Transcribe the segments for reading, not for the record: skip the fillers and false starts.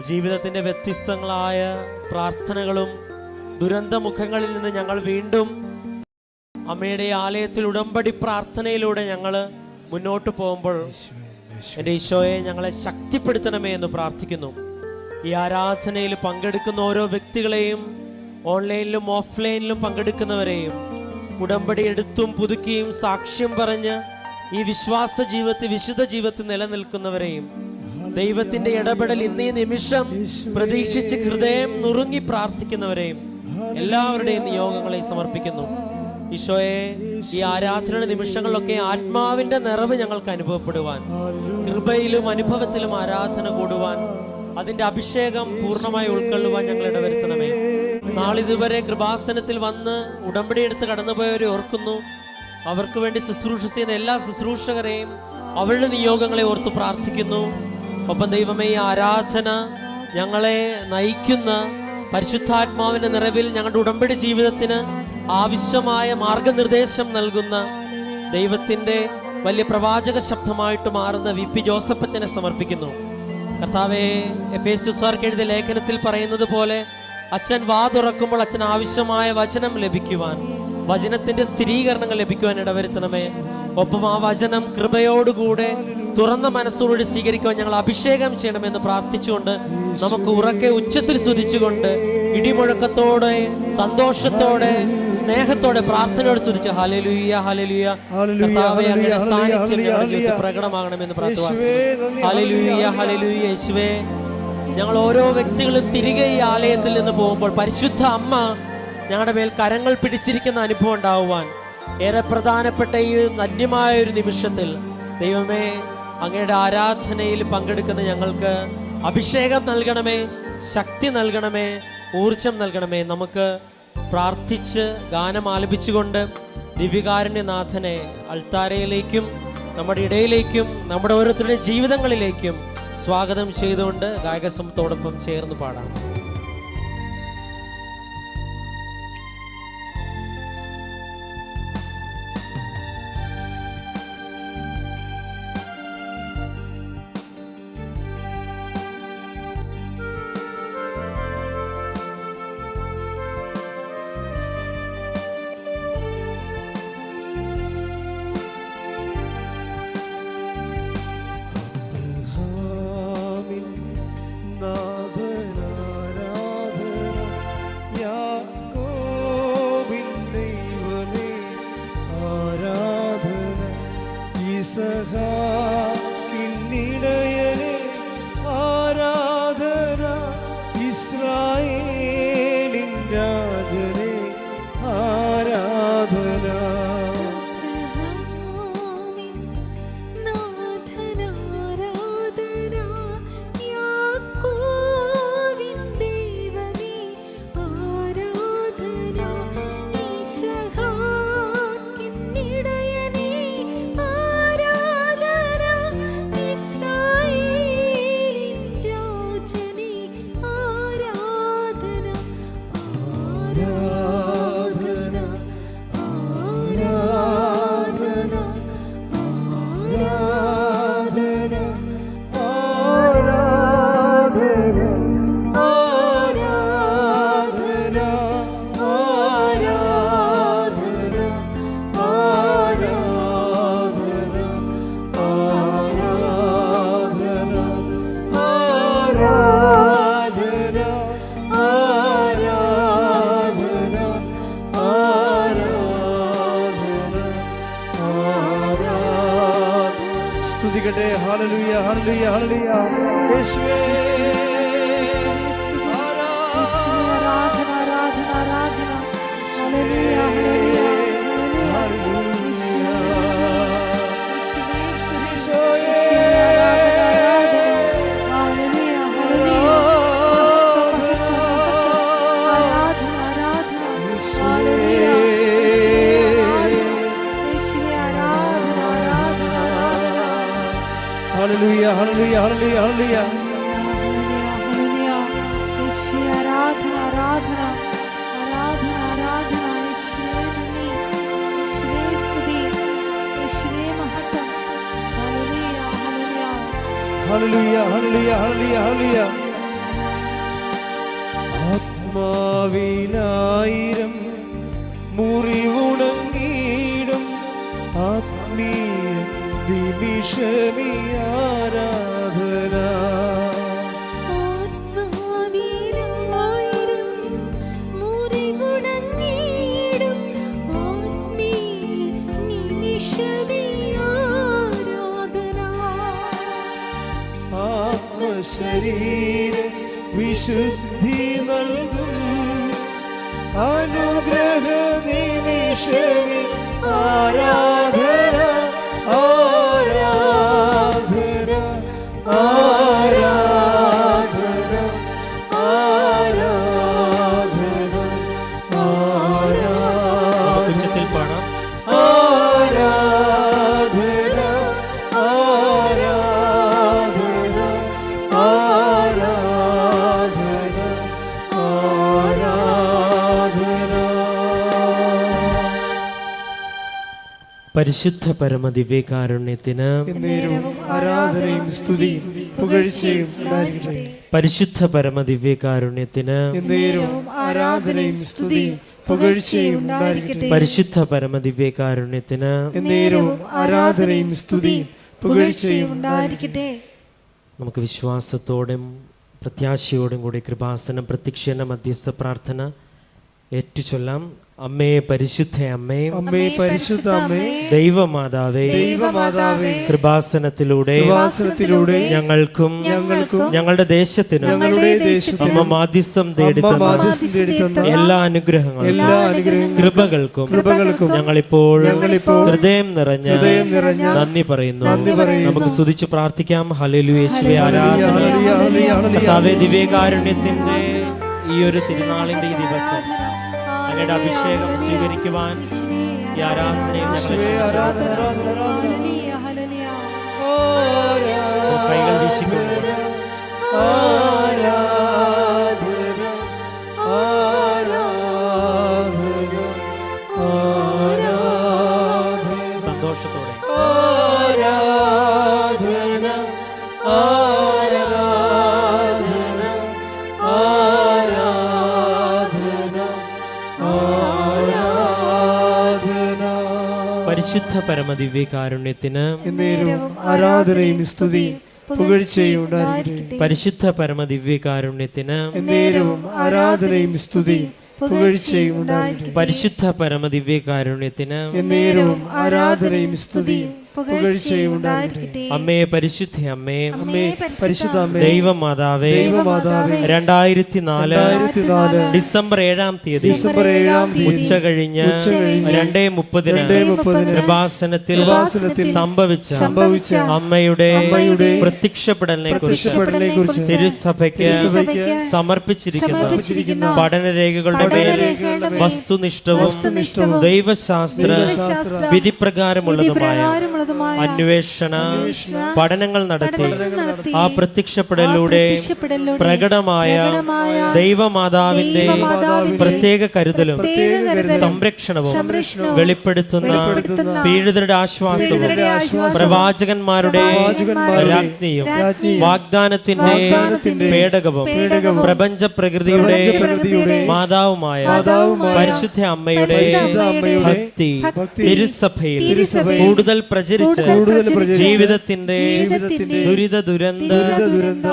ജീവിതത്തിൻ്റെ വ്യത്യസ്തങ്ങളായ പ്രാർത്ഥനകളും ദുരന്തമുഖങ്ങളിൽ നിന്ന് ഞങ്ങൾ വീണ്ടും അമ്മയുടെ ആലയത്തിൽ ഉടമ്പടി പ്രാർത്ഥനയിലൂടെ ഞങ്ങൾ മുന്നോട്ട് പോകുമ്പോൾ എൻ്റെ ഈശോയെ ഞങ്ങളെ ശക്തിപ്പെടുത്തണമേ എന്ന് പ്രാർത്ഥിക്കുന്നു. ഈ ആരാധനയിൽ പങ്കെടുക്കുന്ന ഓരോ വ്യക്തികളെയും, ഓൺലൈനിലും ഓഫ്ലൈനിലും പങ്കെടുക്കുന്നവരെയും, ഉടമ്പടി എടുത്തും പുതുക്കിയും സാക്ഷ്യം പറഞ്ഞ് ഈ വിശ്വാസ ജീവിതത്തിൽ, വിശുദ്ധ ജീവിതത്തിൽ നിലനിൽക്കുന്നവരെയും, ദൈവത്തിന്റെ ഇടപെടൽ ഇന്നീ നിമിഷം പ്രതീക്ഷിച്ച് ഹൃദയം നുറുങ്ങി പ്രാർത്ഥിക്കുന്നവരെയും എല്ലാവരുടെയും നിയോഗങ്ങളെ സമർപ്പിക്കുന്നു. ഈശോയെ, ഈ ആരാധനയുടെ നിമിഷങ്ങളിലൊക്കെ ആത്മാവിന്റെ നിറവ് ഞങ്ങൾക്ക് അനുഭവപ്പെടുവാൻ, കൃപയിലും അനുഭവത്തിലും ആരാധന കൂടുവാൻ, അതിന്റെ അഭിഷേകം പൂർണ്ണമായി ഉൾക്കൊള്ളുവാൻ ഞങ്ങൾ ഇടവരുത്തണമേ. നാളിതുവരെ കൃപാസനത്തിൽ വന്ന് ഉടമ്പടി എടുത്ത് കടന്നുപോയവരെ ഓർക്കുന്നു. അവർക്ക് വേണ്ടി ശുശ്രൂഷ ചെയ്യുന്ന എല്ലാ ശുശ്രൂഷകരെയും അവരുടെ നിയോഗങ്ങളെ ഓർത്ത് പ്രാർത്ഥിക്കുന്നു. ഒപ്പം ദൈവമേ, ഈ ആരാധന ഞങ്ങളെ നയിക്കുന്ന പരിശുദ്ധാത്മാവിന്റെ നിറവിൽ ഞങ്ങളുടെ ഉടമ്പടി ജീവിതത്തിന് ആവശ്യമായ മാർഗനിർദ്ദേശം നൽകുന്ന ദൈവത്തിന്റെ വലിയ പ്രവാചക ശബ്ദമായിട്ട് മാറുന്ന വി.പി. ജോസഫച്ചനെ സമർപ്പിക്കുന്നു. കർത്താവേ, എഫേസ്യർക്കാർക്ക് എഴുതിയ ലേഖനത്തിൽ പറയുന്നത് പോലെ അച്ഛൻ വാ തുറക്കുമ്പോൾ അച്ഛൻ ആവശ്യമായ വചനം ലഭിക്കുവാൻ, വചനത്തിന്റെ സ്ഥിരീകരണങ്ങൾ ലഭിക്കുവാൻ ഇടവരുത്തണമേ. ഒപ്പം ആ വചനം കൃപയോടുകൂടെ തുറന്ന മനസ്സോടുകൂടി സ്വീകരിക്കുവാൻ ഞങ്ങൾ അഭിഷേകം ചെയ്യണമെന്ന് പ്രാർത്ഥിച്ചുകൊണ്ട് നമുക്ക് ഉറക്കെ ഉച്ചത്തിൽ സ്തുതിച്ചുകൊണ്ട് ഇടിമുഴക്കത്തോടെ, സന്തോഷത്തോടെ, സ്നേഹത്തോടെ, പ്രാർത്ഥനയോടെ സ്തുതിച്ച് ഹല്ലേലൂയ ഹല്ലേലൂയ. കർത്താവേ, അങ്ങയുടെ സാന്നിധ്യം ഞങ്ങളുടെ ജീവിതത്തിൽ പ്രകടമാകണമെന്ന് പ്രാർത്ഥിക്കുന്നു. ഹല്ലേലൂയ ഹല്ലേലൂയ. യേശുവേ, ഞങ്ങൾ ഓരോ വ്യക്തികളും തിരികെ ഈ ആലയത്തിൽ നിന്ന് പോകുമ്പോൾ പരിശുദ്ധ അമ്മ ഞങ്ങളുടെ മേൽ കരങ്ങൾ പിടിച്ചിരിക്കുന്ന അനുഭവം ഉണ്ടാവുവാൻ ഏറെ പ്രധാനപ്പെട്ട ഈ ധന്യമായ ഒരു നിമിഷത്തിൽ ദൈവമേ, അങ്ങയുടെ ആരാധനയിൽ പങ്കെടുക്കുന്ന ഞങ്ങൾക്ക് അഭിഷേകം നൽകണമേ, ശക്തി നൽകണമേ, ഊർജം നൽകണമേ. നമുക്ക് പ്രാർത്ഥിച്ച് ഗാനം ആലപിച്ചുകൊണ്ട് ദിവ്യകാരുണ്യനാഥനെ അൾത്താരയിലേക്കും നമ്മുടെ ഇടയിലേക്കും നമ്മുടെ ഓരോരുത്തരുടെയും ജീവിതങ്ങളിലേക്കും സ്വാഗതം ചെയ്തുകൊണ്ട് ഗായകസംഘത്തോടൊപ്പം ചേർന്ന് പാടാം. കിന്നിടയനെ ആരാധന, ഇസ്രായേലിൻ രാജനെ ആരാധന. സ്തുതിക്കട്ടെ. ഹല്ലേലൂയ ഹല്ലേലൂയ ഹല്ലേലൂയ. യേശുവേ, ആരാധന ആരാധന ആരാധന. ഹല്ലേലൂയ ഹല്ലേലൂയ ഹല്ലേലൂയ. യേശുവേ, ഹല്ലേലൂയ ഹല്ലേലൂയ ഹല്ലേലൂയ ഹല്ലേലൂയ. യേശുവേ, ആരാധന ആരാധന ആരാധന ആരാധന. യേശുവേ നന്ദി, യേശുവേ സ്തുതി, യേശുവേ മഹത്വം. ഹല്ലേലൂയ ഹല്ലേലൂയ ഹല്ലേലൂയ ഹല്ലേലൂയ ഹല്ലേലൂയ ഹല്ലേലൂയ. ആത്മാവിലായിരം മുറിവുണങ്ങിയിടും ആത്മീയ നിമിഷമീ ആരാധന. ആത്മശരീര വിശുദ്ധി നൽകും അനുഗ്രഹ നിമിഷമേ ആരാധന ആരാധന ആരാധന ആരാധന ആരാധന. ഉച്ചത്തിൽ പാടാം. ആരാധന ആരാധന ആരാധന ആരാധന. പരിശുദ്ധ പരമദിവ്യകാരുണ്യത്തിന് എന്നേരവും ആരാധനയും സ്തുതിയും പുകഴ്ചയും ഉണ്ടായിരിക്കട്ടെ. പരിശുദ്ധ പരമദിവ്യകാരുണ്യത്തിന് എന്നേരവും ആരാധനയും സ്തുതിയും പുകഴ്ചയും ഉണ്ടായിരിക്കട്ടെ. പരിശുദ്ധ പരമദിവ്യകാരുണ്യത്തിന് എന്നേരവും ആരാധനയും സ്തുതിയും പുകഴ്ചയും ഉണ്ടായിരിക്കട്ടെ. നമുക്ക് വിശ്വാസത്തോടും പ്രത്യാശയോടും കൂടി കൃപാസനം പ്രത്യക്ഷീണ മധ്യസ്ഥ പ്രാർത്ഥന ഏറ്റുചൊല്ലാം. അമ്മേ പരിശുദ്ധ അമ്മേ, അമ്മേ പരിശുദ്ധ അമ്മേ, ദൈവമാതാവേ, ദൈവമാതാവേ, കൃപാസനത്തിലൂടെ ഞങ്ങൾക്കും ഞങ്ങളുടെ ദേശത്തിനും അമ്മ മാധ്യസ്ഥം തേടിത്തന്ന എല്ലാ അനുഗ്രഹങ്ങളും കൃപകൾക്കും ഞങ്ങളിപ്പോൾ ഹൃദയം നിറഞ്ഞ നന്ദി പറയുന്നു. നമുക്ക് സ്തുതിച്ച് പ്രാർത്ഥിക്കാം. ഹല്ലേലൂയ, യേശുവേ ആരാധന. കർത്താവേ, ദിവ്യകാരുണ്യത്തിന്റെ ഈ ഒരു തിരുനാളിന്റെ ഈ ദിവസം അങ്ങയുടെ അഭിഷേകം സ്വീകരിക്കുവാൻ ഈ ആരാധനയിൽ കൈകൾ വീശിക്കുന്നു. സന്തോഷത്തോടെ പരിശുദ്ധ പരമദിവ്യകാരുണ്യത്തിന് ആരാധനയും സ്തുതിയും പുകഴ്ചയും ഉണ്ടായിരിക്കട്ടെ. പരിശുദ്ധ പരമദിവ്യകാരുണ്യത്തിന് ആരാധനയും സ്തുതിയും പുകഴ്ചയും ഉണ്ടായിരിക്കട്ടെ. പരിശുദ്ധ പരമദിവ്യകാരുണ്യത്തിന് ആരാധനയും സ്തുതിയും പുകഴ്ചയും ഉണ്ടായിരിക്കട്ടെ. അമ്മേ പരിശുദ്ധ അമ്മേ, പരിശുദ്ധ അമ്മേ, ദൈവമാതാവേ, 2004 ഡിസംബർ 7-ാം തീയതി ഉച്ച കഴിഞ്ഞ് 2:30 കൃപാസനത്തിൽ സംഭവിച്ച അമ്മയുടെ പ്രത്യക്ഷപ്പെടലിനെ കുറിച്ച് തിരുസഭയ്ക്ക് സമർപ്പിച്ചിരിക്കുന്ന പഠനരേഖകളുടെ മേൽ വസ്തുനിഷ്ഠവും ദൈവശാസ്ത്ര വിധിപ്രകാരമുള്ളതുമായ അന്വേഷണ പഠനങ്ങൾ നടത്തി ആ പ്രത്യക്ഷപ്പെടലിലൂടെ പ്രകടമായ ദൈവമാതാവിന്റെ പ്രത്യേക കരുതലും സംരക്ഷണവും വെളിപ്പെടുത്തുന്ന പീഡിതരുടെ ആശ്വാസവും പ്രവാചകന്മാരുടെ രാജ്ഞിയും വാഗ്ദാനത്തിന്റെ പേടകവും പ്രപഞ്ച പ്രകൃതിയുടെ മാതാവുമായ പരിശുദ്ധ അമ്മയുടെ ഭക്തി തിരുസഭയിൽ കൂടുതൽ പ്രചരിച്ച് ജീവിതത്തിന്റെ ദുരിത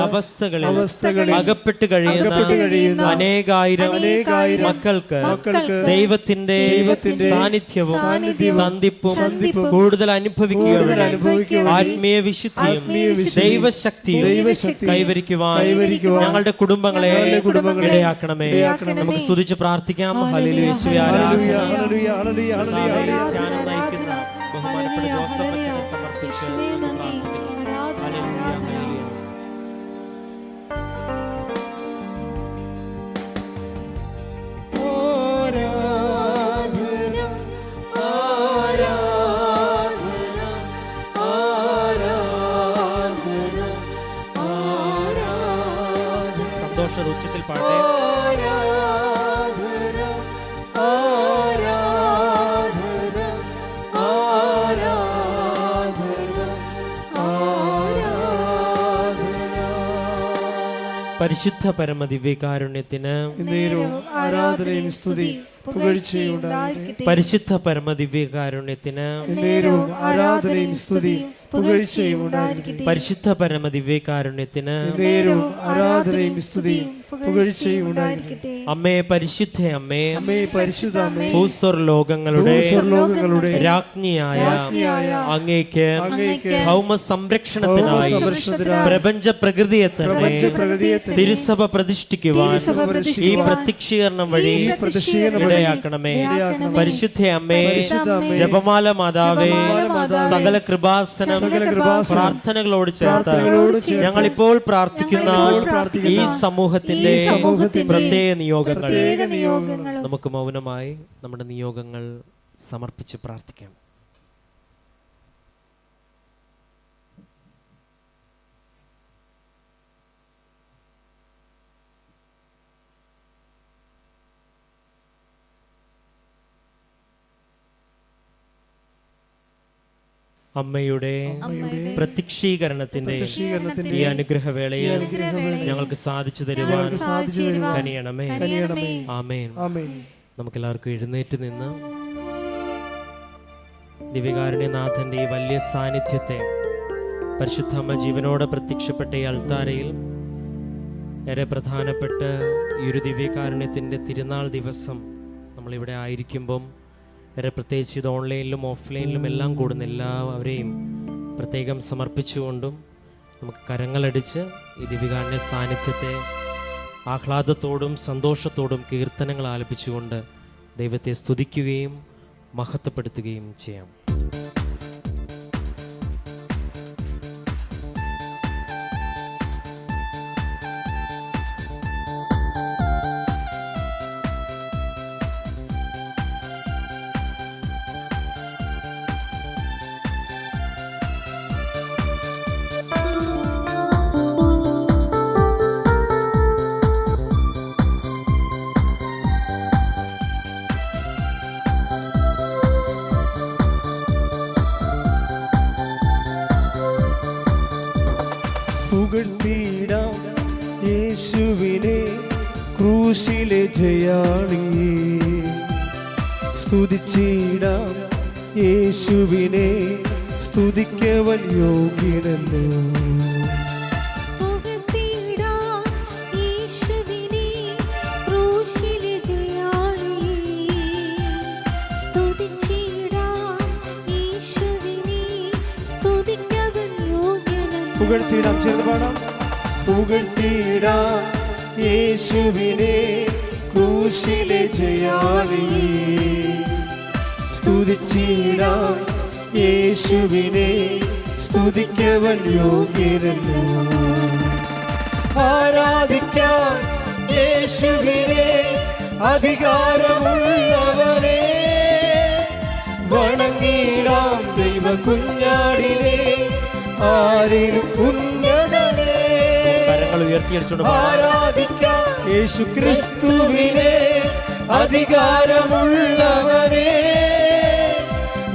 അവസ്ഥകളിൽ അകപ്പെട്ട് കഴിയുന്ന അനേകായിരം മക്കൾക്ക് ദൈവത്തിന്റെ സാന്നിധ്യവും സന്ധിപ്പും കൂടുതൽ അനുഭവിക്കുകയും ആത്മീയ വിശുദ്ധിയും ദൈവശക്തിയും കൈവരിക്കുവാൻ ഞങ്ങളുടെ കുടുംബങ്ങളെ ഇടയാക്കണമേ. നമുക്ക് സ്തുതിച്ച് പ്രാർത്ഥിക്കാം. ഹല്ലേലൂയ, യേശുവേ ആരാധന. ധ്യാനം നയിക്കുന്ന ബഹുമാനപ്പെട്ട ജോസഫ് അച്ഛനെ സമർപ്പിച്ച് പ്രാർത്ഥിക്കുന്നു. Hallelujah, hallelujah. സന്തോഷ ഉച്ചത്തിൽ പാടേ. പരിശുദ്ധ പരമദിവ്യകാരുണ്യത്തിന് നേരവും ആരാധനയും സ്തുതി പുകഴ്ചയും ഉണ്ടായിരിക്കട്ടെ. പരിശുദ്ധ പരമദിവ്യകാരുണ്യത്തിന് നേരവും ആരാധനയും സ്തുതി പുകഴ്ചയും ഉണ്ടായിരിക്കട്ടെ. പരിശുദ്ധ പരമദിവ്യകാരുണ്യത്തിന് നേരവും ആരാധനയും സ്തുതി പുകഴ്ചയും ഉണ്ടായിരിക്കട്ടെ. അമ്മേ പരിശുദ്ധ അമ്മേ, അമ്മേ പരിശുദ്ധ അമ്മേ, ഭൂസ്വർലോകങ്ങളുടെ ലോകങ്ങളുടെ രാജ്ഞിയായ അങ്ങേക്ക് ഭൗമ സംരക്ഷണത്തിനായി പ്രപഞ്ച പ്രകൃതിയെ തന്നെ തിരുസഭ പ്രതിഷ്ഠിക്കുവാൻ ഈ പ്രത്യക്ഷീകരണം വഴി ഇടയാക്കണമേ. പരിശുദ്ധ അമ്മേ, ജപമാല മാതാവേ, സകല കൃപാസനം പ്രാർത്ഥനകളോട് ചേർത്ത് ഞങ്ങളിപ്പോൾ പ്രാർത്ഥിക്കുന്ന ഈ സമൂഹത്തിന്റെ പ്രത്യേക നിയോഗങ്ങൾ നമുക്ക് മൗനമായി നമ്മുടെ നിയോഗങ്ങൾ സമർപ്പിച്ച് പ്രാർത്ഥിക്കാം. അമ്മയുടെ പ്രത്യക്ഷീകരണത്തിന്റെ ഈ അനുഗ്രഹവേളയിൽ ഞങ്ങൾക്ക് സാധിച്ചു തരുവാൻ കനിയണമേ. ആമേൻ. നമുക്കെല്ലാവർക്കും എഴുന്നേറ്റ് നിന്ന് ദിവ്യകാരുണ്യനാഥന്റെ ഈ വലിയ സാന്നിധ്യത്തെ, പരിശുദ്ധ അമ്മ ജീവനോടെ പ്രത്യക്ഷപ്പെട്ട ഈ അൾത്താരയിൽ ഏറെ പ്രധാനപ്പെട്ട ഈ ഒരു ദിവ്യകാരുണ്യത്തിന്റെ തിരുനാൾ ദിവസം നമ്മളിവിടെ ആയിരിക്കുമ്പം ഏറെ പ്രത്യേകിച്ച് ഇത് ഓൺലൈനിലും ഓഫ്ലൈനിലും എല്ലാം കൂടുന്ന എല്ലാവരെയും പ്രത്യേകം സമർപ്പിച്ചുകൊണ്ടും നമുക്ക് കരങ്ങളടിച്ച് ഈ ദിവ്യകാരുണ്യ സാന്നിധ്യത്തെ ആഹ്ലാദത്തോടും സന്തോഷത്തോടും കീർത്തനങ്ങൾ ആലപിച്ചുകൊണ്ട് ദൈവത്തെ സ്തുതിക്കുകയും മഹത്വപ്പെടുത്തുകയും ചെയ്യാം. പുകഴ്ത്തിയിടാം യേശുവിനെ, ക്രൂശിലെ ജയാളിയെ. സ്തുതിച്ചിടാം യേശുവിനെ, സ്തുതിക്കവൻ യോഗ്യനല്ലോ. പുകഴ്ത്തിയിടാം, ചേർന്ന് പാടാം. പുകഴ്ത്തിയിടാം യേശുവിനെ, ക്രൂശിലെ ജയാളിയെ. സ്തുതിച്ചിടാം യേശുവിനെ, സ്തുതിക്കവൻ യോഗ്യനല്ലോ. ആരാധിക്കാം യേശുവിനെ, അധികാരമുള്ളവനെ. വണങ്ങിടാം ദൈവ കുഞ്ഞാടിനെ, ആരിലും ഉന്നതനെ. ആരാധിക്കാം യേശു ക്രിസ്തുവിനെ, അധികാരമുള്ളവനെ.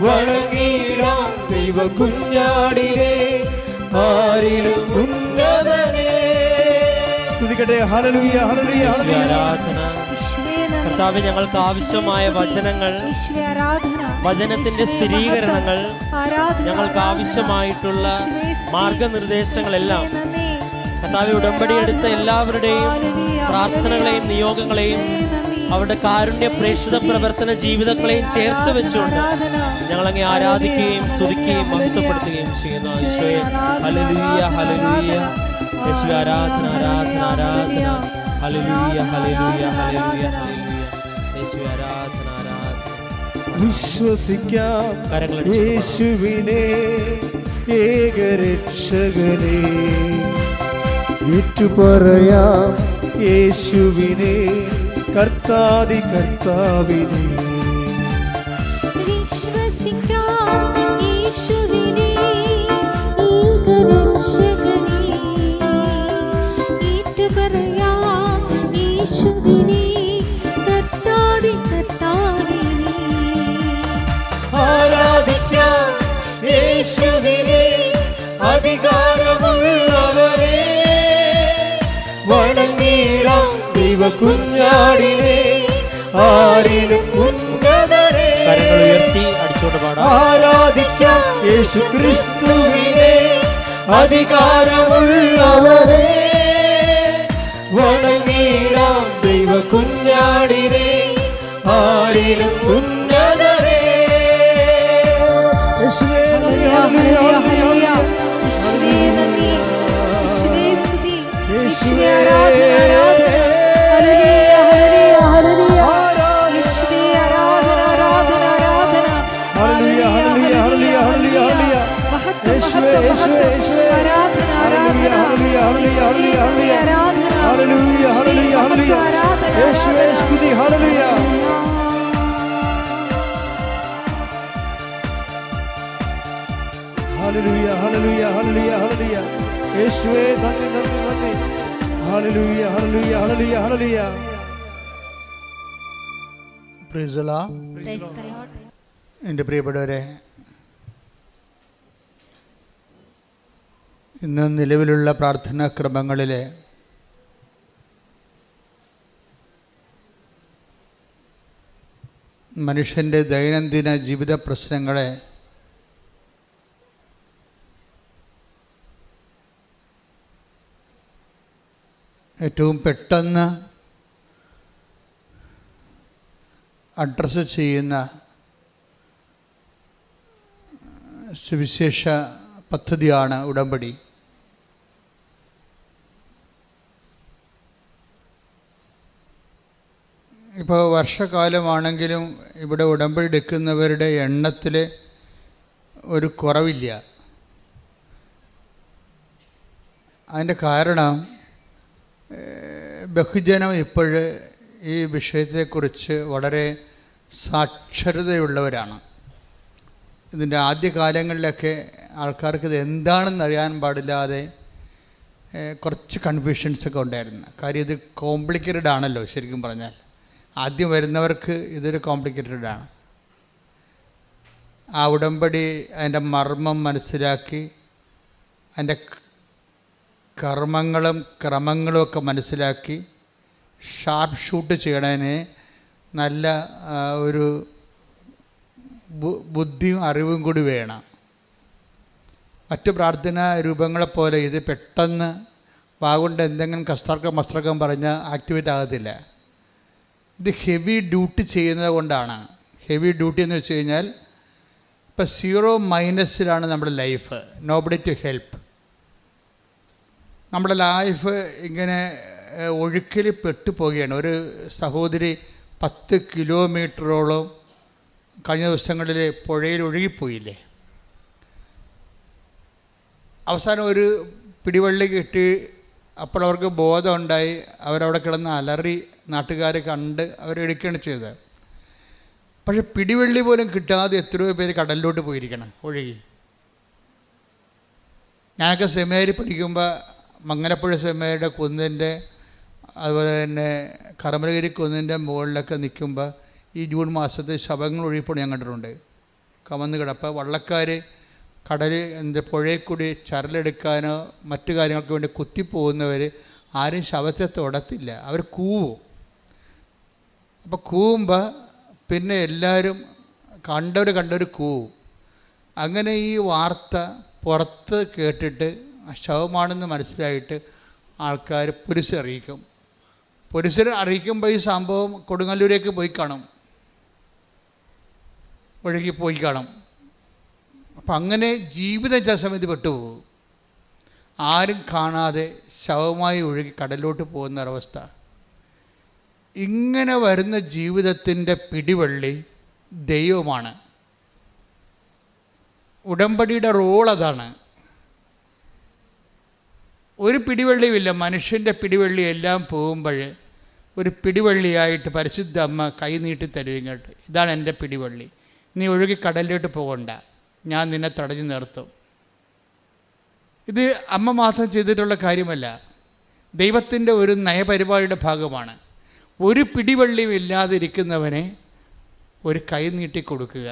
വണങ്ങിടാം ദൈവ കുഞ്ഞാടിനെ, ആരിലും ഉന്നതനെ. സ്തുതിക്കട്ടെ. ഹല്ലേലൂയ, ഹല്ലേലൂയ, ആരാധന. കർത്താവേ, ഞങ്ങൾക്ക് ആവശ്യമായ വചനങ്ങൾ, വചനത്തിന്റെ സ്ഥിരീകരണങ്ങൾ, ഞങ്ങൾക്ക് ആവശ്യമായിട്ടുള്ള മാർഗനിർദ്ദേശങ്ങളെല്ലാം കർത്താവേ, ഉടമ്പടി എടുത്ത എല്ലാവരുടെയും പ്രാർത്ഥനകളെയും നിയോഗങ്ങളെയും അവരുടെ കാരുണ്യ പ്രേക്ഷിത പ്രവർത്തന ജീവിതങ്ങളെയും ചേർത്ത് വെച്ചുകൊണ്ട് ഞങ്ങളങ്ങെ ആരാധിക്കുകയും സ്തുതിക്കുകയും മഹത്വപ്പെടുത്തുകയും ചെയ്യുന്നു. ഈശോയെ, ഹല്ലേലൂയ, ഹല്ലേലൂയ. യേശുവേ, ആരാധന, ആരാധന, ആരാധന. ഹല്ലേലൂയ, ഹല്ലേലൂയ, ഹല്ലേലൂയ, ഹല്ലേലൂയ. യേശുവേ, ആരാധന, ആരാധന. വിശ്വസിക്കാം യേശുവിനെ, ഏകരക്ഷകനെ. ഏറ്റുപറയാം യേശുവിനെ, കർത്താദി കർത്താവിനെ. വിശ്വസിക്കാം യേശുവിനെ, ഏകരക്ഷകനെ. ഏറ്റുപറയാം യേശുവിനെ, കർത്താദി കർത്താവിനെ. ആരാധിക്കാം യേശുവിനെ, അധികാരമുള്ളവരെ. വണ ദൈവ കുഞ്ഞാടിനെ ആരിലും ഉന്നതരെ കരങ്ങൾ ഉയർത്തി അടിച്ചുകൊണ്ട് പാടാം. ആരാധിക്കാം യേശു ക്രിസ്തുവിനെ അധികാരമുള്ളവരെ വണങ്ങിടാം ദൈവ കുഞ്ഞാടിനെ ആരിലും ഉന്നതരെ. യേശുവേ നന്ദി, ഹല്ലേലൂയ, യേശുവേ നന്ദി, യേശുവേ സ്തുതി, യേശുവേ ആരാധന, ആരാധന. ഹല്ലേലൂയ, ഹല്ലേലൂയ, ഹല്ലേലൂയ. യേശുവേ ആരാധന, ആരാധന, ആരാധന. ഹല്ലേലൂയ, ഹല്ലേലൂയ, ഹല്ലേലൂയ, ഹല്ലേലൂയ. മഹത്വം, യേശുവേ, മഹത്വം, യേശുവേ, മഹത്വം. യേശുവേ. ആരാധന, ആരാധന. ഹല്ലേലൂയ, ഹല്ലേലൂയ, ഹല്ലേലൂയ, ഹല്ലേലൂയ. ആരാധന. ഹല്ലേലൂയ, ഹല്ലേലൂയ, ഹല്ലേലൂയ. ആരാധന, യേശുവേ സ്തുതി, ഹല്ലേലൂയ. ഹല്ലേലൂയ, ഹല്ലേലൂയ, ഹല്ലേലൂയ, ഹല്ലേലൂയ. യേശുവേ നന്ദി, നന്ദി, നന്ദി. ഹല്ലേലൂയ, ഹല്ലേലൂയ, ഹല്ലേലൂയ, ഹല്ലേലൂയ. Praise the Lord. Praise the Lord. എൻ്റെ പ്രിയപ്പെട്ടവരെ, ഇന്ന് നിലവിലുള്ള പ്രാർത്ഥനാ ക്രമങ്ങളിലെ മനുഷ്യൻ്റെ ദൈനംദിന ജീവിത പ്രശ്നങ്ങളെ ഏറ്റവും പെട്ടെന്ന് അഡ്രസ്സ് ചെയ്യുന്ന സുവിശേഷ പദ്ധതിയാണ് ഉടമ്പടി. ഇപ്പോൾ വർഷകാലമാണെങ്കിലും ഇവിടെ ഉടമ്പടി എടുക്കുന്നവരുടെ എണ്ണത്തിൽ ഒരു കുറവില്ല. അതിൻ്റെ കാരണം ബഹുജനം ഇപ്പോൾ ഈ വിഷയത്തെക്കുറിച്ച് വളരെ സാക്ഷരതയുള്ളവരാണ്. ഇതിൻ്റെ ആദ്യകാലങ്ങളിലൊക്കെ ആൾക്കാർക്ക് ഇത് എന്താണെന്ന് അറിയാൻ പാടില്ലാതെ കുറച്ച് കൺഫ്യൂഷൻസൊക്കെ ഉണ്ടായിരുന്നു. കാര്യം ഇത് കോംപ്ലിക്കേറ്റഡ് ആണല്ലോ. ശരിക്കും പറഞ്ഞാൽ ആദ്യം വരുന്നവർക്ക് ഇതൊരു കോംപ്ലിക്കേറ്റഡാണ്. ആ ഉടമ്പടി അതിൻ്റെ മർമ്മം മനസ്സിലാക്കി അതിൻ്റെ കർമ്മങ്ങളും ക്രമങ്ങളും ഒക്കെ മനസ്സിലാക്കി ഷാർപ്പ് ഷൂട്ട് ചെയ്യണതിന് നല്ല ഒരു ബുദ്ധിയും അറിവും കൂടി വേണം. മറ്റ് പ്രാർത്ഥനാ രൂപങ്ങളെപ്പോലെ ഇത് പെട്ടെന്ന് വാഗുകൊണ്ട് എന്തെങ്കിലും കസ്തർക്കം പറഞ്ഞാൽ ആക്ടിവേറ്റ് ആകത്തില്ല. ഇത് ഹെവി ഡ്യൂട്ടി ചെയ്യുന്നത് കൊണ്ടാണ്. ഹെവി ഡ്യൂട്ടി എന്ന് വെച്ച് കഴിഞ്ഞാൽ ഇപ്പോൾ 0 നമ്മുടെ ലൈഫ്. Nobody to help. നമ്മുടെ ലൈഫ് ഇങ്ങനെ ഒഴുക്കിൽ പെട്ടുപോവുകയാണ്. ഒരു സഹോദരി 10 കിലോമീറ്ററോളം കഴിഞ്ഞ ദിവസങ്ങളിൽ പുഴയിൽ ഒഴുകിപ്പോയില്ലേ. അവസാനം ഒരു പിടിവള്ളി കിട്ടി. അപ്പോൾ അവർക്ക് ബോധമുണ്ടായി. അവരവിടെ കിടന്ന് അലറി. നാട്ടുകാർ കണ്ട് അവരെടുക്കുകയാണ് ചെയ്തത്. പക്ഷെ പിടിവള്ളി പോലും കിട്ടാതെ എത്രയോ പേര് കടലിലോട്ട് പോയിരിക്കണം ഒഴുകി. ഞാനൊക്കെ സെമിനാരി പഠിക്കുമ്പോൾ മങ്ങലപ്പുഴ സെമിനാരിയുടെ കുന്നിൻ്റെ അതുപോലെ തന്നെ കർമ്മലഗിരി കുന്നിൻ്റെ മുകളിലൊക്കെ നിൽക്കുമ്പോൾ ഈ ജൂൺ മാസത്തെ ശവങ്ങൾ ഒഴുകിപ്പോൾ ഞാൻ കണ്ടിട്ടുണ്ട്. കമന്ന് കിടപ്പോൾ വള്ളക്കാർ പുഴയിൽ കൂടി ചരലെടുക്കാനോ മറ്റു കാര്യങ്ങൾക്ക് വേണ്ടി കുത്തിപ്പോകുന്നവർ ആരും ശവത്തെ തൊടത്തില്ല. അവർ കൂവും. അപ്പോൾ കൂവുമ്പോൾ പിന്നെ എല്ലാവരും കണ്ടവർ കൂവും. അങ്ങനെ ഈ വാർത്ത പുറത്ത് കേട്ടിട്ട് ശവമാണെന്ന് മനസ്സിലായിട്ട് ആൾക്കാർ പോലീസിനെ അറിയിക്കും. പോലീസിനെ അറിയിക്കുമ്പോൾ ഈ സംഭവം കൊടുങ്ങല്ലൂരേക്ക് പോയി കാണും, ഒഴുകി പോയി കാണും. അപ്പം അങ്ങനെ ജീവിതം ചില സമയത്ത് പെട്ടുപോകും. ആരും കാണാതെ ശവമായി ഒഴുകി കടലിലോട്ട് പോകുന്ന ഒരവസ്ഥ. ഇങ്ങനെ വരുന്ന ജീവിതത്തിൻ്റെ പിടിവള്ളി ദൈവമാണ്. ഉടമ്പടിയുടെ റോൾ അതാണ്. ഒരു പിടിവള്ളിയുമില്ല. മനുഷ്യൻ്റെ പിടിവള്ളി എല്ലാം പോകുമ്പോൾ ഒരു പിടിവള്ളിയായിട്ട് പരിശുദ്ധ അമ്മ കൈ നീട്ടി തരും ഇങ്ങോട്ട്. ഇതാണ് എൻ്റെ പിടിവള്ളി. നീ ഒഴുകി കടലിലോട്ട് പോകണ്ട, ഞാൻ നിന്നെ തടഞ്ഞു നിർത്തും. ഇത് അമ്മ മാത്രം ചെയ്തിട്ടുള്ള കാര്യമല്ല, ദൈവത്തിൻ്റെ ഒരു നയപരിപാടിയുടെ ഭാഗമാണ്. ഒരു പിടിവള്ളിയും ഇല്ലാതിരിക്കുന്നവനെ ഒരു കൈ നീട്ടി കൊടുക്കുക.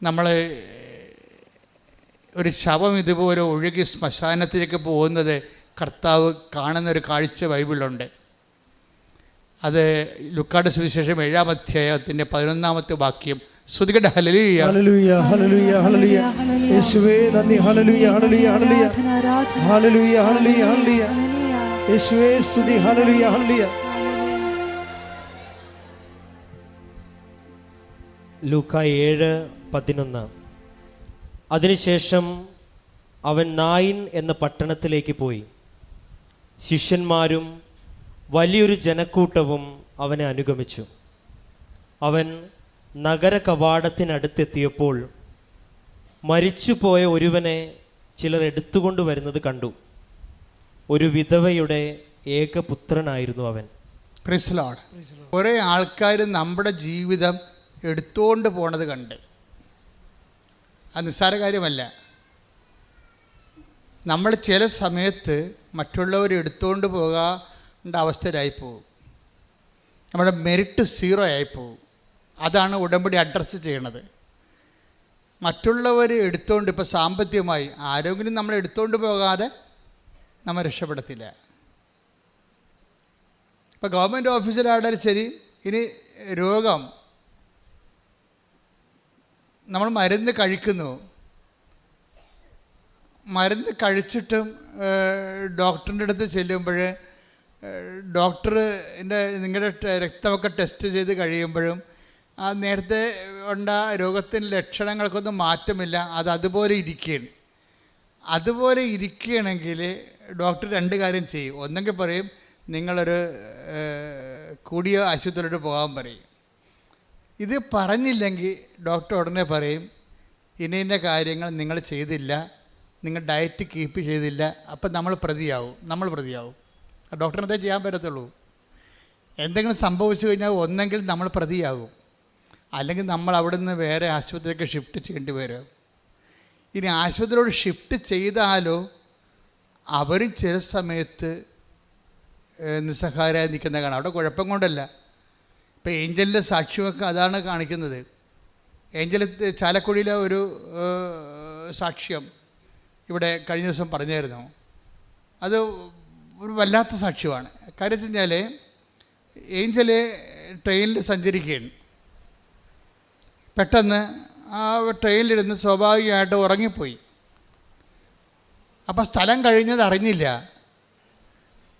നമ്മൾ ഒരു ശവം ഇതുപോലെ ഒഴുകി ശ്മശാനത്തിലേക്ക് പോകുന്നത് കർത്താവ് കാണുന്നൊരു കാഴ്ച ബൈബിളുണ്ട്. അത് ലുക്കായുടെ സുവിശേഷം 7-ാം അധ്യായത്തിൻ്റെ 11-ാമത്തെ വാക്യം. ശ്രുതികട്ടെ ഹല്ലേലൂയ. ഹല്ലേലൂയ ഹല്ലേലൂയ ഹല്ലേലൂയ. യേശുവേ നന്ദി. ഹല്ലേലൂയ ഹല്ലേലൂയ ഹല്ലേലൂയ ഹല്ലേലൂയ ഹല്ലേലൂയ ഹല്ലേലൂയ. യേശുവേ സ്തുതി. ഹല്ലേലൂയ ഹല്ലേലൂയ. ലൂക്ക 7:11. അതിനുശേഷം അവൻ നായിൻ എന്ന പട്ടണത്തിലേക്ക് പോയി. ശിഷ്യന്മാരും വലിയൊരു ജനക്കൂട്ടവും അവനെ അനുഗമിച്ചു. അവൻ നഗര കവാടത്തിനടുത്തെത്തിയപ്പോൾ മരിച്ചുപോയ ഒരുവനെ ചിലർ എടുത്തുകൊണ്ട് വരുന്നത് കണ്ടു. ഒരു വിധവയുടെ ഏകപുത്രനായിരുന്നു അവൻ. Price the Lord. കുറേ ആൾക്കാർ നമ്മുടെ ജീവിതം എടുത്തുകൊണ്ട് പോണത് കണ്ട്. അത് നിസ്സാര കാര്യമല്ല. നമ്മൾ ചില സമയത്ത് മറ്റുള്ളവർ എടുത്തുകൊണ്ട് പോകേണ്ട അവസ്ഥയിലായിപ്പോവും. നമ്മുടെ മെറിറ്റ് 0 ആയിപ്പോവും. അതാണ് ഉടമ്പടി അഡ്രസ്സ് ചെയ്യണത്. മറ്റുള്ളവർ എടുത്തുകൊണ്ട്, ഇപ്പോൾ സാമ്പത്തികമായി ആരെങ്കിലും നമ്മൾ എടുത്തുകൊണ്ട് പോകാതെ നമ്മൾ രക്ഷപ്പെടത്തില്ല. ഇപ്പോൾ ഗവൺമെൻറ് ഓഫീസിലായാലും ശരി, ഇനി രോഗം നമ്മൾ മരുന്ന് കഴിക്കുന്നു, മരുന്ന് കഴിച്ചിട്ടും ഡോക്ടറിൻ്റെ അടുത്ത് ചെല്ലുമ്പോൾ ഡോക്ടറിൻ്റെ നിങ്ങളുടെ രക്തമൊക്കെ ടെസ്റ്റ് ചെയ്ത് കഴിയുമ്പോഴും ആ നേരത്തെ ഉണ്ട രോഗത്തിൻ്റെ ലക്ഷണങ്ങൾക്കൊന്നും മാറ്റമില്ല, അത് അതുപോലെ ഇരിക്കുകയാണ്. അതുപോലെ ഇരിക്കുകയാണെങ്കിൽ ഡോക്ടർ 2 കാര്യം ചെയ്യും. ഒന്നെങ്കിൽ പറയും നിങ്ങളൊരു കൂടിയ ആശുപത്രിയിലോട്ട് പോകാൻ പറയും. ഇത് പറഞ്ഞില്ലെങ്കിൽ ഡോക്ടർ ഉടനെ പറയും ഇന്ന കാര്യങ്ങൾ നിങ്ങൾ ചെയ്തില്ല, നിങ്ങൾ ഡയറ്റ് കീപ്പ് ചെയ്തില്ല, അപ്പം നമ്മൾ പ്രതിയാവും. ഡോക്ടറിനതേ ചെയ്യാൻ പറ്റത്തുള്ളൂ. എന്തെങ്കിലും സംഭവിച്ചു കഴിഞ്ഞാൽ ഒന്നെങ്കിൽ നമ്മൾ പ്രതിയാകും, അല്ലെങ്കിൽ നമ്മൾ അവിടെ നിന്ന് വേറെ ആശുപത്രിയിലേക്ക് ഷിഫ്റ്റ് ചെയ്യേണ്ടി വരും. ഇനി ആശുപത്രിയോട് ഷിഫ്റ്റ് ചെയ്താലോ അവരും ചില സമയത്ത് നിസ്സഹായരായി നിൽക്കുന്ന കാണാം. അവിടെ കുഴപ്പം കൊണ്ടല്ല. ഇപ്പോൾ ഏഞ്ചലിൻ്റെ സാക്ഷ്യമൊക്കെ അതാണ് കാണിക്കുന്നത്. ഏഞ്ചൽ ചാലക്കുടിയിലെ ഒരു സാക്ഷ്യം ഇവിടെ കഴിഞ്ഞ ദിവസം പറഞ്ഞായിരുന്നു. അത് ഒരു വല്ലാത്ത സാക്ഷ്യമാണ്. കാര്യം വെച്ച് കഴിഞ്ഞാൽ ഏഞ്ചൽ ട്രെയിനിൽ സഞ്ചരിക്കുകയാണ്. പെട്ടെന്ന് ആ ട്രെയിനിലിരുന്ന് സ്വാഭാവികമായിട്ട് ഉറങ്ങിപ്പോയി. അപ്പോൾ സ്ഥലം കഴിഞ്ഞത് അറിഞ്ഞില്ല.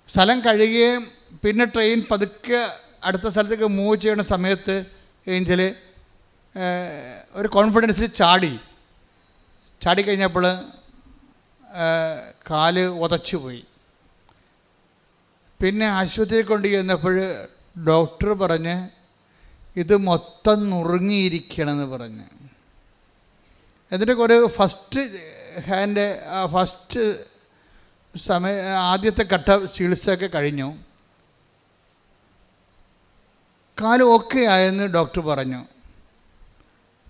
സ്ഥലം കഴിയുകയും പിന്നെ ട്രെയിൻ പതുക്കെ അടുത്ത സ്ഥലത്തേക്ക് മൂവ് ചെയ്യുന്ന സമയത്ത് ഏഞ്ചൽ ഒരു കോൺഫിഡൻസിൽ ചാടിക്കഴിഞ്ഞപ്പോൾ കാല് ഉതച്ചു പോയി. പിന്നെ ആശുപത്രിയിൽ കൊണ്ട് ചെന്നപ്പോൾ ഡോക്ടർ പറഞ്ഞ് ഇത് മൊത്തം നുറുങ്ങിയിരിക്കണമെന്ന് പറഞ്ഞ്. എന്നിട്ട് ഒരു ആദ്യത്തെ ഘട്ട ചികിത്സയൊക്കെ കഴിഞ്ഞു. കാല് ഓക്കെ ആയെന്ന് ഡോക്ടർ പറഞ്ഞു.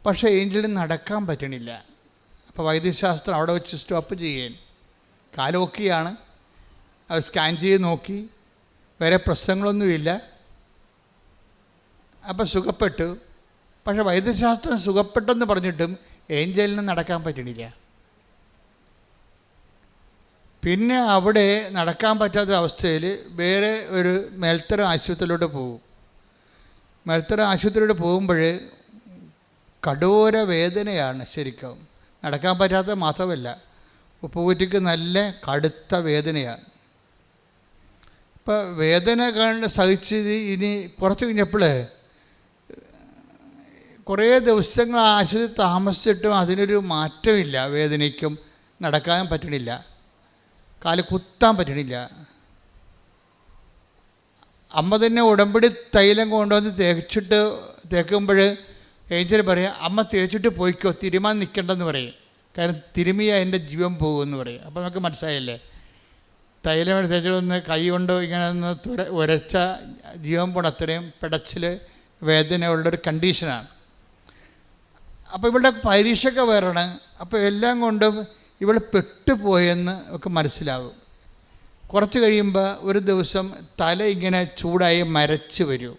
പക്ഷേ ഏഞ്ചലിന് നടക്കാൻ പറ്റണില്ല. അപ്പോൾ വൈദ്യശാസ്ത്രം അവിടെ വെച്ച് സ്റ്റോപ്പ് ചെയ്യാൻ. കാല് ഓക്കെയാണ്. അവർ സ്കാൻ ചെയ്ത് നോക്കി, വേറെ പ്രശ്നങ്ങളൊന്നുമില്ല. അപ്പോൾ സുഖപ്പെട്ടു. പക്ഷേ വൈദ്യശാസ്ത്രം സുഖപ്പെട്ടെന്ന് പറഞ്ഞിട്ടും ഏഞ്ചലിന് നടക്കാൻ പറ്റണില്ല. പിന്നെ അവിടെ നടക്കാൻ പറ്റാത്ത അവസ്ഥയിൽ വേറെ ഒരു മേൽത്തരം ആശുപത്രിയിലോട്ട് പോകും. മേൽത്തരം ആശുപത്രിയിലോട്ട് പോകുമ്പോൾ കഠോര വേദനയാണ്. ശരിക്കും നടക്കാൻ പറ്റാത്ത മാത്രമല്ല, ഉപ്പുകുറ്റിക്ക് നല്ല കടുത്ത വേദനയാണ്. ഇപ്പോൾ വേദന സഹിച്ച് ഇനി കുറച്ച് കഴിഞ്ഞപ്പോൾ കുറേ ദിവസങ്ങൾ ആശുപത്രി താമസിച്ചിട്ടും അതിനൊരു മാറ്റമില്ല. വേദനയ്ക്കും നടക്കാൻ പറ്റണില്ല, കാല് കുത്താൻ പറ്റണില്ല. അമ്മ തന്നെ ഉടമ്പടി തൈലം കൊണ്ടുവന്ന് തേക്കുമ്പോൾ ഏഞ്ചൽ പറയാം അമ്മ തേച്ചിട്ട് പോയിക്കോ, തിരുമാൻ നിൽക്കണ്ടെന്ന് പറയും. കാരണം തിരുമിയ എൻ്റെ ജീവൻ പോകുമെന്ന് പറയും. അപ്പോൾ നമുക്ക് മനസ്സിലായല്ലേ, തൈലം തേച്ചിട്ടൊന്ന് കൈ കൊണ്ട് ഇങ്ങനെ ഒന്ന് ഉരച്ച ജീവൻ പോണ അത്രയും പിടച്ചിൽ വേദനയുള്ളൊരു കണ്ടീഷനാണ്. അപ്പോൾ ഇവളുടെ പരീക്ഷയൊക്കെ വരണം. അപ്പോൾ എല്ലാം കൊണ്ടും ഇവൾ പെട്ടുപോയെന്ന് ഒക്കെ മനസ്സിലാകും. കുറച്ച് കഴിയുമ്പോൾ ഒരു ദിവസം തല ഇങ്ങനെ ചൂടായി മരച്ച് വരും.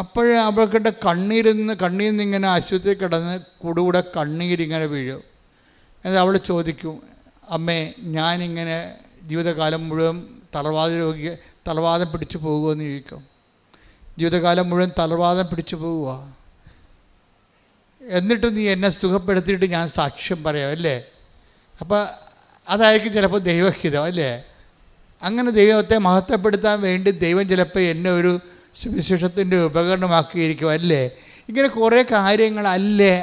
അപ്പോഴേ അവൾക്കിട്ട് കണ്ണീരിൽ ഇങ്ങനെ ആശുപത്രി കിടന്ന് കൂടെ കണ്ണീരിങ്ങനെ വീഴും. എന്നിട്ട് അവൾ ചോദിക്കും, അമ്മേ ഞാനിങ്ങനെ ജീവിതകാലം മുഴുവൻ തളർവാദം പിടിച്ചു പോകുമെന്ന് ചോദിക്കും. ജീവിതകാലം മുഴുവൻ തളർവാദം പിടിച്ചു പോവുക. എന്നിട്ട് നീ എന്നെ സുഖപ്പെടുത്തിയിട്ട് ഞാൻ സാക്ഷ്യം പറയാം അല്ലേ? അപ്പോൾ അതായിരിക്കും ചിലപ്പോൾ ദൈവഹിതം അല്ലേ? അങ്ങനെ ദൈവത്തെ മഹത്വപ്പെടുത്താൻ വേണ്ടി ദൈവം ചിലപ്പോൾ എന്നെ ഒരു സുവിശേഷത്തിൻ്റെ ഉപകരണമാക്കിയിരിക്കും അല്ലേ? ഇങ്ങനെ കുറേ കാര്യങ്ങൾ അല്ലേ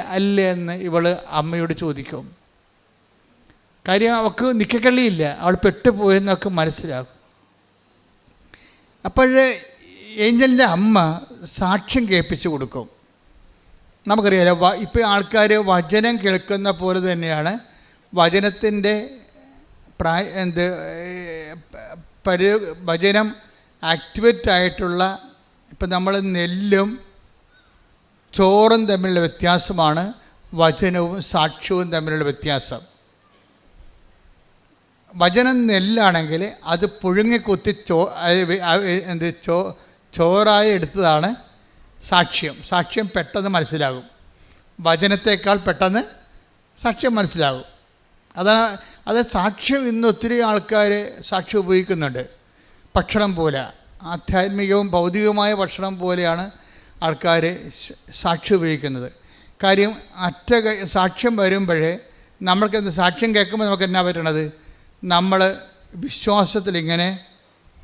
എന്ന് ഇവൾ അമ്മയോട് ചോദിക്കും. കാര്യം അവൾക്ക് നിൽക്കക്കള്ളിയില്ല, അവൾ പെട്ടുപോയെന്നൊക്കെ മനസ്സിലാകും. അപ്പോഴേ ഏഞ്ചലിൻ്റെ അമ്മ സാക്ഷ്യം കേൾപ്പിച്ചു കൊടുക്കും. നമുക്കറിയാലോ, ഇപ്പോൾ ആൾക്കാർ വചനം കേൾക്കുന്ന പോലെ തന്നെയാണ് വചനത്തിൻ്റെ വചനം ആക്ടിവേറ്റ് ആയിട്ടുള്ള, ഇപ്പം നമ്മൾ നെല്ലും ചോറും തമ്മിലുള്ള വ്യത്യാസമാണ് വചനവും സാക്ഷ്യവും തമ്മിലുള്ള വ്യത്യാസം. വചനം നെല്ലാണെങ്കിൽ അത് പുഴുങ്ങിക്കുത്തി ചോറായി എടുത്തതാണ് സാക്ഷ്യം. സാക്ഷ്യം പെട്ടെന്ന് മനസ്സിലാകും, വചനത്തേക്കാൾ പെട്ടെന്ന് സാക്ഷ്യം മനസ്സിലാകും. അത് സാക്ഷ്യം ഇന്ന് ഒത്തിരി ആൾക്കാർ സാക്ഷ്യം ഉപയോഗിക്കുന്നുണ്ട്. ഭക്ഷണം പോലെ, ആധ്യാത്മികവും ഭൗതികവുമായ ഭക്ഷണം പോലെയാണ് ആൾക്കാർ സാക്ഷ്യം ഉപയോഗിക്കുന്നത്. കാര്യം സാക്ഷ്യം വരുമ്പോഴേ നമ്മൾക്ക് സാക്ഷ്യം കേൾക്കുമ്പോൾ നമുക്ക് എന്നാ പറ്റണത്? നമ്മൾ വിശ്വാസത്തിലിങ്ങനെ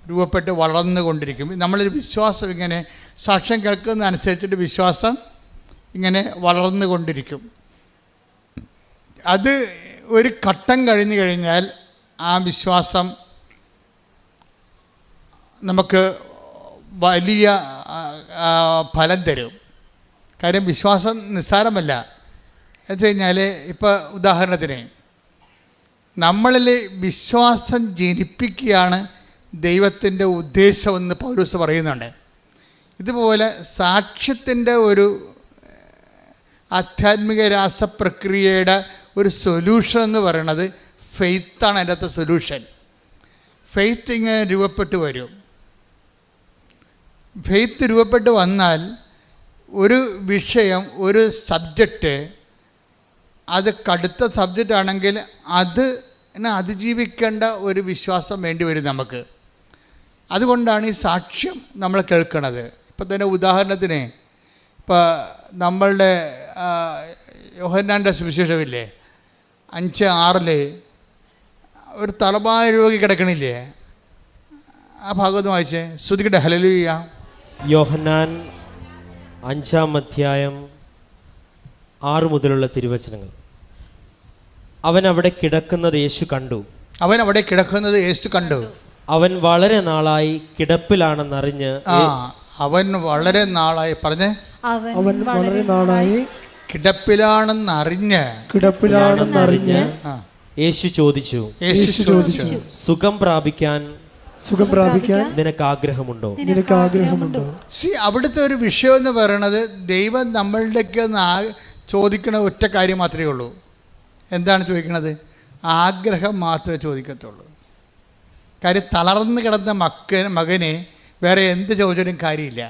രൂപപ്പെട്ട് വളർന്നുകൊണ്ടിരിക്കും. നമ്മളൊരു വിശ്വാസം ഇങ്ങനെ സാക്ഷ്യം കേൾക്കുന്നതനുസരിച്ചിട്ട് വിശ്വാസം ഇങ്ങനെ വളർന്നുകൊണ്ടിരിക്കും. അത് ഒരു ഘട്ടം കഴിഞ്ഞു കഴിഞ്ഞാൽ ആ വിശ്വാസം നമുക്ക് വലിയ ഫലം തരും. കാര്യം വിശ്വാസം നിസ്സാരമല്ല. എന്ന് വെച്ച് കഴിഞ്ഞാൽ ഇപ്പോൾ ഉദാഹരണത്തിന് നമ്മളിൽ വിശ്വാസം ജനിപ്പിക്കുകയാണ് ദൈവത്തിൻ്റെ ഉദ്ദേശമെന്ന് പൗലോസ് പറയുന്നുണ്ട്. ഇതുപോലെ സാക്ഷ്യത്തിൻ്റെ ഒരു ആധ്യാത്മിക രാസപ്രക്രിയയുടെ ഒരു സൊല്യൂഷൻ എന്ന് പറയുന്നത് ഫെയ്ത്താണ്. അതിൻ്റെ അകത്ത് സൊല്യൂഷൻ ഫെയ്ത്ത് ഇങ്ങനെ രൂപപ്പെട്ട് വരും. ഫെയ്ത്ത് രൂപപ്പെട്ട് വന്നാൽ ഒരു വിഷയം, ഒരു സബ്ജക്റ്റ്, അത് കടുത്ത സബ്ജക്റ്റ് ആണെങ്കിൽ അതിനെ അതിജീവിക്കേണ്ട ഒരു വിശ്വാസം വേണ്ടി വരും നമുക്ക്. അതുകൊണ്ടാണ് ഈ സാക്ഷ്യം നമ്മൾ കേൾക്കുന്നത്. ഇപ്പം തന്നെ ഉദാഹരണത്തിന് ഇപ്പോൾ നമ്മളുടെ യോഹന്നാൻ്റെ സുവിശേഷമില്ലേ, 5:6 ഒരു തലഭാര രോഗി കിടക്കണില്ലേ? ആ ഭാഗത്ത് വായിച്ചേ, ശ്രുതിക്കട്ടെ. ഹല്ലേലൂയ. യോഹന്നാൻ 5-ാം അധ്യായം 6 മുതലുള്ള തിരുവചനങ്ങൾ. അവൻ അവിടെ കിടക്കുന്നത് യേശു കണ്ടു. അവൻ വളരെ നാളായി കിടപ്പിലാണെന്നറിഞ്ഞ് അവൻ വളരെ നാളായി പറഞ്ഞേ അവൻ വളരെ നാളായി കിടപ്പിലാണെന്നറിഞ്ഞ് യേശു ചോദിച്ചു, സുഖം പ്രാപിക്കാൻ നിനക്ക് ആഗ്രഹമുണ്ടോ? അവിടുത്തെ ഒരു വിഷയം എന്ന് പറയുന്നത് ദൈവം നമ്മളുടെയൊക്കെ ചോദിക്കണ ഒറ്റ കാര്യം മാത്രമേ ഉള്ളൂ. എന്താണ് ചോദിക്കണത്? ആഗ്രഹം മാത്രമേ ചോദിക്കത്തുള്ളൂ. കാര്യം തളർന്ന് കിടന്ന മകനെ വേറെ എന്ത് ചോദിച്ചാലും കാര്യമില്ല,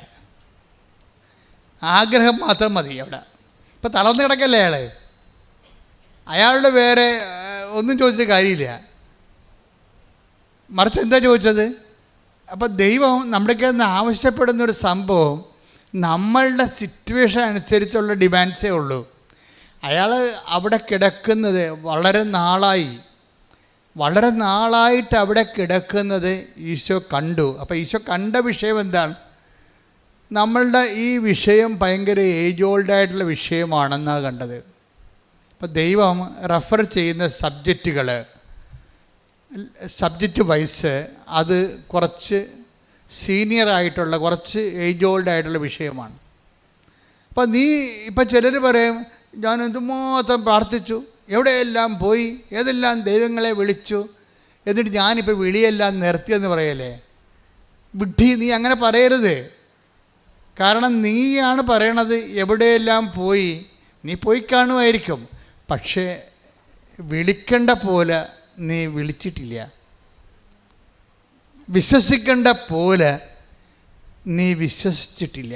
ആഗ്രഹം മാത്രം മതി. അവിടെ ഇപ്പം തളർന്ന് കിടക്കല്ലേ അയാളുടെ വേറെ ഒന്നും ചോദിച്ചിട്ട് കാര്യമില്ല. മറിച്ച് എന്താ ചോദിച്ചത്? അപ്പം ദൈവം നമ്മുടെയൊക്കെ ആവശ്യപ്പെടുന്നൊരു സംഭവം നമ്മളുടെ സിറ്റുവേഷൻ അനുസരിച്ചുള്ള ഡിമാൻഡ്സേ ഉള്ളൂ. അയാൾ അവിടെ കിടക്കുന്നത് വളരെ നാളായിട്ട് അവിടെ കിടക്കുന്നത് ഈശോ കണ്ടു. അപ്പോൾ ഈശോ കണ്ട വിഷയം എന്താണ്? നമ്മളുടെ ഈ വിഷയം ഭയങ്കര ഏജ് ഓൾഡായിട്ടുള്ള വിഷയമാണെന്നാണ് കണ്ടത്. അപ്പോൾ ദൈവം റെഫർ ചെയ്യുന്ന സബ്ജക്റ്റ് വൈസ് അത് കുറച്ച് സീനിയറായിട്ടുള്ള, കുറച്ച് ഏജ് ഓൾഡായിട്ടുള്ള വിഷയമാണ്. അപ്പോൾ ഇപ്പം ചിലർ പറയും, ഞാൻ എന്തുമാത്രം പ്രാർത്ഥിച്ചു, എവിടെയെല്ലാം പോയി, ഏതെല്ലാം ദൈവങ്ങളെ വിളിച്ചു, എന്നിട്ട് ഞാനിപ്പോൾ വിളിയെല്ലാം നിർത്തിയെന്ന് പറയല്ലേ? വിഡ്ഢി, നീ അങ്ങനെ പറയരുത്. കാരണം നീയാണ് പറയണത് എവിടെയെല്ലാം പോയി. നീ പോയി കാണുമായിരിക്കും, പക്ഷേ വിളിക്കേണ്ട പോലെ നീ വിളിച്ചിട്ടില്ല. വിശ്വസിക്കേണ്ട പോലെ നീ വിശ്വസിച്ചിട്ടില്ല.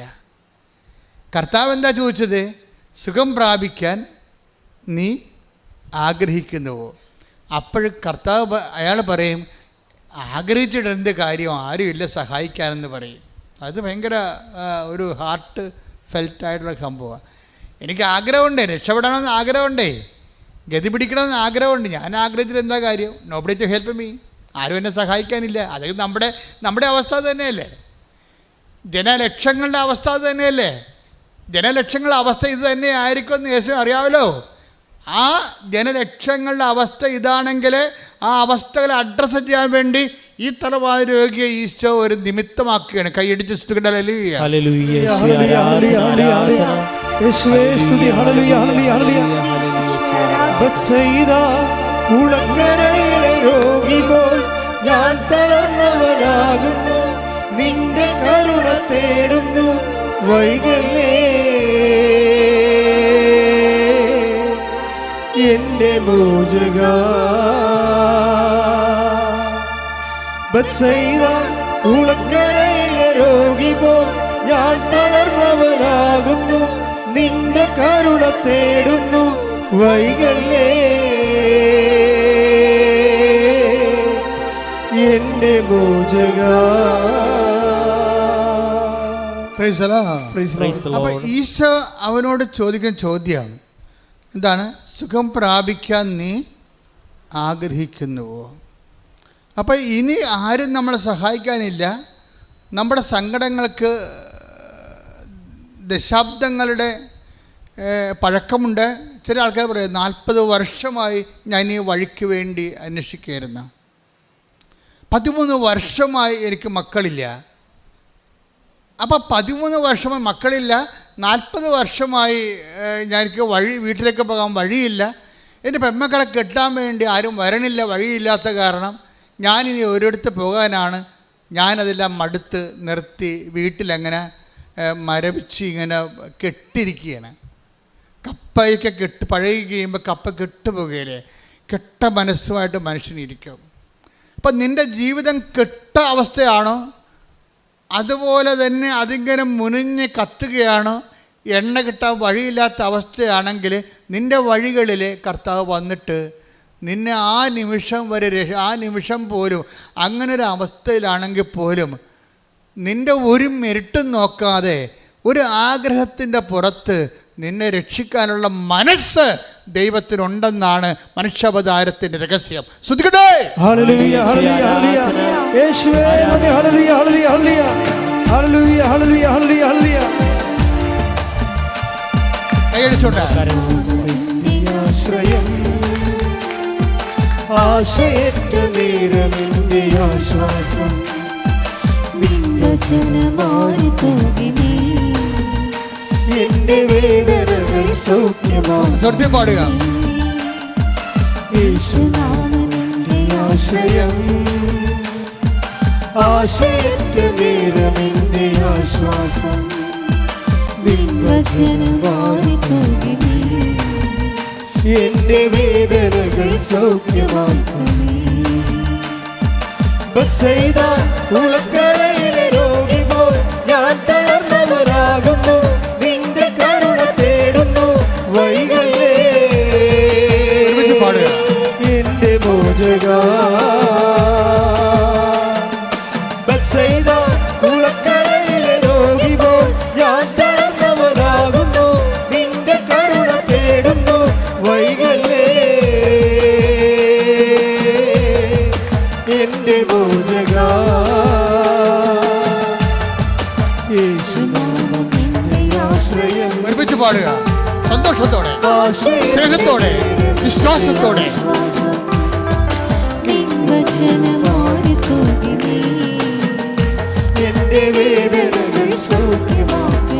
കർത്താവ് എന്താ ചോദിച്ചത്? സുഖം പ്രാപിക്കാൻ നീ ആഗ്രഹിക്കുന്നുവോ? അപ്പോൾ കർത്താവ് അയാൾ പറയും, ആഗ്രഹിച്ചിട്ട് എന്ത് കാര്യം, ആരുമില്ല സഹായിക്കാനെന്ന് പറയും. അത് ഭയങ്കര ഒരു ഹാർട്ട് ഫെൽറ്റായിട്ടുള്ള സംഭവമാണ്. എനിക്ക് ആഗ്രഹമുണ്ടേ, രക്ഷപ്പെടണമെന്ന് ആഗ്രഹമുണ്ടേ, ഗതി പിടിക്കണമെന്ന് ആഗ്രഹമുണ്ട്. ഞാൻ ആഗ്രഹിച്ചിട്ട് എന്താ കാര്യം? Nobody to help me. ആരും എന്നെ സഹായിക്കാനില്ല. അതൊക്കെ നമ്മുടെ അവസ്ഥ തന്നെയല്ലേ, ജനലക്ഷങ്ങളുടെ അവസ്ഥ തന്നെയല്ലേ. ജനലക്ഷങ്ങളുടെ അവസ്ഥ ഇത് തന്നെ ആയിരിക്കുമെന്ന് യേശു അറിയാമല്ലോ. ആ ജനലക്ഷങ്ങളുടെ അവസ്ഥ ഇതാണെങ്കിൽ ആ അവസ്ഥകളെ അഡ്രസ്സ് ചെയ്യാൻ വേണ്ടി ഈ തലവാതി രോഗിയെ ഈശോ ഒരു നിമിത്തമാക്കുകയാണ്. കൈയടിച്ച് സ്തുതിക്കട്ടെ. ഞാൻ തളർന്നവനാകുന്നു, നിന്റെ കരുണ തേടുന്നു, വൈകല്ലേ എന്റെ മോചക. ബത്സയിദ കുളക്കരയിലെ രോഗി പോൽ ഞാൻ തളർന്നവനാകുന്നു, നിന്റെ കരുണ തേടുന്നു, വൈകല്ലേ എന്റെ മോചക. അപ്പൊ ഈശോ അവനോട് ചോദിക്കുന്ന ചോദ്യം എന്താണ്? സുഖം പ്രാപിക്കാൻ നീ ആഗ്രഹിക്കുന്നുവോ? അപ്പം ഇനി ആരും നമ്മളെ സഹായിക്കാനില്ല. നമ്മുടെ സങ്കടങ്ങൾക്ക് ദശാബ്ദങ്ങളുടെ പഴക്കമുണ്ട്. ചില ആൾക്കാർ പറയും 40 വർഷമായി ഞാൻ ഈ വഴിക്ക് വേണ്ടി അന്വേഷിക്കുകയായിരുന്നു, 13 വർഷമായി എനിക്ക് മക്കളില്ല. അപ്പോൾ 13 വർഷമായി മക്കളില്ല, 40 വർഷമായി എനിക്ക് വീട്ടിലേക്ക് പോകാൻ വഴിയില്ല, എൻ്റെ പെൺമക്കളെ കെട്ടാൻ വേണ്ടി ആരും വരണില്ല, വഴിയില്ലാത്ത കാരണം ഞാനിനി ഒരിടത്ത് പോകാനാണ്. ഞാനതെല്ലാം മടുത്ത് നിർത്തി വീട്ടിലങ്ങനെ മരവിച്ച് ഇങ്ങനെ കെട്ടിരിക്കുകയാണ്. കപ്പയൊക്കെ പഴകി കഴിയുമ്പോൾ കപ്പ കെട്ടുപോകുകയില്ലേ, കെട്ട മനസ്സുമായിട്ട് മനുഷ്യനിരിക്കും. അപ്പം നിൻ്റെ ജീവിതം കെട്ട അവസ്ഥയാണോ, അതുപോലെ തന്നെ അതിങ്ങനെ മുനിഞ്ഞ് കത്തുകയാണോ, എണ്ണ കിട്ടാൻ വഴിയില്ലാത്ത അവസ്ഥയാണെങ്കിൽ നിൻ്റെ വഴികളിൽ കർത്താവ് വന്നിട്ട് നിന്നെ ആ നിമിഷം പോലും അങ്ങനെ ഒരു അവസ്ഥയിലാണെങ്കിൽ പോലും നിൻ്റെ ഒരു മെരിട്ടും നോക്കാതെ ഒരു ആഗ്രഹത്തിൻ്റെ പുറത്ത് നിന്നെ രക്ഷിക്കാനുള്ള മനസ്സ് ദൈവത്തിനുണ്ടെന്നാണ് മനുഷ്യാവതാരത്തിൻ്റെ രഹസ്യം. ശ്രദ്ധിക്കട്ടെ. ഹല്ലേലൂയ, ഹല്ലേലൂയ, ഹല്ലേലൂയ. യേശുവേ നന്ദി. ഹല്ലേലൂയ, ഹല്ലേലൂയ, ഹല്ലേലൂയ. ഹല്ലേലൂയ, ഹല്ലേലൂയ, ഹല്ലേലൂയ, ഹല്ലേലൂയ. കൈയടിച്ചോട്ടെ. ആശ്രയം ആശയറ്റ നേരമെന്റെ ആശ്വാസം, നിന്റെ ജനമാരി തൂകി നീ എന്റെ വേദനകൾ സൗഖ്യമാക്കി പാടുക. യേശുനാമമെന്റെ ആശ്രയം ആശയറ്റ നേരമെന്റെ ആശ്വാസം, നിന്റെ ജനമാരി തൂകി നീ എന്റെ വേദനകൾ സൗഖ്യമാക്കി. ബത്സയിദ കുളക്കരയിലെ രോഗി പോൽ ഞാൻ തളർന്നവനാകുന്നു, നിന്റെ കരുണ തേടുന്നു, വൈകല്ലേ എന്റെ മോചക. ബത്സയിദ കുളക്കരയിലെ രോഗി പോൽ ഞാൻ തളർന്നവനാകുന്നു, നിന്റെ കരുണ തേടുന്നു, വൈകല്ലേ എന്റെ മോചക. യേശുനാമം എന്റെ ആശ്രയം. ഒരുമിച്ച് പാടുക, സന്തോഷത്തോടെ, സ്നേഹത്തോടെ, വിശ്വാസത്തോടെ. എന്റെ വേദനകൾ സൗഖ്യമാക്കി,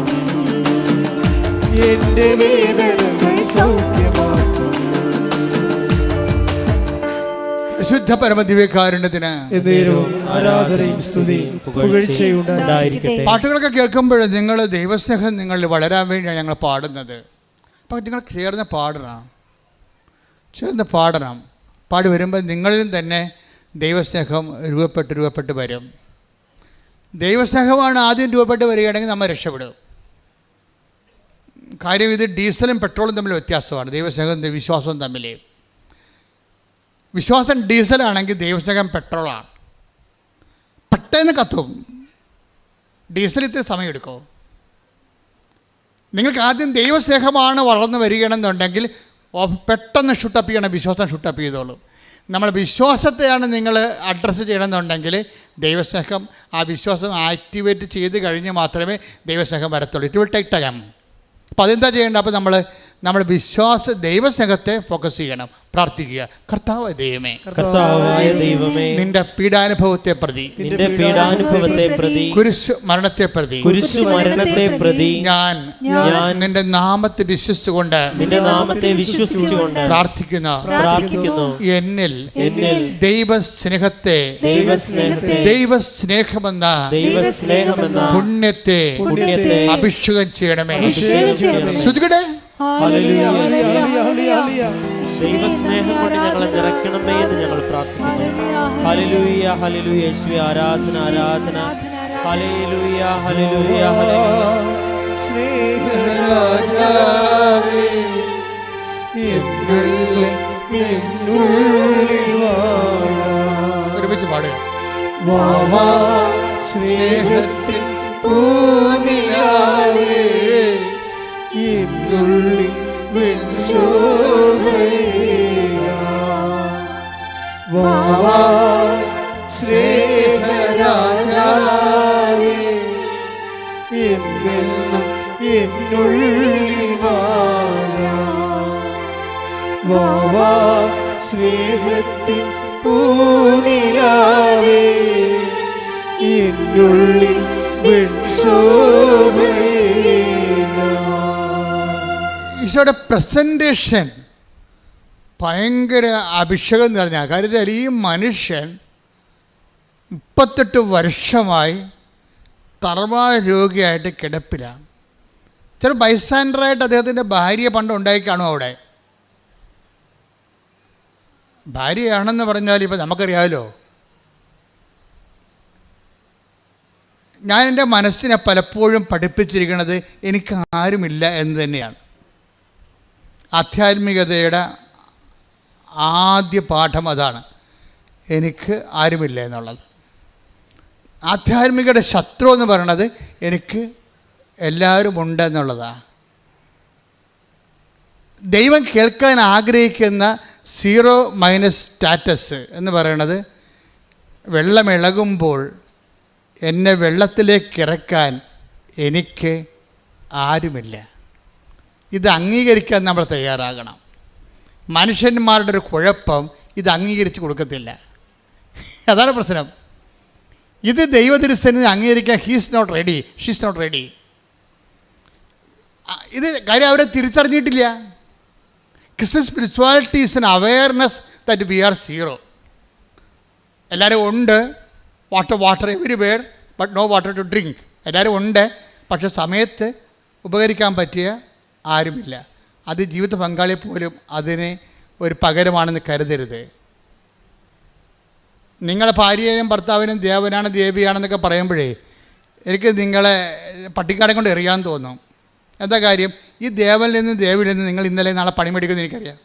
എന്റെ വേദനകൾ സൗഖ്യമാക്കി. വിശുദ്ധ പരമദിവ്യകാരുണ്യത്തിന് ആരാധനയും സ്തുതിയും പുകഴ്ചയും ഉണ്ടായിരിക്കട്ടെ. പാട്ടുകളൊക്കെ കേൾക്കുമ്പോൾ നിങ്ങൾ ദൈവസ്നേഹം നിങ്ങളിൽ വളരാൻ വേണ്ടിയാണ് ഞങ്ങൾ പാടുന്നത്. അപ്പോൾ നിങ്ങൾ ചേർന്ന് പാടണം. പാടി വരുമ്പോൾ നിങ്ങളിലും തന്നെ ദൈവസ്നേഹം രൂപപ്പെട്ട് വരും. ദൈവസ്നേഹമാണ് ആദ്യം രൂപപ്പെട്ട് വരികയാണെങ്കിൽ നമ്മൾ രക്ഷപ്പെടും. കാര്യം ഇത് ഡീസലും പെട്രോളും തമ്മിൽ വ്യത്യാസമാണ്. ദൈവസ്നേഹവും വിശ്വാസവും തമ്മിൽ. വിശ്വാസം ഡീസലാണെങ്കിൽ ദൈവസ്നേഹം പെട്രോളാണ്. പെട്ടെന്ന് കത്തും. ഡീസൽ ഇത്തിരി സമയമെടുക്കും. നിങ്ങൾക്ക് ആദ്യം ദൈവസ്നേഹമാണ് വളർന്നു വരികയാണെന്നുണ്ടെങ്കിൽ പെട്ടെന്ന് ഷൂട്ടപ്പ് ചെയ്യണം, വിശ്വാസം ഷൂട്ടപ്പ് ചെയ്തോളൂ. നമ്മൾ വിശ്വാസത്തെയാണ് നിങ്ങൾ അഡ്രസ്സ് ചെയ്യണമെന്നുണ്ടെങ്കിൽ ദൈവസ്നേഹം ആ വിശ്വാസം ആക്ടിവേറ്റ് ചെയ്ത് കഴിഞ്ഞ് മാത്രമേ ദൈവസ്നേഹം വരത്തുള്ളൂ. It will take time. അപ്പോൾ അതെന്താ ചെയ്യേണ്ടത്? അപ്പോൾ നമ്മൾ ദൈവസ്നേഹത്തെ ഫോക്കസ് ചെയ്യണം, പ്രാർത്ഥിക്കുക. കർത്താവായ ദൈവമേ, നിന്റെ പീഡാനുഭവത്തെ പ്രതി, കുരിശ് മരണത്തെ പ്രതി ഞാൻ നിന്റെ നാമത്തെ വിശ്വസിച്ചുകൊണ്ട് പ്രാർത്ഥിക്കുന്നു. എന്നിൽ ദൈവസ്നേഹമെന്ന പുണ്യത്തെ അഭിഷേകം ചെയ്യണമേ. ശ്രുതികടെ ദൈവസ്നേഹം കൊണ്ട് ഞങ്ങളെ നിറയ്ക്കണമേ എന്ന് ഞങ്ങൾ പ്രാർത്ഥിക്കുന്നു. ഹല്ലേലൂയ, ഹല്ലേലൂയ. യേശുവേ ആരാധന, ആരാധന. ഹല്ലേലൂയ, ഹല്ലേലൂയ, ഹല്ലേലൂയ. സ്നേഹരാജാവേ, ഒരുമിച്ച് പാടുക. വാവാ സ്നേഹത്തിൻ പൂനിലാവേ, എന്നുള്ളിൽ വാവാ സ്നേഹരാജാവേ, എന്നെന്നും എന്നുള്ളിൽ വാവാ സ്നേഹത്തിൻ പൂനിലാവേ, എന്നുള്ളിൽ ഈശോയുടെ പ്രസൻറ്റേഷൻ ഭയങ്കര അഭിഷേകം നിറഞ്ഞ കാര്യത്തിൽ ഈ മനുഷ്യൻ 38 വർഷമായി തറവാട് രോഗിയായിട്ട് കിടപ്പിലാണ്. ചില ബൈസ്റ്റാൻഡറായിട്ട് അദ്ദേഹത്തിൻ്റെ ഭാര്യ പണ്ട് ഉണ്ടായി കാണും. അവിടെ ഭാര്യയാണെന്ന് പറഞ്ഞാൽ ഇപ്പം നമുക്കറിയാമല്ലോ. ഞാൻ എൻ്റെ മനസ്സിനെ പലപ്പോഴും പഠിപ്പിച്ചിരിക്കുന്നത് എനിക്ക് ആരുമില്ല എന്ന് തന്നെയാണ്. ആധ്യാത്മികതയുടെ ആദ്യ പാഠം അതാണ്, എനിക്ക് ആരുമില്ല എന്നുള്ളത്. ആധ്യാത്മികയുടെ ശത്രു എന്ന് പറയണത് എനിക്ക് എല്ലാവരും ഉണ്ടെന്നുള്ളതാണ്. ദൈവം കേൾക്കാൻ ആഗ്രഹിക്കുന്ന 0- സ്റ്റാറ്റസ് എന്ന് പറയണത്, വെള്ളമിളകുമ്പോൾ എന്നെ വെള്ളത്തിലേക്ക് ഇറക്കാൻ എനിക്ക് ആരുമില്ല. ഇത് അംഗീകരിക്കാൻ നമ്മൾ തയ്യാറാകണം. മനുഷ്യന്മാരുടെ ഒരു കുഴപ്പം ഇത് അംഗീകരിച്ച് കൊടുക്കത്തില്ല. അതാണ് പ്രശ്നം. ഇത് ദൈവതിരുസന്നിധി അംഗീകരിക്കാൻ he's not ready, she's not ready. ഇത് കാര്യം അവരെ തിരിച്ചറിഞ്ഞിട്ടില്ല. Christian spirituality is an awareness that we are zero. എല്ലാവരും ഉണ്ട്, water everywhere but no water to drink. എല്ലാവരും ഉണ്ട്, പക്ഷെ സമയത്ത് ഉപകരിക്കാൻ പറ്റിയ ആരുമില്ല. അത് ജീവിത പങ്കാളി പോലും അതിന് ഒരു പകരമാണെന്ന് കരുതരുത്. നിങ്ങളെ ഭാര്യയും ഭർത്താവിനും ദേവനാണ് ദേവിയാണെന്നൊക്കെ പറയുമ്പോഴേ എനിക്ക് നിങ്ങളെ പട്ടിക്കാടെ കൊണ്ട് എറിയാൻ തോന്നും. എന്താ കാര്യം? ഈ ദേവനിൽ നിന്ന് ദേവിയിൽ നിന്ന് നിങ്ങൾ ഇന്നലെ നാളെ പണിമെടുക്കുമെന്ന് എനിക്കറിയാം.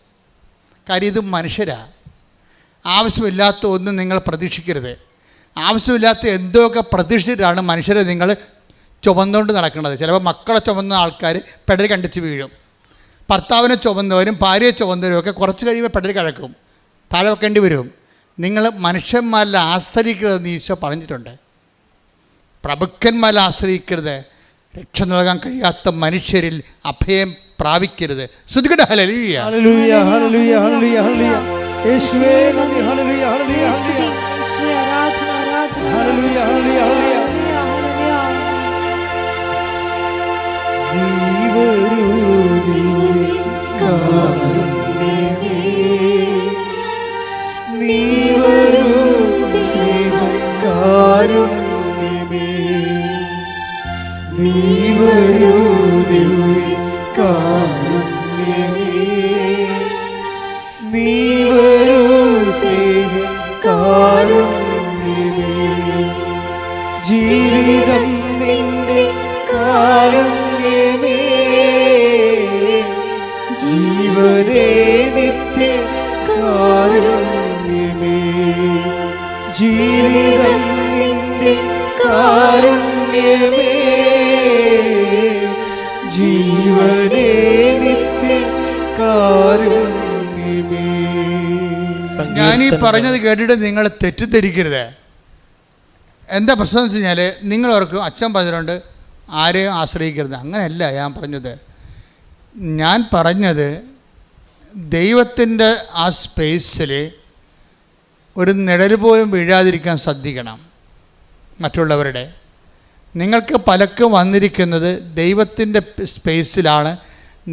കാര്യം ഇത് മനുഷ്യരാണ്. ആവശ്യമില്ലാത്ത ഒന്നും നിങ്ങൾ പ്രതീക്ഷിക്കരുത്. ആവശ്യമില്ലാത്ത എന്തൊക്കെ പ്രതീക്ഷിച്ചിട്ടാണ് മനുഷ്യരെ നിങ്ങൾ ചുമന്നുകൊണ്ട് നടക്കുന്നത്. ചിലപ്പോൾ മക്കളെ ചുമന്ന ആൾക്കാർ പെടൽ കണ്ടിച്ച് വീഴും. ഭർത്താവിനെ ചുമന്നവരും ഭാര്യയെ ചുമന്നവരും ഒക്കെ കുറച്ച് കഴിയുമ്പോൾ പെടൽ കിഴക്കും, താഴെ വെക്കേണ്ടി വരും. നിങ്ങൾ മനുഷ്യന്മാരിൽ ആശ്രയിക്കരുതെന്ന് ഈശോ പറഞ്ഞിട്ടുണ്ട്. പ്രഭുക്കന്മാരിൽ ആശ്രയിക്കരുത്. രക്ഷ നൽകാൻ കഴിയാത്ത മനുഷ്യരിൽ അഭയം പ്രാപിക്കരുത്. ശ്രുതികട ഹല്ലേലൂയ, ഹല്ലേലൂയ, ഹല്ലേലൂയ, ഹല്ലേലൂയ, ഹല്ലേലൂയ. യേശുവേ നന്ദി. ഹല്ലേലൂയ, ഹല്ലേലൂയ, ഹല്ലേലൂയ. യേശുവേ ആരാധന, ആരാധന. ഹല്ലേലൂയ, ഹല്ലേലൂയ, ഹല്ലേലൂയ. നീ വരൂ സ്നേഹകാരുണ്യമേ, നീ വരൂ ദിവ്യകാരുണ്യമേ, നീ വരൂ സ്നേഹകാരുണ്യമേ. ജീവിതം നിന്റെ കാരുണ്യമേ, ജീവനേ നിത്യ കാരുണ്യമേ. ജീവിതം നിന്റെ നിന്റെ കാരുണ്യമേ ജീവനേ നിത്യ കാരുണ്യമേ. ഞാനീ പറഞ്ഞത് കേട്ടിട്ട് നിങ്ങൾ തെറ്റിദ്ധരിക്കരുത്. എന്താ പ്രശ്നം എന്ന് വെച്ച് കഴിഞ്ഞാൽ നിങ്ങൾ ഓർക്കും അച്ഛൻ പറഞ്ഞിട്ടുണ്ട് ആരെയും ആശ്രയിക്കരുത്. അങ്ങനെയല്ല ഞാൻ പറഞ്ഞത്. ഞാൻ പറഞ്ഞത് ദൈവത്തിൻ്റെ ആ സ്പേസിൽ ഒരു നിഴൽ പോലും വീഴാതിരിക്കാൻ ശ്രദ്ധിക്കണം. മറ്റുള്ളവരുടെ നിങ്ങൾക്ക് പലർക്കും വന്നിരിക്കുന്നത് ദൈവത്തിൻ്റെ സ്പേസിലാണ്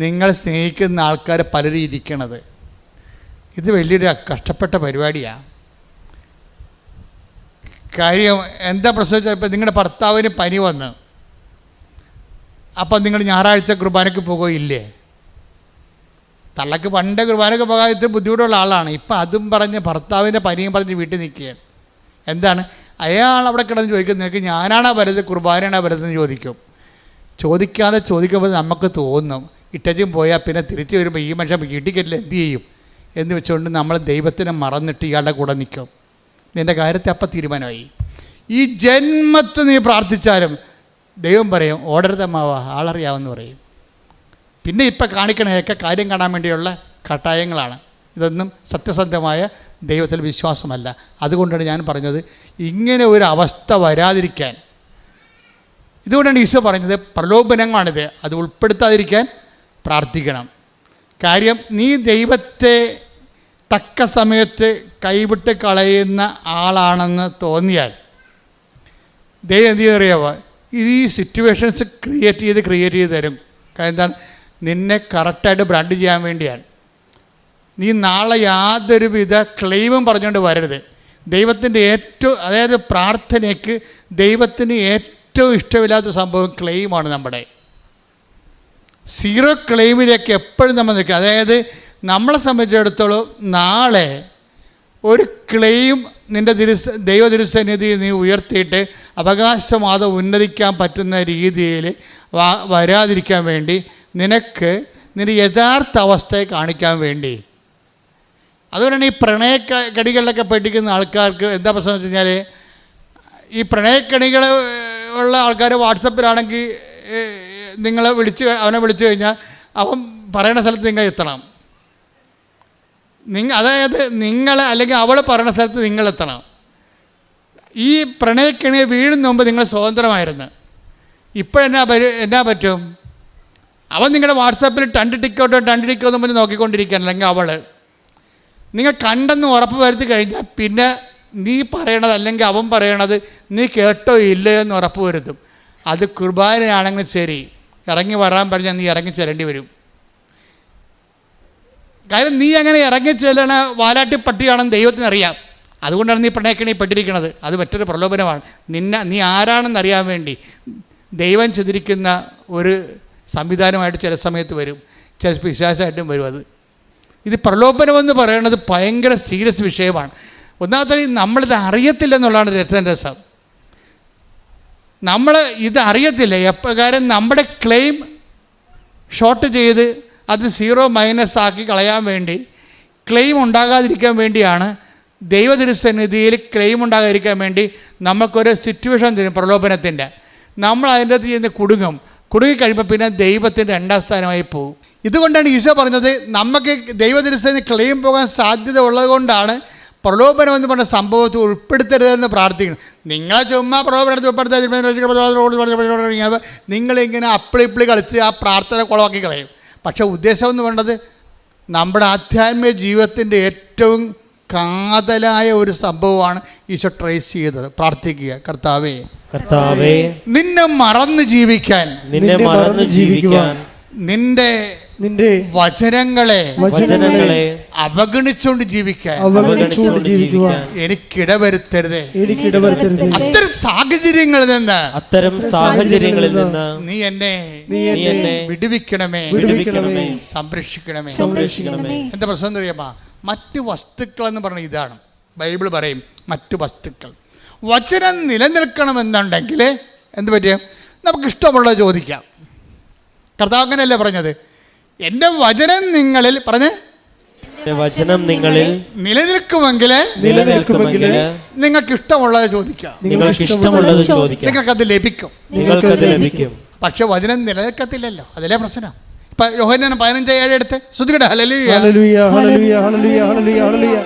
നിങ്ങൾ സ്നേഹിക്കുന്ന ആൾക്കാർ പലരും ഇരിക്കണത്. ഇത് വലിയൊരു കഷ്ടപ്പെട്ട പരിപാടിയാണ്. കാര്യം എന്താ പ്രശ്നം വെച്ചാൽ ഇപ്പം നിങ്ങളുടെ ഭർത്താവിന് പനി വന്ന് അപ്പം നിങ്ങൾ ഞായറാഴ്ച കുർബാനയ്ക്ക് പോകുകയില്ലേ? തള്ളക്ക് പണ്ട് കുർബാനയ്ക്ക് പോകാൻ ഇത്തിരി ബുദ്ധിമുട്ടുള്ള ആളാണ്. ഇപ്പം അതും പറഞ്ഞ് ഭർത്താവിൻ്റെ പനിയും പറഞ്ഞ് വീട്ടിൽ നിൽക്കുകയാണ്. എന്താണ് അയാൾ അവിടെ കിടന്ന് ചോദിക്കുന്നത്? നിനക്ക് ഞാനാണോ വരുന്നത് കുർബാനയാണോ വരുന്നതെന്ന് ചോദിക്കും. ചോദിക്കുമ്പോൾ നമുക്ക് തോന്നും ഇട്ടച്ചും പോയാൽ പിന്നെ തിരിച്ചു വരുമ്പോൾ ഈ മനുഷ്യൻ വീട്ടിൽ കയറ്റില്ല എന്ത് ചെയ്യും എന്ന് വെച്ചുകൊണ്ട് നമ്മൾ ദൈവത്തിനെ മറന്നിട്ട് ഇയാളുടെ കൂടെ നിൽക്കും. നിൻ്റെ കാര്യത്തെ അപ്പം തീരുമാനമായി. ഈ ജന്മത്ത് നീ പ്രാർത്ഥിച്ചാലും ദൈവം പറയും ഓടരുതമ്മാവ ആളറിയാമെന്ന് പറയും. പിന്നെ ഇപ്പം കാണിക്കണയൊക്കെ കാര്യം കാണാൻ വേണ്ടിയുള്ള കട്ടായങ്ങളാണ്. ഇതൊന്നും സത്യസന്ധമായ ദൈവത്തിൽ വിശ്വാസമല്ല. അതുകൊണ്ടാണ് ഞാൻ പറഞ്ഞത് ഇങ്ങനെ ഒരു അവസ്ഥ വരാതിരിക്കാൻ. ഇതുകൊണ്ടാണ് ഈശോ പറഞ്ഞത് പ്രലോഭനങ്ങളാണിത്, അത് ഉൾപ്പെടുത്താതിരിക്കാൻ പ്രാർത്ഥിക്കണം. കാര്യം നീ ദൈവത്തെ തക്ക സമയത്ത് കൈവിട്ട് കളയുന്ന ആളാണെന്ന് തോന്നിയാൽ ദൈവം എന്ത് ചെയ്യുന്നറിയാവോ? ഈ സിറ്റുവേഷൻസ് ക്രിയേറ്റ് ചെയ്ത് തരും. കാര്യം എന്താണ്? നിന്നെ കറക്റ്റായിട്ട് ബ്രാൻഡ് ചെയ്യാൻ വേണ്ടിയാണ്. നീ നാളെ യാതൊരുവിധ ക്ലെയിമും പറഞ്ഞുകൊണ്ട് വരരുത്. ദൈവത്തിൻ്റെ അതായത് പ്രാർത്ഥനയ്ക്ക് ദൈവത്തിന് ഏറ്റവും ഇഷ്ടമില്ലാത്ത സംഭവം ക്ലെയിമാണ്. നമ്മുടെ സീറോ ക്ലെയിമിലേക്ക് എപ്പോഴും നമ്മൾ നിൽക്കുക. അതായത് നമ്മളെ സംബന്ധിച്ചിടത്തോളം നാളെ ഒരു ക്ലെയിം നിൻ്റെ ദൈവതിരുസന്നിധി നീ ഉയർത്തിയിട്ട് അവകാശവാദം ഉന്നതിക്കാൻ പറ്റുന്ന രീതിയിൽ വരാതിരിക്കാൻ വേണ്ടി നിനക്ക് നിൻ്റെ യഥാർത്ഥ അവസ്ഥയെ കാണിക്കാൻ വേണ്ടി. അതുകൊണ്ടാണ് ഈ പ്രണയക്കടികളിലൊക്കെ പഠിക്കുന്ന ആൾക്കാർക്ക് എന്താ പ്രശ്നം വെച്ച് കഴിഞ്ഞാൽ ഈ പ്രണയക്കണികൾ ഉള്ള ആൾക്കാർ വാട്സപ്പിലാണെങ്കിൽ അവനെ വിളിച്ചു കഴിഞ്ഞാൽ അവൻ പറയുന്ന സ്ഥലത്ത് നിങ്ങൾ എത്തണം. അതായത് നിങ്ങൾ അല്ലെങ്കിൽ അവൾ പറയുന്ന സ്ഥലത്ത് നിങ്ങളെത്തണം. ഈ പ്രണയക്കണിയെ വീഴുന്ന മുമ്പ് നിങ്ങൾ സ്വതന്ത്രമായിരുന്നു. ഇപ്പോഴെന്നാ പറ്റും? അവൻ നിങ്ങളുടെ വാട്സാപ്പിൽ ടണ്ട് ടിക്കോട്ടോ പറഞ്ഞ് നോക്കിക്കൊണ്ടിരിക്കുകയാണ്. അല്ലെങ്കിൽ അവൾ നിങ്ങൾ കണ്ടെന്ന് ഉറപ്പ് വരുത്തി കഴിഞ്ഞാൽ പിന്നെ നീ പറയണത് അല്ലെങ്കിൽ അവൻ പറയണത് നീ കേട്ടോ ഇല്ലയോ എന്ന് ഉറപ്പ് വരുത്തും. അത് കുർബാനയാണെങ്കിൽ ശരി, ഇറങ്ങി വരാൻ പറഞ്ഞാൽ നീ ഇറങ്ങി ചെല്ലേണ്ടി വരും. കാര്യം നീ അങ്ങനെ ഇറങ്ങി ചെല്ലണ വാലാട്ടി പട്ടിയാണെന്ന് ദൈവത്തിന് അറിയാം. അതുകൊണ്ടാണ് നീ പ്രണയക്കണി പെട്ടിരിക്കുന്നത്. അത് മറ്റൊരു പ്രലോഭനമാണ്. നീ ആരാണെന്ന് അറിയാൻ വേണ്ടി ദൈവം ചെയ്തിരിക്കുന്ന ഒരു സംവിധാനമായിട്ട് ചില സമയത്ത് വരും, ചില പിശാചായിട്ടും വരും. ഇത് പ്രലോഭനമെന്ന് പറയുന്നത് ഭയങ്കര സീരിയസ് വിഷയമാണ്. ഒന്നാമത്തെ നമ്മളിത് അറിയത്തില്ലെന്നുള്ളതാണ് രസം. നമ്മൾ ഇത് അറിയത്തില്ല എപ്രകാരം നമ്മുടെ ക്ലെയിം ഷോർട്ട് ചെയ്ത് അത് -- ആക്കി കളയാൻ വേണ്ടി, ക്ലെയിം ഉണ്ടാകാതിരിക്കാൻ വേണ്ടിയാണ് ദൈവതിരുസന്നിധിയിൽ ക്ലെയിം ഉണ്ടാകാതിരിക്കാൻ വേണ്ടി നമുക്കൊരു സിറ്റുവേഷൻ തരും പ്രലോഭനത്തിൻ്റെ. നമ്മൾ അതിൻ്റെ അകത്ത് ചെയ്യുന്ന കുടുങ്ങിക്കഴിയുമ്പോൾ പിന്നെ ദൈവത്തിൻ്റെ 2ാം സ്ഥാനമായി പോകും. ഇതുകൊണ്ടാണ് ഈശോ പറഞ്ഞത് നമുക്ക് ദൈവതിരുസന്നിധി ക്ലെയിം പോകാൻ സാധ്യത ഉള്ളത് കൊണ്ടാണ് പ്രലോഭനം എന്ന് പറഞ്ഞ സംഭവത്തിൽ ഉൾപ്പെടുത്തരുതെന്ന് പ്രാർത്ഥിക്കണം. നിങ്ങളെ ചുമ്മാ പ്രലോഭനത്തിൽ ഉൾപ്പെടുത്താൻ നിങ്ങളിങ്ങനെ അപ്പിളിപ്പിളി കളിച്ച് ആ പ്രാർത്ഥന കുളമാക്കി കളയും. പക്ഷേ ഉദ്ദേശം എന്ന് വേണ്ടത് നമ്മുടെ ആധ്യാത്മിക ജീവിതത്തിൻ്റെ ഏറ്റവും കാതലായ ഒരു സംഭവമാണ് ഈശോ ട്രേസ് ചെയ്തത്. പ്രാർത്ഥിക്കുക, കർത്താവേ നിന്നെ മറന്ന് ജീവിക്കാൻ, നിന്റെ വചനങ്ങളെ അവഗണിച്ചുകൊണ്ട് ജീവിക്കാൻ എനിക്കിടവരുത്തരുതേ. അത്തരം സാഹചര്യങ്ങളിൽ നിന്ന് നീ എന്നെ വിടുവിക്കണമേ, സംരക്ഷിക്കണമേ. എന്താ പ്രശ്നം എന്ന് അറിയാമോ? മറ്റു വസ്തുക്കൾ എന്ന് പറഞ്ഞ ഇതാണ്. ബൈബിൾ പറയും മറ്റു വസ്തുക്കൾ. വചനം നിലനിൽക്കണമെന്നുണ്ടെങ്കിൽ എന്ത് പറ്റും? നമുക്കിഷ്ടമുള്ളത് ചോദിക്കാം. കർത്താവ് അങ്ങനെയല്ലേ പറഞ്ഞത്? എൻ്റെ വചനം നിങ്ങളിൽ പറഞ്ഞ് വചനം നിങ്ങളിൽ നിലനിൽക്കുമെങ്കിൽ നിങ്ങൾക്ക് ഇഷ്ടമുള്ളത് ചോദിക്കാം, നിങ്ങൾക്ക് ഇഷ്ടമുള്ളത് ചോദിക്കാം, നിങ്ങൾക്കത് ലഭിക്കും. നിങ്ങൾക്കത് ലഭിക്കും. പക്ഷെ വചനം നിലനിൽക്കത്തില്ലല്ലോ, അതിലെ പ്രശ്നം. ഇപ്പൊ യോഹന്നാൻ 15:7 എടുത്ത് ശ്രുതികട്ടെ. ഹല്ലേലൂയ ഹല്ലേലൂയ ഹല്ലേലൂയ ഹല്ലേലൂയ ഹല്ലേലൂയ ഹല്ലേലൂയ.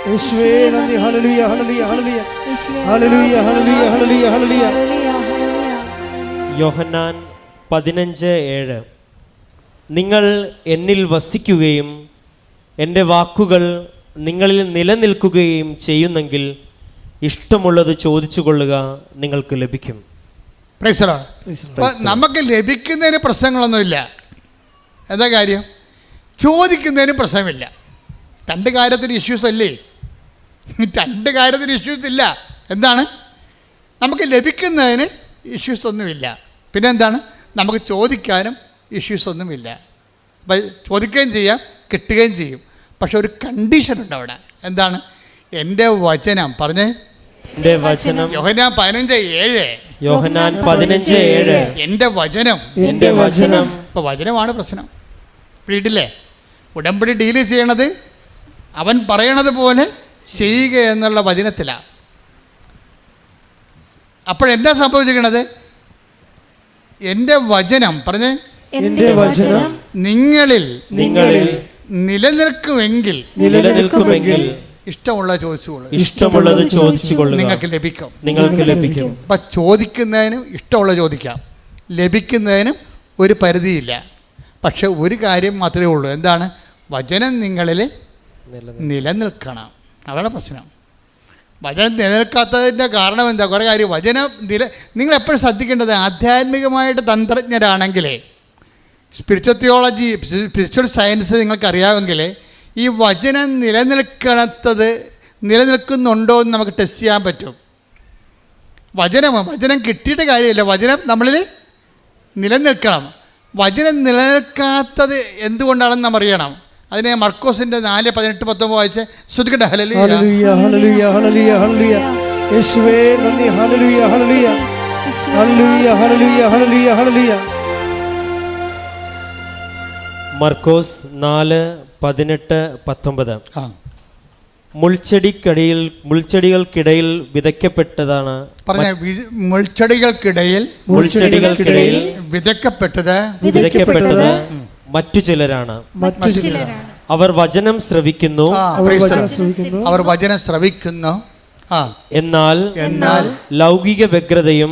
യേശുവേ നന്ദി. ഹല്ലേലൂയ ഹല്ലേലൂയ ഹല്ലേലൂയ ഹല്ലേലൂയ ഹല്ലേലൂയ ഹല്ലേലൂയ ഹല്ലേലൂയ. യോഹന്നാൻ 15:7 നിങ്ങൾ എന്നിൽ വസിക്കുകയും എൻ്റെ വാക്കുകൾ നിങ്ങളിൽ നിലനിൽക്കുകയും ചെയ്യുന്നെങ്കിൽ ഇഷ്ടമുള്ളത് ചോദിച്ചു കൊള്ളുക, നിങ്ങൾക്ക് ലഭിക്കും. Price the Lord. നമുക്ക് ലഭിക്കുന്നതിന് പ്രശ്നങ്ങളൊന്നുമില്ല. എന്താ കാര്യം? ചോദിക്കുന്നതിന് പ്രശ്നമില്ല. രണ്ട് കാര്യത്തിന് ഇഷ്യൂസ് അല്ലേ? രണ്ട് കാര്യത്തിന് ഇഷ്യൂസ് ഇല്ല. എന്താണ്? നമുക്ക് ലഭിക്കുന്നതിന് ഇഷ്യൂസ് ഒന്നുമില്ല. പിന്നെ എന്താണ്? നമുക്ക് ചോദിക്കാനും ഇഷ്യൂസ് ഒന്നുമില്ല. അപ്പം ചോദിക്കുകയും ചെയ്യാം, കിട്ടുകയും ചെയ്യും. പക്ഷെ ഒരു കണ്ടീഷനുണ്ട് അവിടെ. എന്താണ്? എൻ്റെ വചനം പറഞ്ഞേ. എൻ്റെ വചനം. യോഹന്നാൻ 15:7. യോഹന്നാൻ 15:7 എൻ്റെ വചനം. എൻ്റെ വചനം. ഇപ്പോൾ വചനമാണ് പ്രശ്നം. വീട്ടില്ലേ ഉടമ്പടി ഡീല് ചെയ്യണത് അവൻ പറയണത് പോലെ ചെയ്യുക എന്നുള്ള വചനത്തിലാണ്. അപ്പോഴെന്താ സംഭവിച്ചിരിക്കണത്? എൻ്റെ വചനം പറഞ്ഞേ. എൻ്റെ വചനം നിങ്ങളിൽ നിലനിൽക്കുമെങ്കിൽ ഇഷ്ടമുള്ളത് ചോദിച്ചുകൊള്ളു, ഇഷ്ടമുള്ളത് ചോദിച്ചുകൊള്ളുക, നിങ്ങൾക്ക് ലഭിക്കും. നിങ്ങൾക്ക് ലഭിക്കും. അപ്പം ചോദിക്കുന്നതിനും ഇഷ്ടമുള്ള ചോദിക്കാം, ലഭിക്കുന്നതിനും ഒരു പരിധിയില്ല. പക്ഷെ ഒരു കാര്യം മാത്രമേ ഉള്ളൂ. എന്താണ്? വചനം നിങ്ങളിൽ നിലനിൽക്കണം. അതാണ് പ്രശ്നം. വചനം നിലനിൽക്കാത്തതിൻ്റെ കാരണം എന്താ? കുറേ കാര്യം. വചനം നിങ്ങളെപ്പോഴും ശ്രദ്ധിക്കേണ്ടത്, ആധ്യാത്മികമായിട്ട് തന്ത്രജ്ഞരാണെങ്കിലേ, സ്പിരിച്വൽ തിയോളജി, സ്പിരിച്വൽ സയൻസ് നിങ്ങൾക്കറിയാമെങ്കിൽ ഈ വചനം നിലനിൽക്കുന്നുണ്ടോ എന്ന് നമുക്ക് ടെസ്റ്റ് ചെയ്യാൻ പറ്റും. വചനം കിട്ടിയിട്ട് കാര്യമില്ല, വചനം നമ്മളിൽ നിലനിൽക്കണം. വചനം നിലനിൽക്കാത്തത് എന്തുകൊണ്ടാണെന്ന് നാം അറിയണം. അതിനെ മർക്കോസിൻ്റെ 4:18-19 വായിച്ച് ശ്രുതികട്ടെ. ഹല്ലേലൂയ ഹല്ലേലൂയ ഹല്ലേലൂയ ഹല്ലേലൂയ ഹല്ലേലൂയ. യേശുവേ നന്ദി. ഹല്ലേലൂയ ഹല്ലേലൂയ ഹല്ലേലൂയ ഹല്ലേലൂയ ഹല്ലേലൂയ ഹല്ലേലൂയ. മർക്കോസ് 4:18-19 ആ മുൾച്ചെടികൾക്കിടയിൽ വിതയ്ക്കപ്പെട്ടതാണ്. പറഞ്ഞ മുൾച്ചെടികൾക്കിടയിൽ വിതയ്ക്കപ്പെട്ടത് മറ്റു ചിലരാണ്. അവർ വചനം ശ്രവിക്കുന്നു, എന്നാൽ ലൗകിക വ്യഗ്രതയും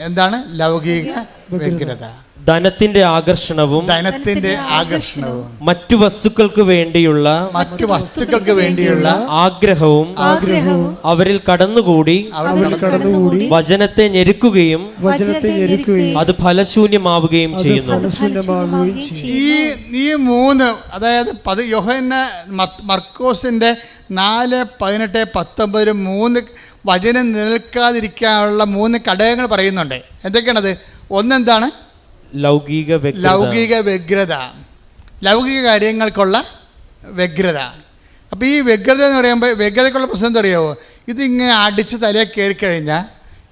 എന്താണ് ലൗകിക വ്യഗ്രത? ധനത്തിന്റെ ആകർഷണവും മറ്റു വസ്തുക്കൾക്ക് വേണ്ടിയുള്ള ആഗ്രഹവും അവരിൽ കടന്നുകൂടി വചനത്തെ ഞെരുക്കുകയും അത് ഫലശൂന്യമാവുകയും ചെയ്യുന്നു. ഈ മൂന്ന്, അതായത് യോഹന്നാൻ മർക്കോസിന്റെ 4:18-19 മൂന്ന് വചനം നിൽക്കാതിരിക്കാനുള്ള മൂന്ന് ഘടകങ്ങൾ പറയുന്നുണ്ട്. എന്തൊക്കെയാണത്? ഒന്നെന്താണ്? ലൗകിക വ്യഗ്രത, ലൗകിക കാര്യങ്ങൾക്കുള്ള വ്യഗ്രത. അപ്പോൾ ഈ വ്യഗ്രത എന്ന് പറയുമ്പോൾ വ്യഗ്രതയ്ക്കുള്ള പ്രശ്നം എന്താ അറിയാമോ? ഇതിങ്ങനെ അടിച്ച് തലയിൽ കയറി കഴിഞ്ഞാൽ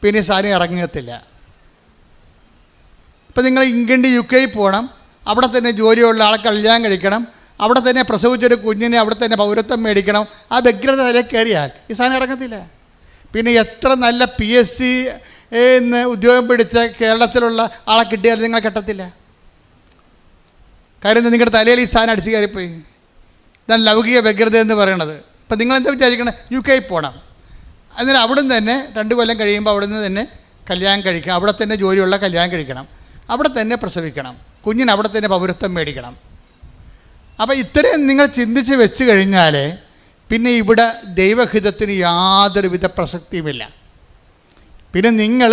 പിന്നെ സാധനം ഇറങ്ങത്തില്ല. ഇപ്പം നിങ്ങൾ ഇംഗ്ലണ്ട് UK പോകണം, അവിടെ തന്നെ ജോലിയുള്ള ആളെ കല്യാണം കഴിക്കണം, അവിടെ തന്നെ പ്രസവിച്ചൊരു കുഞ്ഞിനെ അവിടെ തന്നെ പൗരത്വം മേടിക്കണം. ആ വ്യഗ്രത തലയിൽ കയറിയാൽ ഈ സാധനം ഇറങ്ങത്തില്ല. പിന്നെ എത്ര നല്ല PSC ഉദ്യോഗം പിടിച്ച കേരളത്തിലുള്ള ആളെ കിട്ടിയാലും നിങ്ങൾ കെട്ടത്തില്ല. കാര്യം നിങ്ങളുടെ തലയിൽ ഈ സാധനം അടിച്ച് കയറിപ്പോയി. ഇതാണ് ലൗകിക വ്യഗ്രത എന്ന് പറയണത്. ഇപ്പം നിങ്ങളെന്താ വിചാരിക്കണം? UK പോകണം, അന്നേരം അവിടെ നിന്ന് തന്നെ 2 കൊല്ലം കഴിയുമ്പോൾ അവിടെ നിന്ന് തന്നെ കല്യാണം കഴിക്കണം, അവിടെ തന്നെ ജോലിയുള്ള കല്യാണം കഴിക്കണം, അവിടെ തന്നെ പ്രസവിക്കണം, കുഞ്ഞിന് അവിടെ തന്നെ പൗരത്വം മേടിക്കണം. അപ്പോൾ ഇത്രയും നിങ്ങൾ ചിന്തിച്ച് വെച്ച് കഴിഞ്ഞാൽ പിന്നെ ഇവിടെ ദൈവഹിതത്തിന് യാതൊരുവിധ പ്രസക്തിയുമില്ല. പിന്നെ നിങ്ങൾ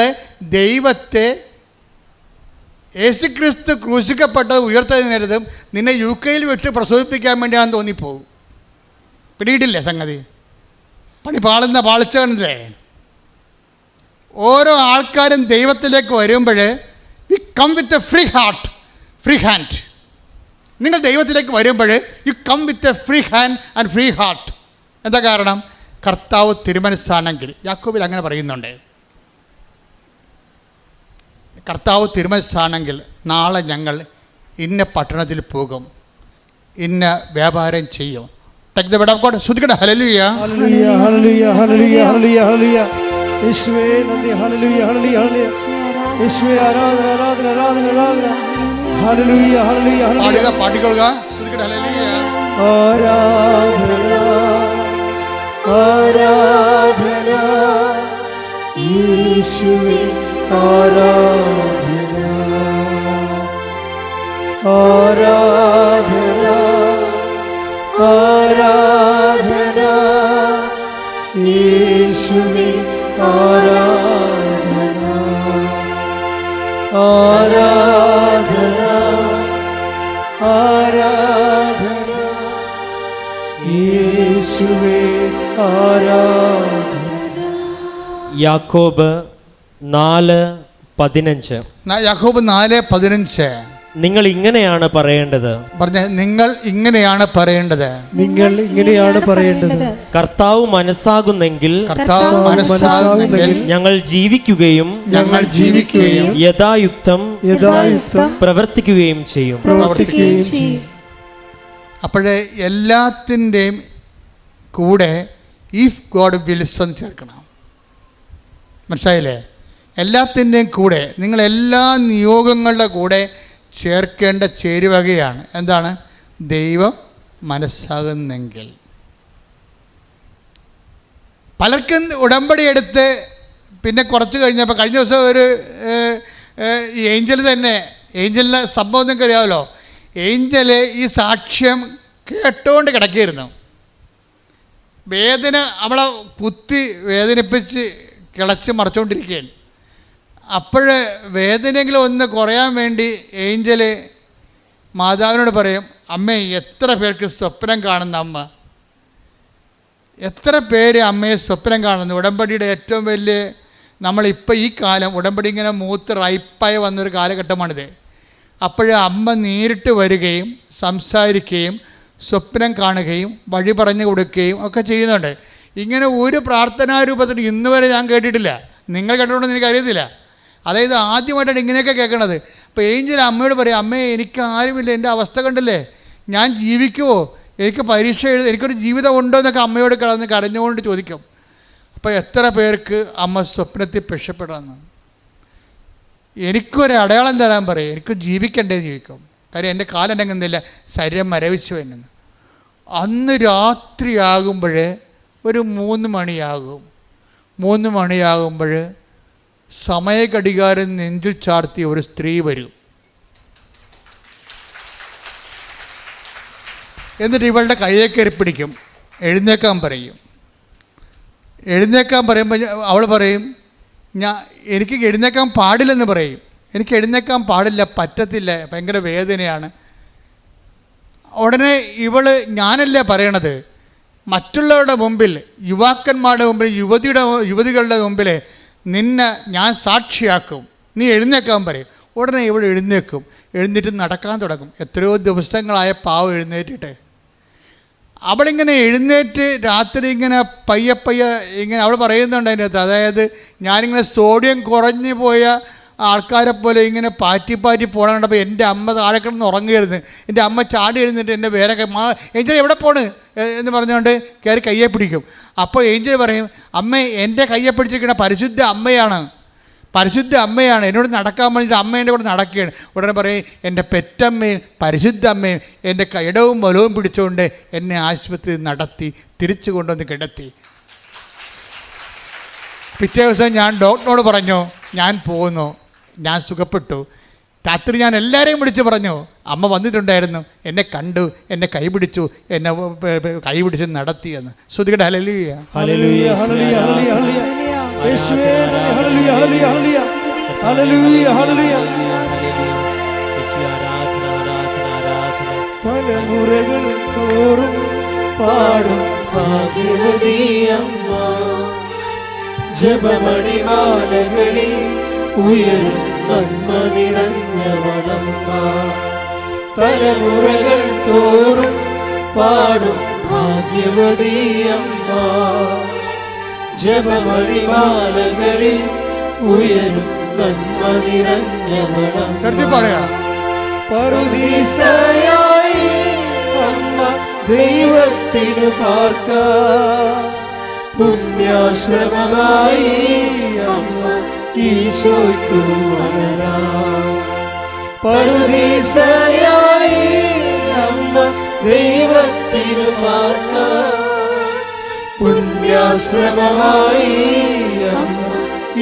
ദൈവത്തെ യേശുക്രിസ്തു ക്രൂശിക്കപ്പെട്ടത് ഉയർത്തതിനരുതും നിന്നെ UK വിട്ട് പ്രസവിപ്പിക്കാൻ വേണ്ടിയാണെന്ന് തോന്നിപ്പോകും. പിടിയിട്ടില്ലേ സംഗതി? പണി പാളിച്ച കണ്ടില്ലേ? ഓരോ ആൾക്കാരും ദൈവത്തിലേക്ക് വരുമ്പോൾ you come with a free hand. നിങ്ങൾ ദൈവത്തിലേക്ക് വരുമ്പോൾ you come with a free hand and free heart. എന്താ കാരണം? കർത്താവ് തിരുമനസ്സാണെങ്കിൽ, യാക്കോബിൽ അങ്ങനെ പറയുന്നുണ്ട്, കർത്താവ് തിരുമനസ്സാണെങ്കിൽ നാളെ ഞങ്ങൾ ഇന്ന പട്ടണത്തിൽ പോകും, ഇന്ന വ്യാപാരം ചെയ്യും. Take the word of God. ശ്രദ്ധിക്കട്ടെ. ഹല്ലേലൂയ ഹല്ലേലൂയ ഹല്ലേലൂയ ഹല്ലേലൂയ ഹല്ലേലൂയ ഹല്ലേലൂയ. യേശുവേ നന്ദി. ഹല്ലേലൂയ ഹല്ലേലൂയ ഹല്ലേലൂയ. യേശുവേ ആരാധന ആരാധന ആരാധന ആരാധന. ഹല്ലേലൂയ ഹല്ലേലൂയ ഹല്ലേലൂയ. പാടിക്കൊള്ളുക. ശ്രദ്ധിക്കട്ടെ. ഹല്ലേലൂയ ആരാധന ആരാധന യേശുവേ ആരാധന ആരാധന ആരാധന യേശുവേ ആരാധന ആരാധന ആരാധന യേശുവേ ആരാധന. യാക്കോബ് 4:15. യാക്കോബ് 4:15. നിങ്ങൾ ഇങ്ങനെയാണ് പറയേണ്ടത്. പറഞ്ഞ നിങ്ങൾ ഇങ്ങനെയാണ് പറയേണ്ടത്. നിങ്ങൾ ഇങ്ങനെയാണ് പറയേണ്ടത്. കർത്താവ് മനസ്സാകുന്നെങ്കിൽ ഞങ്ങൾ ജീവിക്കുകയും യഥായുക്തം പ്രവർത്തിക്കുകയും ചെയ്യും. അപ്പോഴേ എല്ലാത്തിൻ്റെയും കൂടെ ഇഫ് ഗോഡ് വിൽസ് എന്ന് ചേർക്കണം. മനസ്സിലായില്ലേ? എല്ലാത്തിൻ്റെയും കൂടെ, നിങ്ങൾ എല്ലാ നിയോഗങ്ങളുടെ കൂടെ ചേർക്കേണ്ട ചേരുവകയാണ് എന്താണ്? ദൈവം മനസ്സാകുന്നെങ്കിൽ. പലർക്കും ഉടമ്പടി എടുത്ത് പിന്നെ കുറച്ച് കഴിഞ്ഞപ്പോൾ, കഴിഞ്ഞ ദിവസം ഒരു ഏഞ്ചൽ തന്നെ, ഏഞ്ചലിൻ്റെ സംഭവം നിങ്ങൾക്ക് അറിയാമല്ലോ. ഏഞ്ചൽ ഈ സാക്ഷ്യം കേട്ടുകൊണ്ട് കിടക്കുകയായിരുന്നു. വേദന അവളെ കുത്തി വേദനിപ്പിച്ച് കിളച്ച് മറിച്ചുകൊണ്ടിരിക്കുകയാണ്. അപ്പോൾ വേദനയെങ്കിലും ഒന്ന് കുറയാൻ വേണ്ടി ഏഞ്ചൽ മാതാവിനോട് പറയും, അമ്മേ എത്ര പേർക്ക് സ്വപ്നം കാണുന്ന അമ്മ, എത്ര പേര് അമ്മയെ സ്വപ്നം കാണുന്നു. ഉടമ്പടിയുടെ ഏറ്റവും വലിയ, നമ്മളിപ്പോൾ ഈ കാലം ഉടമ്പടി ഇങ്ങനെ മൂത്ത് റൈപ്പായി വന്നൊരു കാലഘട്ടമാണിത്. അപ്പോൾ അമ്മ നേരിട്ട് വരികയും സംസാരിക്കുകയും സ്വപ്നം കാണുകയും വഴി പറഞ്ഞു കൊടുക്കുകയും ഒക്കെ ചെയ്യുന്നുണ്ട്. ഇങ്ങനെ ഒരു പ്രാർത്ഥനാ രൂപത്തിൽ ഇന്ന് വരെ ഞാൻ കേട്ടിട്ടില്ല. നിങ്ങൾ കേട്ടിട്ടുണ്ടെന്ന് എനിക്കറിയത്തില്ല. അതായത് ആദ്യമായിട്ടാണ് ഇങ്ങനെയൊക്കെ കേൾക്കണത്. അപ്പോൾ ഏഞ്ചൽ അമ്മയോട് പറയും, അമ്മേ എനിക്ക് ആരുമില്ല, എൻ്റെ അവസ്ഥ കണ്ടില്ലേ, ഞാൻ ജീവിക്കുമോ, എനിക്ക് പരീക്ഷ എനിക്കൊരു ജീവിതം ഉണ്ടോ എന്നൊക്കെ അമ്മയോട് കിടന്ന് കരഞ്ഞുകൊണ്ട് ചോദിക്കും. അപ്പോൾ എത്ര പേർക്ക് അമ്മ സ്വപ്നത്തിൽ രക്ഷപ്പെടാമെന്ന്. എനിക്കൊരു അടയാളം തരാൻ പറയും, എനിക്ക് ജീവിക്കണ്ടേ ജീവിക്കും, കാര്യം എൻ്റെ കാലം എന്നെങ്ങുന്നില്ല, ശരീരം മരവിച്ചു എന്നു. അന്ന് രാത്രിയാകുമ്പോൾ ഒരു 3 മണിയാകും. 3 മണിയാകുമ്പോൾ സമയഘടികാരം നെഞ്ചിൽ ചാർത്തിയ ഒരു സ്ത്രീ വരും. എന്നിട്ട് ഇവളുടെ കയ്യെ കയറി പിടിക്കും, എഴുന്നേക്കാൻ പറയും. എഴുന്നേക്കാൻ പറയുമ്പോൾ അവൾ പറയും, എനിക്ക് എഴുന്നേക്കാൻ പാടില്ലെന്ന് പറയും. എനിക്ക് എഴുന്നേക്കാൻ പാടില്ല, പറ്റത്തില്ല, ഭയങ്കര വേദനയാണ്. ഉടനെ ഇവള്, ഞാനല്ലേ പറയണത്, മറ്റുള്ളവരുടെ മുമ്പിൽ, യുവാക്കന്മാരുടെ മുമ്പിൽ, യുവതികളുടെ മുമ്പിൽ നിന്നെ ഞാൻ സാക്ഷിയാക്കും, നീ എഴുന്നേക്കാൻ പറയും. ഉടനെ ഇവൾ എഴുന്നേക്കും. എഴുന്നേറ്റ് നടക്കാൻ തുടങ്ങും. എത്രയോ ദിവസങ്ങളായ പാവം എഴുന്നേറ്റിട്ട്. അവളിങ്ങനെ എഴുന്നേറ്റ് രാത്രി ഇങ്ങനെ പയ്യെ ഇങ്ങനെ അവൾ പറയുന്നുണ്ട് അതിനകത്ത്, അതായത് ഞാനിങ്ങനെ സോഡിയം കുറഞ്ഞു പോയ ആൾക്കാരെ പോലെ ഇങ്ങനെ പാറ്റി പോകണം കണ്ടപ്പോൾ എൻ്റെ അമ്മ താഴെ കിടന്ന് ഉറങ്ങുകയായിരുന്നു. എൻ്റെ അമ്മ ചാടി എഴുന്നിട്ട് എൻ്റെ വേറെ ഏഞ്ചൽ എവിടെ പോണ് എന്ന് പറഞ്ഞുകൊണ്ട് കയറി കയ്യെ പിടിക്കും. അപ്പോൾ ഏഞ്ചൽ പറയും, അമ്മ എൻ്റെ കയ്യെ പിടിച്ചിരിക്കുന്ന പരിശുദ്ധ അമ്മയാണ്, എന്നോട് നടക്കാൻ വേണ്ടിയിട്ട് അമ്മ എൻ്റെ കൂടെ നടക്കുകയാണ്. ഉടനെ പറയും, എൻ്റെ പെറ്റമ്മയും പരിശുദ്ധ അമ്മയും എൻ്റെ ഇടവും വലവും പിടിച്ചുകൊണ്ട് എന്നെ ആശുപത്രിയിൽ നടത്തി തിരിച്ചു കൊണ്ടുവന്ന് കിടത്തി. പിറ്റേ ദിവസം ഞാൻ ഡോക്ടറിനോട് പറഞ്ഞു, ഞാൻ പോകുന്നു, ഞാൻ സുഖപ്പെട്ടു. രാത്രി ഞാൻ എല്ലാവരെയും വിളിച്ച് പറഞ്ഞു, അമ്മ വന്നിട്ടുണ്ടായിരുന്നു, എന്നെ കണ്ടു, എന്നെ കൈപിടിച്ചു, എന്നെ കൈപിടിച്ച് നടത്തിയെന്ന്. ശ്രുതികട ഹല്ലേലൂയ ഹല്ലേലൂയ ഹല്ലേലൂയ ഹല്ലേലൂയ യേശുവേ ഹല്ലേലൂയ ഹല്ലേലൂയ ഹല്ലേലൂയ ഹല്ലേലൂയ തലമുറകൾ തോറും പാടും ഭാഗ്യവതിയമ്മ, ജപമണിമാലകളിൽ ഉയരും നന്മ നിറഞ്ഞവളമ്മ. തലമുറകൾ തോറും പാടും ഭാഗ്യവതിയമ്മ, ജപമണിമാലകളിൽ ഉയരും നന്മ നിറഞ്ഞവളമ്മ. പറുദീസയായി അമ്മ ദൈവത്തിനു പാർക്കാം. പുണ്യാശ്രമമായി അമ്മ ഈശോയ്ക്കു വളരാം. പറുദീസയായി അമ്മ ദൈവത്തിനു പാർക്കാം. പുണ്യാശ്രമമായി അമ്മ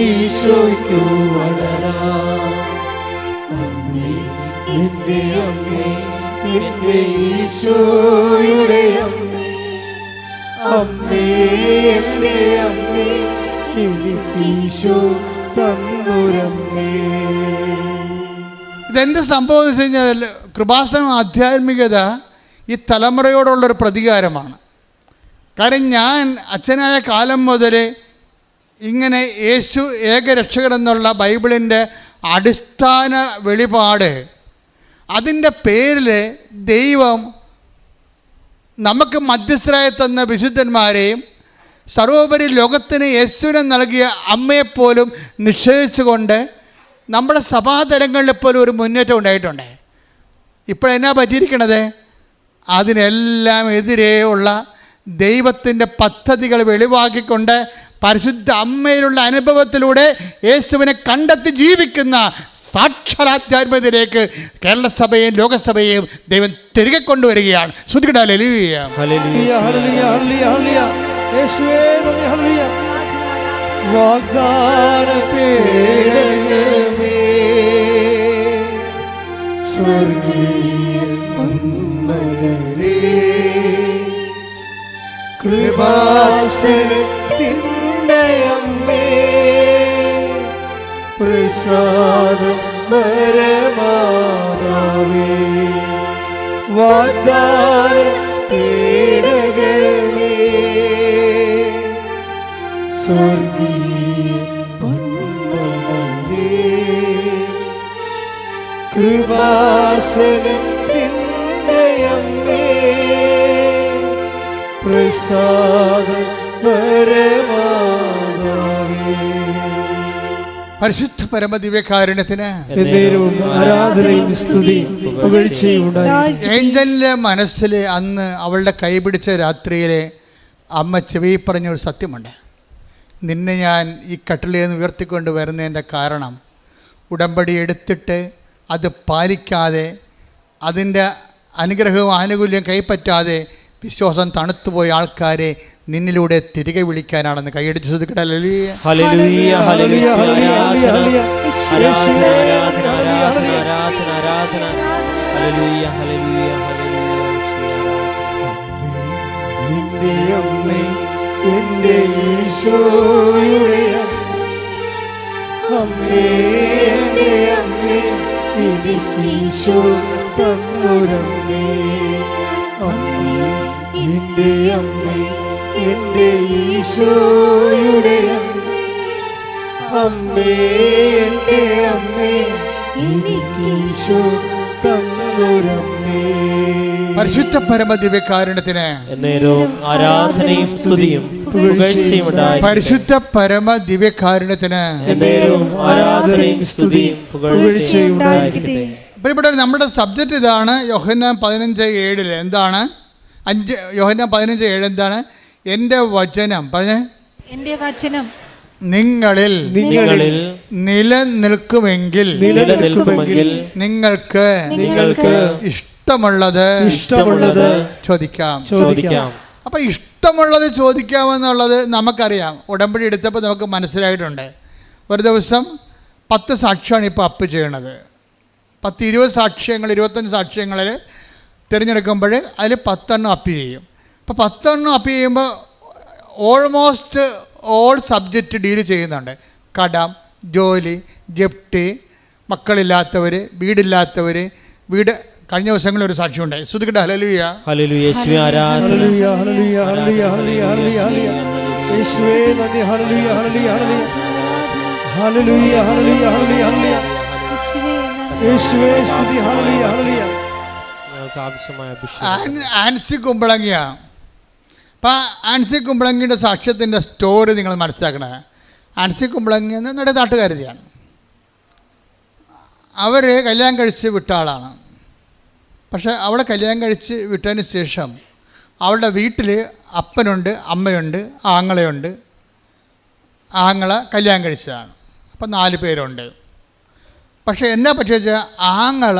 ഈശോയ്ക്കു വളരാം. അമ്മേ എന്റെ അമ്മേ, എന്റെ ഈശോയുടെ അമ്മേ, അമ്മേ എന്റെ അമ്മേ, എനിക്ക് ഈശോ തന്നൊരമ്മേ. ഇതെന്ത് സംഭവം എന്ന് വെച്ച് കഴിഞ്ഞാൽ കൃപാസനം ആധ്യാത്മികത ഈ തലമുറയോടുള്ളൊരു പ്രതികാരമാണ്. കാരണം ഞാൻ അച്ഛനായ കാലം മുതൽ ഇങ്ങനെ യേശു ഏകരക്ഷകനെന്നുള്ള ബൈബിളിൻ്റെ അടിസ്ഥാന വെളിപാട്, അതിൻ്റെ പേരിൽ ദൈവം നമുക്ക് മധ്യസ്ഥരായി തന്ന വിശുദ്ധന്മാരെയും സർവോപരി ലോകത്തിന് യേശുവിനെ നൽകിയ അമ്മയെപ്പോലും നിഷേധിച്ചുകൊണ്ട് നമ്മുടെ സഭാതലങ്ങളിൽ പോലും ഒരു മുന്നേറ്റം ഉണ്ടായിട്ടുണ്ട്. ഇപ്പോഴെന്നാ പറ്റിയിരിക്കണത്? അതിനെല്ലാം എതിരെയുള്ള ദൈവത്തിൻ്റെ പദ്ധതികൾ വെളിവാക്കിക്കൊണ്ട് പരിശുദ്ധ അമ്മയിലുള്ള അനുഭവത്തിലൂടെ യേശുവിനെ കണ്ടെത്തി ജീവിക്കുന്ന സാക്ഷാത്കാരത്തിലേക്ക് കേരള സഭയെയും ലോകസഭയെയും ദൈവം തിരികെ കൊണ്ടുവരികയാണ്. ശ്രുതിക്കട്ടെ ഹല്ലേലൂയ. ഹല്ലേലൂയ, ഹല്ലേലൂയ, ഹല്ലേലൂയ. യേശുവേ നന്ദി, ഹല്ലേലൂയ. വാഗ്ദാന പേടകമേ, സ്വർഗീയ പൊന്മലരേ, കൃപാസനത്തിൻ്റെ അമ്മേ, പ്രസാദം പരമാതാവേ, വാഗ്ദാന പേടകമേ, സ്വർഗീയ പൊന്മലരേ, കൃപാസനത്തിൻ്റെ അമ്മേ, പ്രസാദം പരമാതാവേ. പരിശുദ്ധ പരമദിവ്യകാരുണ്യത്തിന് ആരാധനയും സ്തുതിയും പുകഴ്ചയും ഉണ്ടായിരിക്കട്ടെ. ഏഞ്ചലിൻ്റെ മനസ്സിൽ അന്ന് അവളുടെ കൈപിടിച്ച രാത്രിയിലെ അമ്മ ചെവി പറഞ്ഞൊരു സത്യമുണ്ട്. നിന്നെ ഞാൻ ഈ കട്ടിലിൽ നിന്ന് ഉയർത്തിക്കൊണ്ട് വരുന്നതിൻ്റെ കാരണം ഉടമ്പടി എടുത്തിട്ട് അത് പാലിക്കാതെ അതിൻ്റെ അനുഗ്രഹവും ആനുകൂല്യം കൈപ്പറ്റാതെ വിശ്വാസം തണുത്തുപോയ ആൾക്കാരെ നിന്നിലൂടെ തിരികെ വിളിക്കാനാണെന്ന് കൈയടിച്ച് ശ്രദ്ധിക്കട്ടെ. ഹല്ലേലൂയ, ഹല്ലേലൂയ, ഹല്ലേലൂയ, ഹല്ലേലൂയ, ഹല്ലേലൂയ, ഹല്ലേലൂയ, എന്റെ അമ്മേ, എന്റെ ഈശോയുടെ അമ്മേ, എന്റെ അമ്മേ, എനിക്ക് ഈശോ തന്നൊരമ്മേ. അമ്മേ എന്റെ അമ്മേ, എന്റെ ഈശോയുടെ അമ്മേ, എന്റെ അമ്മേ, എനിക്ക് ഈശോ തന്നൊരമ്മേ. പരിശുദ്ധ പരമദിവ്യകാരുണ്യത്തിന് എന്നേരവും ആരാധനയും സ്തുതിയും പുകഴ്ചയും ഉണ്ടായിരിക്കട്ടെ. പരിശുദ്ധ പരമദിവ്യകാരുണ്യത്തിന് എന്നേരവും ആരാധനയും സ്തുതിയും പുകഴ്ചയും ഉണ്ടായിരിക്കട്ടെ. ഇവിടെ നമ്മുടെ സബ്ജക്റ്റ് ഇതാണ്. യോഹന്നാൻ 15:7 എന്താണ്? യോഹന്നാൻ 15:7 എന്താണ്? എൻ്റെ വചനം പറഞ്ഞേ, എൻ്റെ വചനം നിങ്ങളിൽ നിലനിൽക്കുമെങ്കിൽ നിങ്ങൾക്ക് ഇഷ്ടമുള്ളത് ചോദിക്കാം. അപ്പം ഇഷ്ടമുള്ളത് ചോദിക്കാമെന്നുള്ളത് നമുക്കറിയാം. ഉടമ്പടി എടുത്തപ്പോൾ നമുക്ക് മനസ്സിലായിട്ടുണ്ട്. ഒരു ദിവസം 10 സാക്ഷ്യമാണ് ഇപ്പോൾ അപ്പ് ചെയ്യണത്. 10-20 സാക്ഷ്യങ്ങൾ, 25 സാക്ഷ്യങ്ങളിൽ തിരഞ്ഞെടുക്കുമ്പോൾ അതിൽ 10 അപ്പ് ചെയ്യും. അപ്പോൾ 10 അപ്പ് ചെയ്യുമ്പോൾ ഓൾമോസ്റ്റ് ഓൾ സബ്ജക്റ്റ് ഡീൽ ചെയ്യുന്നുണ്ട്. കടം, ജോലി, ജപ്തി, മക്കളില്ലാത്തവർ, വീടില്ലാത്തവർ, വീട്. കഴിഞ്ഞ ദിവസങ്ങളിൽ ഒരു സാക്ഷ്യം ഉണ്ടായി. ശ്രുതിക്കട്ടെ ഹല്ലേലൂയ, ഹല്ലേലൂയ, യേശുവേ ആരാധന, ഹല്ലേലൂയ, ഹല്ലേലൂയ, ഹല്ലേലൂയ, ഹല്ലേലൂയ, ഹല്ലേലൂയ, യേശുവേ നന്ദി, ഹല്ലേലൂയ, ഹല്ലേലൂയ, ഹല്ലേലൂയ, ഹല്ലേലൂയ, ഹല്ലേലൂയ, ഹല്ലേലൂയ, യേശുവേ സ്തുതി, ഹല്ലേലൂയ, ഹല്ലേലൂയ. ഞങ്ങൾക്ക് ആവശ്യമായ അഭിഷേകം. ആൻസി കുമ്പളങ്ങിയ. അപ്പം ആൻസി കുമ്പളങ്ങിയുടെ സാക്ഷ്യത്തിൻ്റെ സ്റ്റോറി നിങ്ങൾ മനസ്സിലാക്കണേ. ആൻസി കുമ്പളങ്ങി എന്ന് നമ്മുടെ നാട്ടുകാരിയാണ്. അവർ കല്യാണം കഴിച്ച് വിട്ട ആളാണ്. പക്ഷേ അവളെ കല്യാണം കഴിച്ച് വിട്ടതിന് ശേഷം അവളുടെ വീട്ടിൽ അപ്പനുണ്ട്, അമ്മയുണ്ട്, ആങ്ങളയുണ്ട്. ആങ്ങള കല്യാണം കഴിച്ചതാണ്. അപ്പം 4 പേരുണ്ട്. പക്ഷേ എന്നാ പറ്റിയ വെച്ചാൽ ആങ്ങള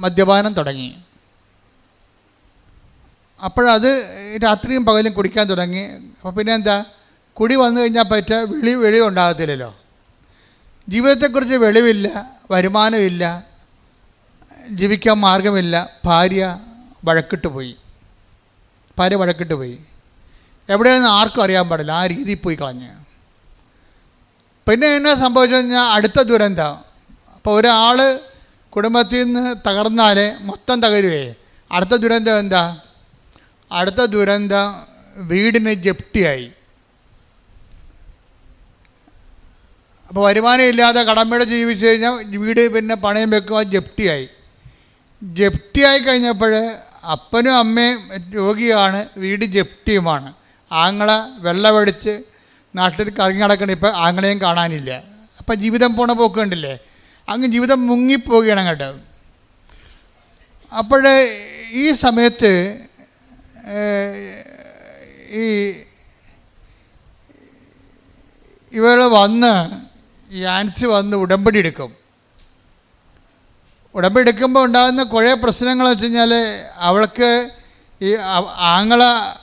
മദ്യപാനം തുടങ്ങി. അപ്പോഴത് രാത്രിയും പകലും കുടിക്കാൻ തുടങ്ങി. അപ്പോൾ പിന്നെ എന്താ, കുടി വന്നു കഴിഞ്ഞാൽ വെളിവ് ഉണ്ടാകത്തില്ലല്ലോ. ജീവിതത്തെക്കുറിച്ച് വെളിവില്ല, വരുമാനമില്ല, ജീവിക്കാൻ മാർഗമില്ല. ഭാര്യ വഴക്കിട്ട് പോയി. എവിടെയാണെന്ന് ആർക്കും അറിയാൻ പാടില്ല, ആ രീതിയിൽ പോയി കളഞ്ഞ്. പിന്നെ എന്നാ സംഭവിച്ചു കഴിഞ്ഞാൽ അടുത്ത ദുരന്തം. അപ്പോൾ ഒരാൾ കുടുംബത്തിൽ നിന്ന് തകർന്നാൽ മൊത്തം തകരുവേ. അടുത്ത ദുരന്തം എന്താ? അടുത്ത ദുരന്തം വീടിന് ജപ്തിയായി. അപ്പോൾ വരുമാനം ഇല്ലാതെ കടമയുടെ ജീവിച്ചു കഴിഞ്ഞാൽ വീട് പിന്നെ പണയം വെക്കുക, ജപ്തിയായി കഴിഞ്ഞപ്പോൾ അപ്പനും അമ്മയും രോഗിയാണ്, വീട് ജപ്തിയുമാണ്. ആങ്ങള വെള്ളമടിച്ച് നാട്ടിൽ കറങ്ങി നടക്കണം. ഇപ്പോൾ ആങ്ങളെയും കാണാനില്ല. അപ്പം ജീവിതം പോണ പോക്ക് കണ്ടില്ലേ, അങ്ങ് ജീവിതം മുങ്ങിപ്പോവുകയാണ് അങ്ങോട്ട്. അപ്പോൾ ഈ സമയത്ത് ഈ ആൻസി വന്ന് ഉടമ്പടി എടുക്കും. ഉടമ്പടി എടുക്കുമ്പോൾ ഉണ്ടാകുന്ന കുറേ പ്രശ്നങ്ങൾ വെച്ച് കഴിഞ്ഞാൽ അവൾക്ക് ഈ ആങ്ങള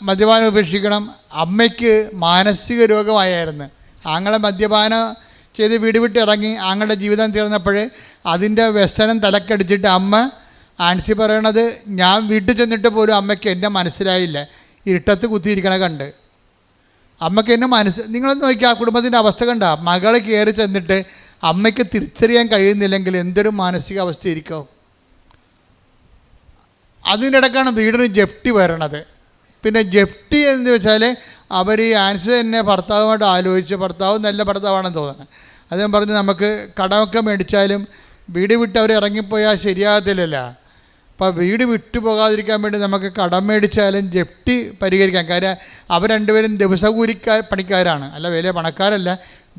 മദ്യപാനം ഉപേക്ഷിക്കണം. അമ്മയ്ക്ക് മാനസിക രോഗമായിരുന്നു. ആങ്ങളെ മദ്യപാനം ചെയ്ത് വീട് വിട്ട് ഇറങ്ങി. ആങ്ങളുടെ ജീവിതം തീർന്നപ്പോൾ അതിൻ്റെ വ്യസനം തലക്കടിച്ചിട്ട് അമ്മ ആൻസി പറയണത്, ഞാൻ വീട്ടിൽ ചെന്നിട്ട് പോലും അമ്മയ്ക്ക് എന്നെ മനസ്സിലായില്ല, ഇരുട്ടത്ത് കുത്തിയിരിക്കണ കണ്ട്. അമ്മയ്ക്ക് എന്നെ നിങ്ങളൊന്ന് നോക്കിയാൽ ആ കുടുംബത്തിൻ്റെ അവസ്ഥ കണ്ട. മകൾ കയറി ചെന്നിട്ട് അമ്മയ്ക്ക് തിരിച്ചറിയാൻ കഴിയുന്നില്ലെങ്കിൽ എന്തൊരു മാനസികാവസ്ഥയായിരിക്കും. അതിൻ്റെ ഇടയ്ക്കാണ് വീടിന് ജപ്തി വരണത്. പിന്നെ ജപ്തി എന്ന് വെച്ചാൽ അവർ ഈ ആൻസർ തന്നെ ഭർത്താവുമായിട്ട് ആലോചിച്ച്, ഭർത്താവ് നല്ല ഭർത്താവാണെന്ന് തോന്നുന്നത്. അദ്ദേഹം പറഞ്ഞ് നമുക്ക് കടമൊക്കെ മേടിച്ചാലും വീട് വിട്ട് അവർ ഇറങ്ങിപ്പോയാൽ ശരിയാകത്തില്ലല്ലോ. അപ്പോൾ വീട് വിട്ടു പോകാതിരിക്കാൻ വേണ്ടി നമുക്ക് കടം മേടിച്ചാലും ജപ്തി പരിഹരിക്കാം. കാര്യം അവർ രണ്ടുപേരും ദിവസകൂലി പണിക്കാരാണ്, അല്ല വലിയ പണക്കാരല്ല,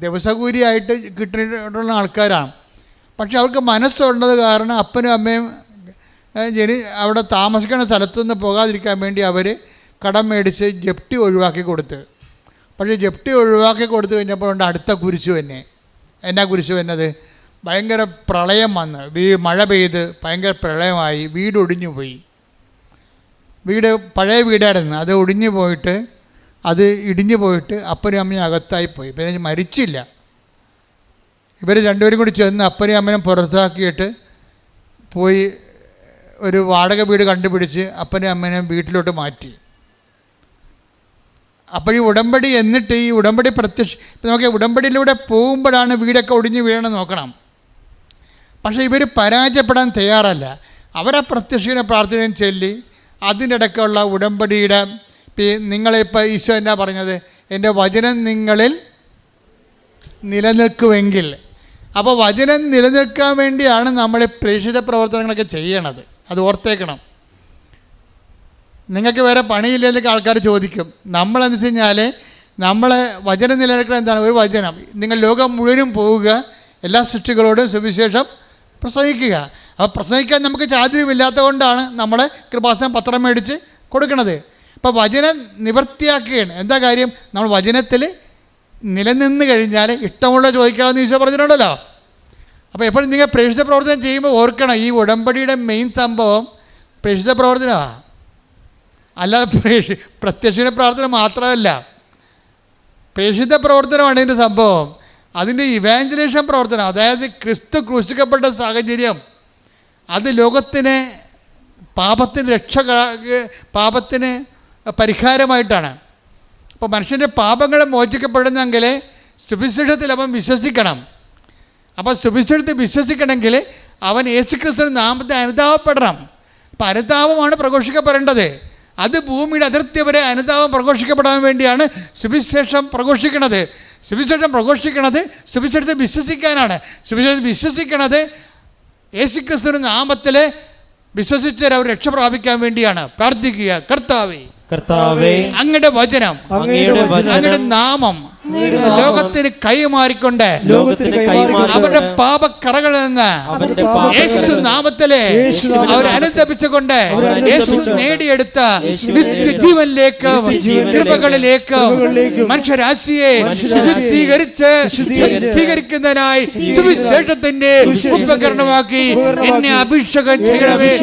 ദിവസകൂലിയായിട്ട് കിട്ടിയിട്ടുള്ള ആൾക്കാരാണ്. പക്ഷെ അവർക്ക് മനസ്സുള്ളത് കാരണം അപ്പനും അമ്മയും അവിടെ താമസിക്കുന്ന സ്ഥലത്തുനിന്ന് പോകാതിരിക്കാൻ വേണ്ടി അവർ കടം മേടിച്ച് ജപ്തി ഒഴിവാക്കി കൊടുത്ത്. പക്ഷേ ജപ്തി ഒഴിവാക്കി കൊടുത്തു കഴിഞ്ഞപ്പോൾ ഉണ്ട് അടുത്ത കുരിശു തന്നെ. എന്നാ കുരിശു വന്നത്? ഭയങ്കര പ്രളയം വന്ന്, മഴ പെയ്ത് ഭയങ്കര പ്രളയമായി, വീട് ഒടിഞ്ഞു പോയി. വീട് പഴയ വീടായിരുന്നു, അത് ഒടിഞ്ഞു പോയിട്ട്, അത് ഇടിഞ്ഞു പോയിട്ട് അപ്പനും അമ്മയും അകത്തായിപ്പോയി. പിന്നെ മരിച്ചില്ല. ഇവർ രണ്ടുപേരും കൂടി ചെന്ന് അപ്പനും അമ്മയും പുറത്താക്കിയിട്ട് പോയി ഒരു വാടക വീട് കണ്ടുപിടിച്ച് അപ്പനും അമ്മേനെയും വീട്ടിലോട്ട് മാറ്റി. അപ്പോൾ ഈ ഉടമ്പടി, എന്നിട്ട് ഈ ഉടമ്പടി ഇപ്പം നമുക്ക് ഉടമ്പടിയിലൂടെ പോകുമ്പോഴാണ് വീടൊക്കെ ഒടിഞ്ഞ് വീഴണം നോക്കണം. പക്ഷേ ഇവർ പരാജയപ്പെടാൻ തയ്യാറല്ല. അവരെ പ്രത്യക്ഷീണ പ്രാർത്ഥനയും ചൊല്ലി അതിനിടയ്ക്കുള്ള ഉടമ്പടിയുടെ നിങ്ങളിപ്പോൾ ഈശോ എന്നാ പറഞ്ഞത്? എൻ്റെ വചനം നിങ്ങളിൽ നിലനിൽക്കുമെങ്കിൽ. അപ്പോൾ വചനം നിലനിൽക്കാൻ വേണ്ടിയാണ് നമ്മൾ പ്രേക്ഷിത പ്രവർത്തനങ്ങളൊക്കെ ചെയ്യണത്. അത് ഓർത്തേക്കണം. നിങ്ങൾക്ക് വേറെ പണിയില്ലെന്നൊക്കെ ആൾക്കാർ ചോദിക്കും. നമ്മളെന്ന് വെച്ച് കഴിഞ്ഞാൽ നമ്മൾ വചനം നിലനിൽക്കണം. എന്താണ് ഒരു വചനം? നിങ്ങൾ ലോകം മുഴുവനും പോവുക, എല്ലാ സൃഷ്ടികളോടും സുവിശേഷം പ്രസംഗിക്കുക. അപ്പോൾ പ്രസംഗിക്കാൻ നമുക്ക് ചാതുര്യമില്ലാത്തത് കൊണ്ടാണ് നമ്മൾ കൃപാസനം പത്രം മേടിച്ച് കൊടുക്കണത്. അപ്പോൾ വചനം നിവർത്തിയാക്കുകയാണ്. എന്താ കാര്യം? നമ്മൾ വചനത്തിൽ നിലനിന്ന് കഴിഞ്ഞാൽ ഇഷ്ടമുള്ള ചോദിക്കാമെന്ന് ഈശോ പറഞ്ഞിട്ടുണ്ടല്ലോ. അപ്പോൾ എപ്പോഴും നിങ്ങൾ പ്രേക്ഷിത പ്രവർത്തനം ചെയ്യുമ്പോൾ ഓർക്കണം, ഈ ഉടമ്പടിയുടെ മെയിൻ സംഭവം പ്രേക്ഷിത പ്രവർത്തനമാണ്. അല്ലാതെ പ്രത്യക്ഷ പ്രാർത്ഥന മാത്രമല്ല, പ്രേക്ഷിത പ്രവർത്തനമാണ് ഇതിൻ്റെ സംഭവം. അതിൻ്റെ ഇവാഞ്ചലേഷൻ പ്രവർത്തനം, അതായത് ക്രിസ്തു ക്രൂശിക്കപ്പെട്ട സാഹചര്യം, അത് ലോകത്തിന് പാപത്തിന് പരിഹാരമായിട്ടാണ്. അപ്പോൾ മനുഷ്യൻ്റെ പാപങ്ങൾ മോചിക്കപ്പെടുന്നെങ്കിൽ സുവിശേഷത്തിൽ അവൻ വിശ്വസിക്കണം. അപ്പോൾ സുവിശേഷത്തിൽ വിശ്വസിക്കണമെങ്കിൽ അവൻ യേശുക്രിസ്തുവിന്റെ നാമത്തെ അനുതാപപ്പെടണം. അപ്പം അനുതാപമാണ് പ്രഘോഷിക്കപ്പെടേണ്ടത്. അത് ഭൂമിയുടെ അതിർത്തി വരെ അനുതാപം പ്രഘോഷിക്കപ്പെടാൻ വേണ്ടിയാണ് സുവിശേഷം പ്രഘോഷിക്കുന്നത്. സുവിശേഷത്തെ വിശ്വസിക്കാനാണ്. സുവിശേഷം വിശ്വസിക്കണത് യേശുക്രിസ്തുവിന്റെ നാമത്തിൽ വിശ്വസിച്ചവർ അവർ രക്ഷ പ്രാപിക്കാൻ വേണ്ടിയാണ്. പ്രാർത്ഥിക്കുക, കർത്താവേ, കർത്താവേ, അങ്ങയുടെ വചനം, അങ്ങയുടെ നാമം ലോകത്തിന് കൈമാറിക്കൊണ്ട് അവരുടെ പാപക്കറകളിൽ നിന്ന് യേശു നാമത്തിലെ അവർ അനുദപിച്ചുകൊണ്ട് യേശു നേടിയെടുത്ത നിത്യജീവനിലേക്ക് കൃപകളിലേക്ക് മനുഷ്യരാശിയെ സ്വീകരിക്കുന്നതിനായി സുവിശേഷത്തിന്റെ ഉപകരണമാക്കി എന്നെ അഭിഷേകം ചെയ്യണമേ.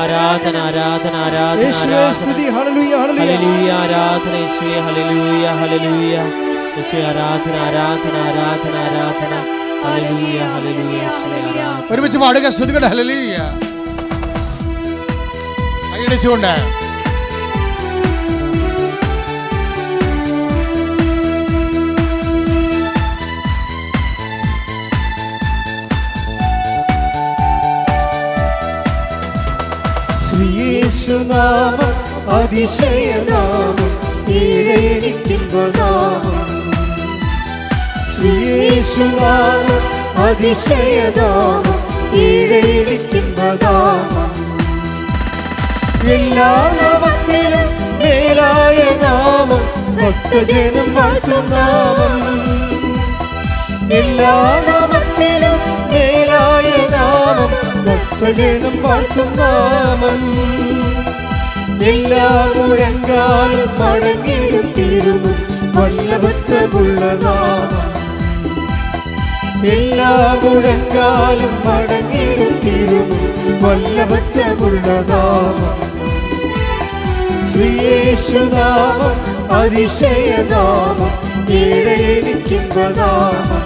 ആരാധന ആരാധന ആരാധന സ്തുതി ഹല്ലേലൂയ ഹല്ലേലൂയ ആരാധന യേശുവേ ഹല്ലേലൂയ ഹല്ലേലൂയ യേശുവേ ആരാധന ആരാധന ആരാധന ആരാധന ഹല്ലേലൂയ ഹല്ലേലൂയ യേശുവേ ആരാധന. ഒരുമിച്ച് പാടുക, സ്തുതിക്കട്ടെ. ഹല്ലേലൂയ. കൈയടിച്ചുകൊണ്ട് യേശുനാമം അതിശയനാമം ഈഴേനിക്കുമ്പനാമം യേശുനാമം അതിശയനാമം ഈഴേനിക്കുമ്പനാമം എല്ലാ നാമത്തിലും മേലായ നാമം ഭക്തജനം വാഴ്ത്തും നാമം എല്ലാ നാമത്തിലും മേലായ നാമം ഭക്തജനം വാഴ്ത്തും നാമം എല്ലാ മുഴങ്കാലും മടങ്ങിടുത്തിരുന്നു വല്ലഭത്വമുള്ള നാമം എല്ലാ മുഴങ്കാലും മടങ്ങിടുത്തിരുന്നു വല്ലഭത്വമുള്ള നാമം ശ്രീയേശുനാമം അതിശയനാമം ഈഴേനിക്കുമ്പനാമം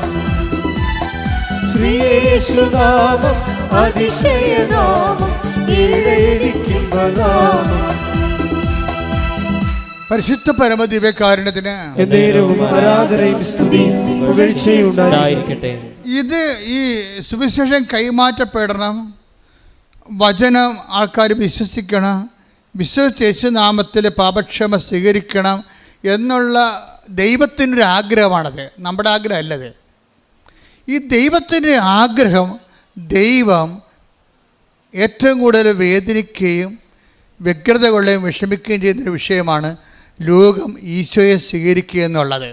ശ്രീയേശുനാമം അതിശയനാമം ഈഴേനിക്കുമ്പനാമം. പരിശുദ്ധ പരമദിവ്യകാരുണ്യത്തിന് എന്നേരവും ആരാധനയും സ്തുതിയും പുകഴ്ചയും ഉണ്ടായിരിക്കട്ടെ. ഇത് ഈ സുവിശേഷം കൈമാറ്റപ്പെടണം, വചനം ആൾക്കാർ വിശ്വസിക്കണം, വിശ്വസിച്ച് യേശുനാമത്തിൽ പാപക്ഷമ സ്വീകരിക്കണം എന്നുള്ള ദൈവത്തിൻ്റെ ഒരു ആഗ്രഹമാണത്, നമ്മുടെ ആഗ്രഹമല്ലത്. ഈ ദൈവത്തിൻ്റെ ആഗ്രഹം ദൈവം ഏറ്റവും കൂടുതൽ വേദനിക്കുകയും വ്യഗ്രത കൊള്ളുകയും വിഷമിക്കുകയും ചെയ്യുന്നൊരു വിഷയമാണ് ലോകം ഈശോയെ സ്വീകരിക്കുക എന്നുള്ളത്.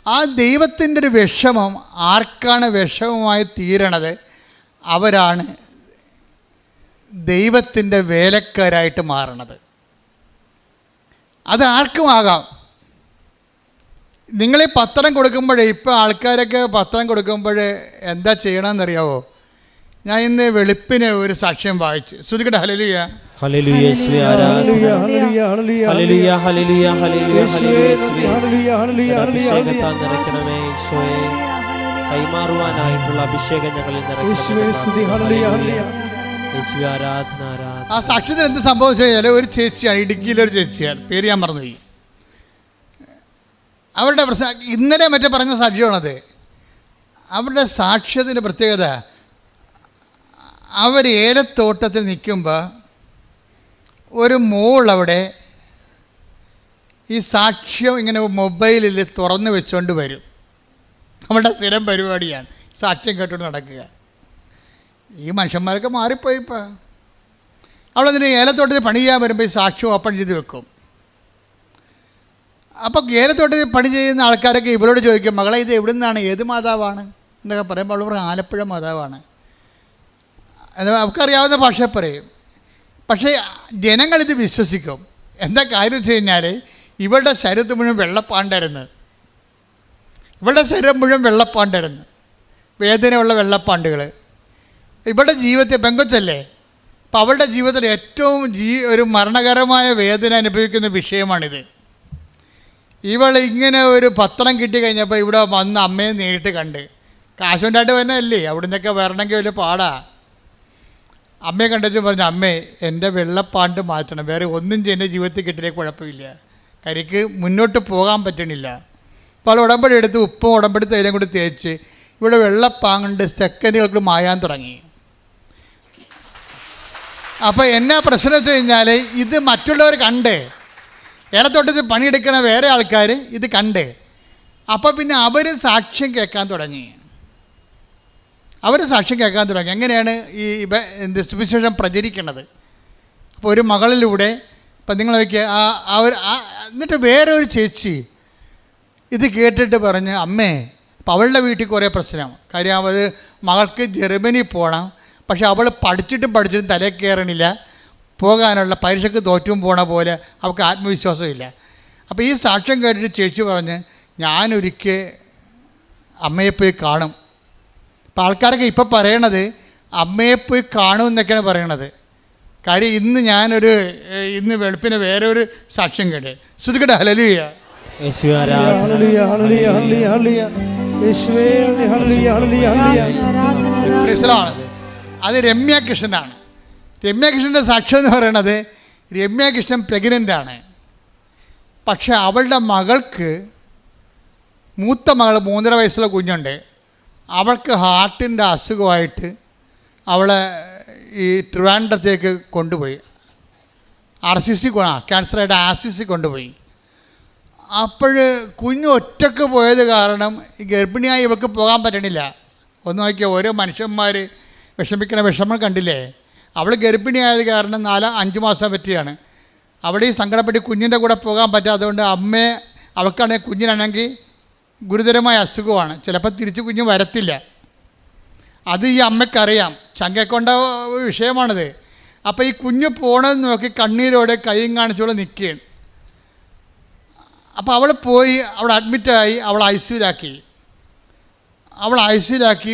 ആ ദൈവത്തിൻ്റെ ഒരു വിഷമം ആർക്കാണ് വിഷമമായി തീരണത്? അവരാണ് ദൈവത്തിൻ്റെ വേലക്കാരായിട്ട് മാറണത്. അത് ആർക്കുമാകാം. നിങ്ങളീ പത്രം കൊടുക്കുമ്പോഴേ, ഇപ്പോൾ ആൾക്കാരൊക്കെ പത്രം കൊടുക്കുമ്പോൾ എന്താ ചെയ്യണമെന്നറിയാവോ? ഞാൻ ഇന്ന് വെളുപ്പിന് ഒരു സാക്ഷ്യം വായിച്ചു. ശ്രുതിക്കട്ടെ. ഹല്ലേലൂയ ഹല്ലേലൂയ യേശുവേ ആരാധന ഹല്ലേലൂയ ഹല്ലേലൂയ ഹല്ലേലൂയ ഹല്ലേലൂയ അഭിഷേകത്താൽ നിറയ്ക്കണമേ ഈശോയെ. കൈമാറുവാനായിട്ടുള്ള അഭിഷേകം ഞങ്ങളിൽ നിറയ്ക്കണമേ. യേശുവേ ആരാധന ആരാധന. ആ സാക്ഷ്യത്തിൽ എന്ത് സംഭവിച്ചു കഴിഞ്ഞാൽ, ഒരു ചേച്ചിയാണ്, ഇടുക്കിയിലൊരു ചേച്ചിയാണ്, പേര് ഞാൻ മറന്നുപോയി. അവരുടെ ഇന്നലെ മറ്റേ പറഞ്ഞ സാക്ഷ്യമാണത്. അവരുടെ സാക്ഷ്യത്തിൻ്റെ പ്രത്യേകത, അവർ ഏലത്തോട്ടത്തിൽ നിൽക്കുമ്പോൾ ഒരു മോൾ അവിടെ ഈ സാക്ഷ്യം ഇങ്ങനെ മൊബൈലിൽ തുറന്ന് വെച്ചുകൊണ്ട് വരും. അവളുടെ സ്ഥിരം പരിപാടിയാണ് സാക്ഷ്യം കേട്ടുകൊണ്ട് നടക്കുക. ഈ മനുഷ്യന്മാരൊക്കെ മാറിപ്പോയി. ഇപ്പോൾ അവളതിന് ഏലത്തോട്ടത്തിൽ പണി ചെയ്യാൻ വരുമ്പോൾ ഈ സാക്ഷ്യം ഓപ്പൺ ചെയ്ത് വെക്കും. അപ്പോൾ ഏലത്തോട്ടത്തിൽ പണി ചെയ്യുന്ന ആൾക്കാരൊക്കെ ഇവളോട് ചോദിക്കും, മകളെ ഇത് എവിടെ നിന്നാണ്, ഏത് മാതാവാണ് എന്നൊക്കെ പറയുമ്പോൾ അവൾ പറയും ആലപ്പുഴ മാതാവാണ്. അത് അവർക്കറിയാവുന്ന ഭാഷ പറയും. പക്ഷേ ജനങ്ങളിത് വിശ്വസിക്കും. എന്താ കാര്യം വെച്ച് കഴിഞ്ഞാൽ, ഇവളുടെ ശരീരത്ത് മുഴുവൻ വെള്ളപ്പാണ്ടായിരുന്നു. ഇവളുടെ ശരീരം മുഴുവൻ വെള്ളപ്പാണ്ടായിരുന്നു, വേദനയുള്ള വെള്ളപ്പാണ്ടുകൾ. ഇവളുടെ ജീവിതത്തിൽ പെങ്കൊച്ചല്ലേ, അപ്പം അവളുടെ ജീവിതത്തിൽ ഏറ്റവും ഒരു മരണകരമായ വേദന അനുഭവിക്കുന്ന വിഷയമാണിത്. ഇവൾ ഇങ്ങനെ ഒരു പത്രം കിട്ടി കഴിഞ്ഞപ്പോൾ ഇവിടെ വന്ന് അമ്മയെ നേരിട്ട് കണ്ട്, കാശുണ്ടായിട്ട് വന്നതല്ലേ, അവിടെ നിന്നൊക്കെ വരണമെങ്കിൽ വലിയ പാടാ. അമ്മയെ കണ്ടിട്ട് പറഞ്ഞു, അമ്മേ എൻ്റെ വെള്ളപ്പാണ്ട് മാറ്റണം, വേറെ ഒന്നും എൻ്റെ ജീവിതത്തിൽ കിട്ടിയില്ലേ കുഴപ്പമില്ല, കരിക്ക് മുന്നോട്ട് പോകാൻ പറ്റണില്ല. അപ്പോൾ ഉടമ്പടി എടുത്ത് ഉപ്പും ഉടമ്പടി തൈലം കൂടി തേച്ച് ഇവിടെ വെള്ളപ്പാങ്ങണ്ട് സെക്കൻഡുകൾക്ക് മായാൻ തുടങ്ങി. അപ്പോൾ എന്നാ പ്രശ്നം വെച്ച് കഴിഞ്ഞാൽ, ഇത് മറ്റുള്ളവർ കണ്ട്, ഏലത്തോട്ടത്തിൽ പണിയെടുക്കുന്ന വേറെ ആൾക്കാർ ഇത് കണ്ട്, അപ്പോൾ പിന്നെ അവർ സാക്ഷ്യം കേൾക്കാൻ തുടങ്ങി. എങ്ങനെയാണ് ഈ സുവിശേഷം പ്രചരിക്കുന്നത്? അപ്പോൾ ഒരു മകളിലൂടെ ഇപ്പം നിങ്ങൾ നോക്കിയ എന്നിട്ട് വേറെ ഒരു ചേച്ചി ഇത് കേട്ടിട്ട് പറഞ്ഞ് അമ്മേ, അപ്പോൾ അവളുടെ വീട്ടിൽ കുറേ പ്രശ്നം. കാര്യം അത് മകൾക്ക് ജർമ്മനി പോകണം, പക്ഷെ അവൾ പഠിച്ചിട്ടും തലയിൽ കയറണില്ല, പോകാനുള്ള പരീക്ഷയ്ക്ക് തോറ്റും പോണ പോലെ അവൾക്ക് ആത്മവിശ്വാസമില്ല. അപ്പോൾ ഈ സാക്ഷ്യം കേട്ടിട്ട് ചേച്ചി പറഞ്ഞ് ഞാനൊരിക്കൽ അമ്മയെ പോയി കാണും. അപ്പോൾ ആൾക്കാരൊക്കെ ഇപ്പോൾ പറയണത് അമ്മയെ പോയി കാണും എന്നൊക്കെയാണ് പറയണത്. കാര്യം ഇന്ന് വെളുപ്പിന് വേറെ ഒരു സാക്ഷ്യം കേട്ട് ശ്രുതികട്ടെ. ഹല്ലേലൂയ. അത് രമ്യ കൃഷ്ണനാണ്. രമ്യ കൃഷ്ണൻ്റെ സാക്ഷ്യം എന്ന് പറയണത്, രമ്യ കൃഷ്ണൻ പ്രഗ്നൻ്റാണ്. പക്ഷെ അവളുടെ മകൾക്ക്, മൂത്ത മകൾ 3.5 വയസ്സുള്ള കുഞ്ഞുണ്ട്, അവൾക്ക് ഹാർട്ടിൻ്റെ അസുഖമായിട്ട് അവളെ ഈ ട്രിവാൻഡ്രത്തേക്ക് കൊണ്ടുപോയി. RCC ക്യാൻസറായിട്ട് RCC കൊണ്ടുപോയി. അപ്പോൾ കുഞ്ഞ് ഒറ്റക്ക് പോയത് കാരണം ഈ ഗർഭിണിയായി ഇവൾക്ക് പോകാൻ പറ്റണില്ല. ഒന്ന് നോക്കിയാൽ ഓരോ മനുഷ്യന്മാർ വിഷമിക്കണ വിഷമം കണ്ടില്ലേ. അവൾ ഗർഭിണിയായത് കാരണം 4-5 മാസം പറ്റിയാണ്. അവിടെ ഈ സങ്കടപ്പെട്ട് കുഞ്ഞിൻ്റെ കൂടെ പോകാൻ പറ്റാത്തതുകൊണ്ട് അവൾക്കാണെങ്കിൽ കുഞ്ഞിനാണെങ്കിൽ ഗുരുതരമായ അസുഖമാണ്, ചിലപ്പോൾ തിരിച്ച് കുഞ്ഞ് വരത്തില്ല. അത് ഈ അമ്മയ്ക്കറിയാം, ചങ്കക്കൊണ്ട വിഷയമാണിത്. അപ്പോൾ ഈ കുഞ്ഞ് പോകണമെന്ന് നോക്കി കണ്ണീരോടെ കൈയും കാണിച്ചോടെ നിൽക്കുകയാണ്. അപ്പോൾ അവൾ പോയി അവിടെ അഡ്മിറ്റായി, അവൾ ഐസിയുലാക്കി.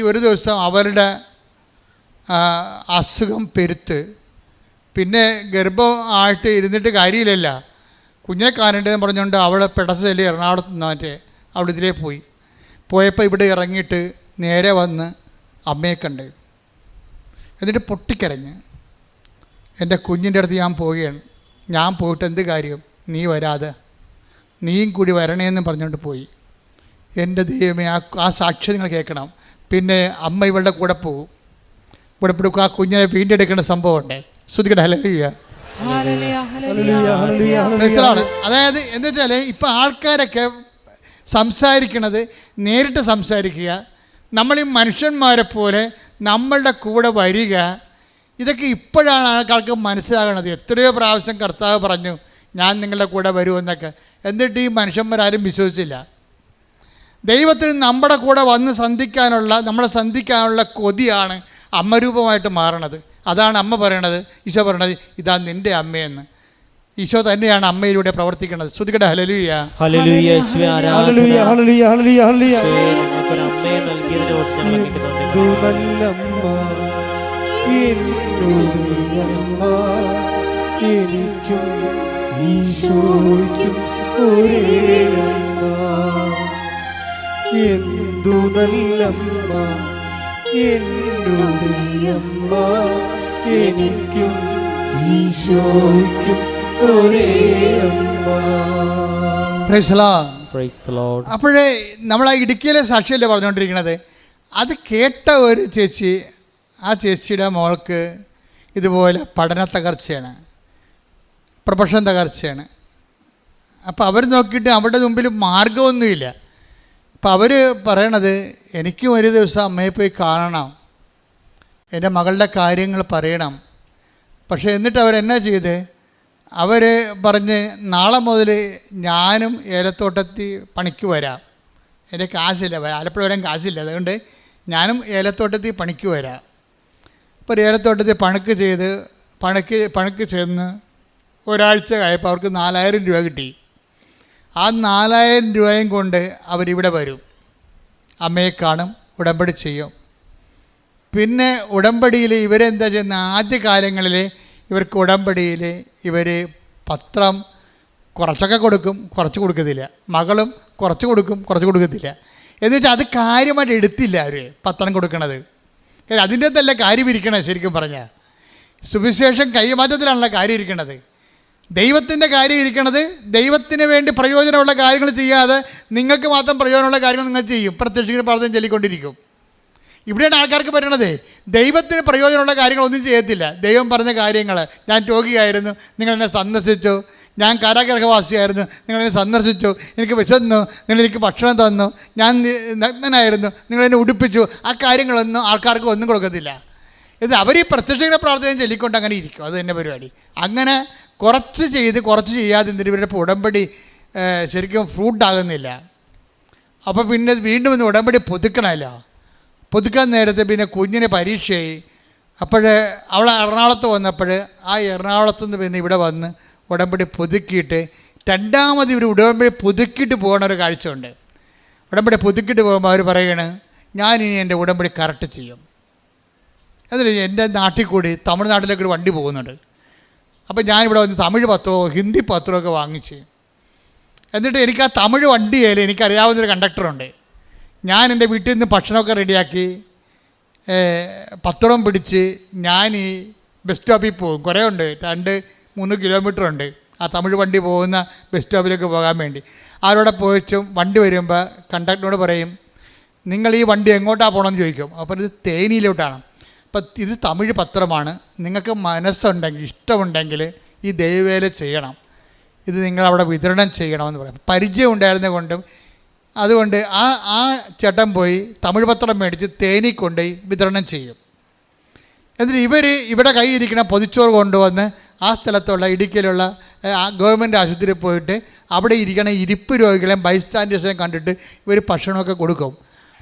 ഒരു ദിവസം അവളുടെ അസുഖം പെരുത്ത്. പിന്നെ ഗർഭമായിട്ട് ഇരുന്നിട്ട് കാര്യമില്ലല്ല, കുഞ്ഞിനെ കാണേണ്ടതെന്ന് പറഞ്ഞുകൊണ്ട് അവളെ പെടസല് എറണാകുളത്ത് നിന്നിട്ട് അവിടെ ഇതിലേ പോയപ്പോൾ ഇവിടെ ഇറങ്ങിയിട്ട് നേരെ വന്ന് അമ്മയെ കണ്ട്, എന്നിട്ട് പൊട്ടിക്കരഞ്ഞ് എൻ്റെ കുഞ്ഞിൻ്റെ അടുത്ത് ഞാൻ പോവുകയാണ്, ഞാൻ പോയിട്ട് എന്ത് കാര്യം, നീ വരാതെ നീയും കൂടി വരണേന്ന് പറഞ്ഞുകൊണ്ട് പോയി. എൻ്റെ ദൈവമേ, ആ സാക്ഷ്യം നിങ്ങൾ കേൾക്കണം. പിന്നെ അമ്മ ഇവളുടെ കൂടെ പോകും, ഇവിടെ ആ കുഞ്ഞിനെ വീണ്ടെടുക്കേണ്ട സംഭവമുണ്ട്. ശ്രുതികട്ടെ. ഹല്ലേലൂയ. അതായത് എന്താ വെച്ചാൽ ഇപ്പം ആൾക്കാരൊക്കെ സംസാരിക്കണത് നേരിട്ട് സംസാരിക്കുക, നമ്മൾ ഈ മനുഷ്യന്മാരെ പോലെ നമ്മളുടെ കൂടെ വരിക, ഇതൊക്കെ ഇപ്പോഴാണ് ആൾക്കാർക്ക് മനസ്സിലാകണത്. എത്രയോ പ്രാവശ്യം കർത്താവ് പറഞ്ഞു ഞാൻ നിങ്ങളുടെ കൂടെ വരുമെന്നൊക്കെ, എന്നിട്ട് ഈ മനുഷ്യന്മാരാരും വിശ്വസിച്ചില്ല. ദൈവത്തിന് നമ്മുടെ കൂടെ വന്ന് നമ്മളെ സന്ധിക്കാനുള്ള കൊതിയാണ് അമ്മരൂപമായിട്ട് മാറണത്. അതാണ് അമ്മ പറയണത്, ഈശോ പറയണത് ഇതാ നിൻ്റെ അമ്മയെന്ന്. ഈശോ തന്നെയാണ് അമ്മയിലൂടെ പ്രവർത്തിക്കുന്നത്. ശ്രുതികട്ടെ. ഹല്ലേലൂയ. ഹല്ലേലൂയ. ഹല്ലേലൂയ. ഹല്ലേലൂയ. ഹല്ലേലൂയ. ഹല്ലേലൂയ. എനിക്കും ഈശോയ്ക്കും ഒരേ അമ്മ, എന്തു നല്ലമ്മ, എന്നുടെ അമ്മ, എനിക്കും ഈശോയ്ക്കും ഒരേ അമ്മ. അപ്പോഴേ നമ്മൾ ആ ഇടുക്കിയിലെ സാക്ഷിയല്ലേ പറഞ്ഞുകൊണ്ടിരിക്കുന്നത്. അത് കേട്ട ഒരു ചേച്ചി, ആ ചേച്ചിയുടെ മോൾക്ക് ഇതുപോലെ പഠന തകർച്ചയാണ്, പ്രൊഫഷൻ തകർച്ചയാണ്. അപ്പോൾ അവർ നോക്കിയിട്ട് അവരുടെ മുമ്പിൽ മാർഗമൊന്നുമില്ല. അപ്പോൾ അവർ പറയണത് എനിക്കും ഒരു ദിവസം അമ്മയെ പോയി കാണണം, എൻ്റെ മകളുടെ കാര്യങ്ങൾ പറയണം. പക്ഷേ എന്നിട്ട് അവരെന്നാ ചെയ്ത്, അവർ പറഞ്ഞ് നാളെ മുതൽ ഞാനും ഏലത്തോട്ടത്തിൽ പണിക്ക് വരാം, എൻ്റെ കാശില്ല, ആലപ്പുഴ വരാൻ കാശില്ല, അതുകൊണ്ട് ഞാനും ഏലത്തോട്ടത്തിൽ പണിക്ക് വരാം. ഇപ്പോൾ ഏലത്തോട്ടത്തിൽ പണിക്ക് ചെന്ന് ഒരാഴ്ച ആയപ്പോൾ അവർക്ക് 4000 രൂപ കിട്ടി. ആ 4000 രൂപയും കൊണ്ട് അവരിവിടെ വരും, അമ്മയെ കാണും, ഉടമ്പടി ചെയ്യും. പിന്നെ ഉടമ്പടിയിൽ ഇവരെന്താ ചെയ്യുന്ന, ആദ്യ കാലങ്ങളിൽ ഇവർക്ക് ഉടമ്പടിയിൽ ഇവർ പത്രം കുറച്ചൊക്കെ കൊടുക്കും, കുറച്ച് കൊടുക്കത്തില്ല. മകളും കുറച്ച് കൊടുക്കും, കുറച്ച് കൊടുക്കത്തില്ല. എന്നിട്ട് അത് കാര്യമായിട്ട് എടുത്തില്ല അവർ പത്രം കൊടുക്കണത്. അതിൻ്റെ അകത്തല്ല കാര്യം ഇരിക്കണത്. ശരിക്കും പറഞ്ഞാൽ സുവിശേഷം കൈമാറ്റത്തിലാണല്ലോ കാര്യം ഇരിക്കണത്, ദൈവത്തിൻ്റെ കാര്യം ഇരിക്കണത്. ദൈവത്തിന് വേണ്ടി പ്രയോജനമുള്ള കാര്യങ്ങൾ ചെയ്യാതെ നിങ്ങൾക്ക് മാത്രം പ്രയോജനമുള്ള കാര്യങ്ങൾ നിങ്ങൾ ചെയ്യും, പ്രത്യക്ഷത്തിന് പ്രാർത്ഥന ചൊല്ലിക്കൊണ്ടിരിക്കും. ഇവിടെയാണ് ആൾക്കാർക്ക് പറയണത് ദൈവത്തിന് പ്രയോജനമുള്ള കാര്യങ്ങളൊന്നും ചെയ്യത്തില്ല. ദൈവം പറഞ്ഞ കാര്യങ്ങൾ, ഞാൻ രോഗിയായിരുന്നു നിങ്ങളെന്നെ സന്ദർശിച്ചു, ഞാൻ കാരാഗ്രഹവാസിയായിരുന്നു നിങ്ങളെന്നെ സന്ദർശിച്ചു, എനിക്ക് വിശന്നു നിങ്ങളെനിക്ക് ഭക്ഷണം തന്നു, ഞാൻ നഗ്നനായിരുന്നു നിങ്ങളെന്നെ ഉടുപ്പിച്ചു, ആ കാര്യങ്ങളൊന്നും ആൾക്കാർക്ക് ഒന്നും കൊടുക്കത്തില്ല. ഇത് അവർ ഈ പ്രത്യക്ഷ പ്രാർത്ഥന ചൊല്ലിക്കൊണ്ട് അങ്ങനെ ഇരിക്കും. അത് തന്നെ പരിപാടി. അങ്ങനെ കുറച്ച് ചെയ്ത് കുറച്ച് ചെയ്യാതെ എന്തിനും ഇവരുടെ ഉടമ്പടി ശരിക്കും ഫ്രൂട്ടാകുന്നില്ല. അപ്പോൾ പിന്നെ വീണ്ടും ഇന്ന് ഉടമ്പടി പുതുക്കണമല്ലോ. പുതുക്കാൻ നേരത്തെ പിന്നെ കുഞ്ഞിന് പരീക്ഷയായി. അപ്പോൾ അവൾ എറണാകുളത്ത് വന്നപ്പോൾ ആ എറണാകുളത്ത് നിന്ന് പിന്നെ ഇവിടെ വന്ന് ഉടമ്പടി പുതുക്കിയിട്ട് രണ്ടാമത് ഇവർ ഉടമ്പടി പുതുക്കിയിട്ട് പോകുന്ന ഒരു കാഴ്ചയുണ്ട്. ഉടമ്പടി പുതുക്കിയിട്ട് പോകുമ്പോൾ അവർ പറയണ്, ഞാനിനി എൻ്റെ ഉടമ്പടി കറക്റ്റ് ചെയ്യും. അതിൽ എൻ്റെ നാട്ടിൽ കൂടി തമിഴ്നാട്ടിലേക്ക് ഒരു വണ്ടി പോകുന്നുണ്ട്. അപ്പോൾ ഞാനിവിടെ വന്ന് തമിഴ് പത്രമോ ഹിന്ദി പത്രമൊക്കെ വാങ്ങിച്ച്, എന്നിട്ട് എനിക്ക് ആ തമിഴ് വണ്ടിയിൽ എനിക്കറിയാവുന്നൊരു കണ്ടക്ടറുണ്ട്. ഞാൻ എൻ്റെ വീട്ടിൽ നിന്ന് ഭക്ഷണമൊക്കെ റെഡിയാക്കി പത്രം പിടിച്ച് ഞാൻ ഈ ബസ് സ്റ്റോപ്പിൽ പോകും. കുറേ ഉണ്ട്, 2-3 കിലോമീറ്റർ ഉണ്ട് ആ തമിഴ് വണ്ടി പോകുന്ന ബസ് സ്റ്റോപ്പിലേക്ക് പോകാൻ വേണ്ടി. അവരോടെ പോയിച്ചും വണ്ടി വരുമ്പോൾ കണ്ടക്ടറിനോട് പറയും, നിങ്ങൾ ഈ വണ്ടി എങ്ങോട്ടാണ് പോകണമെന്ന് ചോദിക്കും. അപ്പോൾ ഇത് തേനിയിലോട്ടാണ്. അപ്പം ഇത് തമിഴ് പത്രമാണ്, നിങ്ങൾക്ക് മനസ്സുണ്ടെങ്കിൽ ഇഷ്ടമുണ്ടെങ്കിൽ ഈ ദൈവവേല ചെയ്യണം, ഇത് നിങ്ങളവിടെ വിതരണം ചെയ്യണമെന്ന് പറയും. പരിചയം ഉണ്ടായിരുന്നത് കൊണ്ടും അതുകൊണ്ട് ആ ചേട്ടൻ പോയി തമിഴ് പത്രം മേടിച്ച് തേനി കൊണ്ടുപോയി വിതരണം ചെയ്യും. എന്നിട്ട് ഇവിടെ കയ്യിരിക്കുന്ന പൊതിച്ചോറ് കൊണ്ടുവന്ന് ആ സ്ഥലത്തുള്ള ഇടുക്കിയിലുള്ള ഗവൺമെൻറ് ആശുപത്രിയിൽ പോയിട്ട് അവിടെ ഇരിക്കണ ഇരിപ്പ് രോഗികളെയും ബൈസ്റ്റാൻഡേഴ്സിനെയും കണ്ടിട്ട് ഇവർ ഭക്ഷണമൊക്കെ കൊടുക്കും.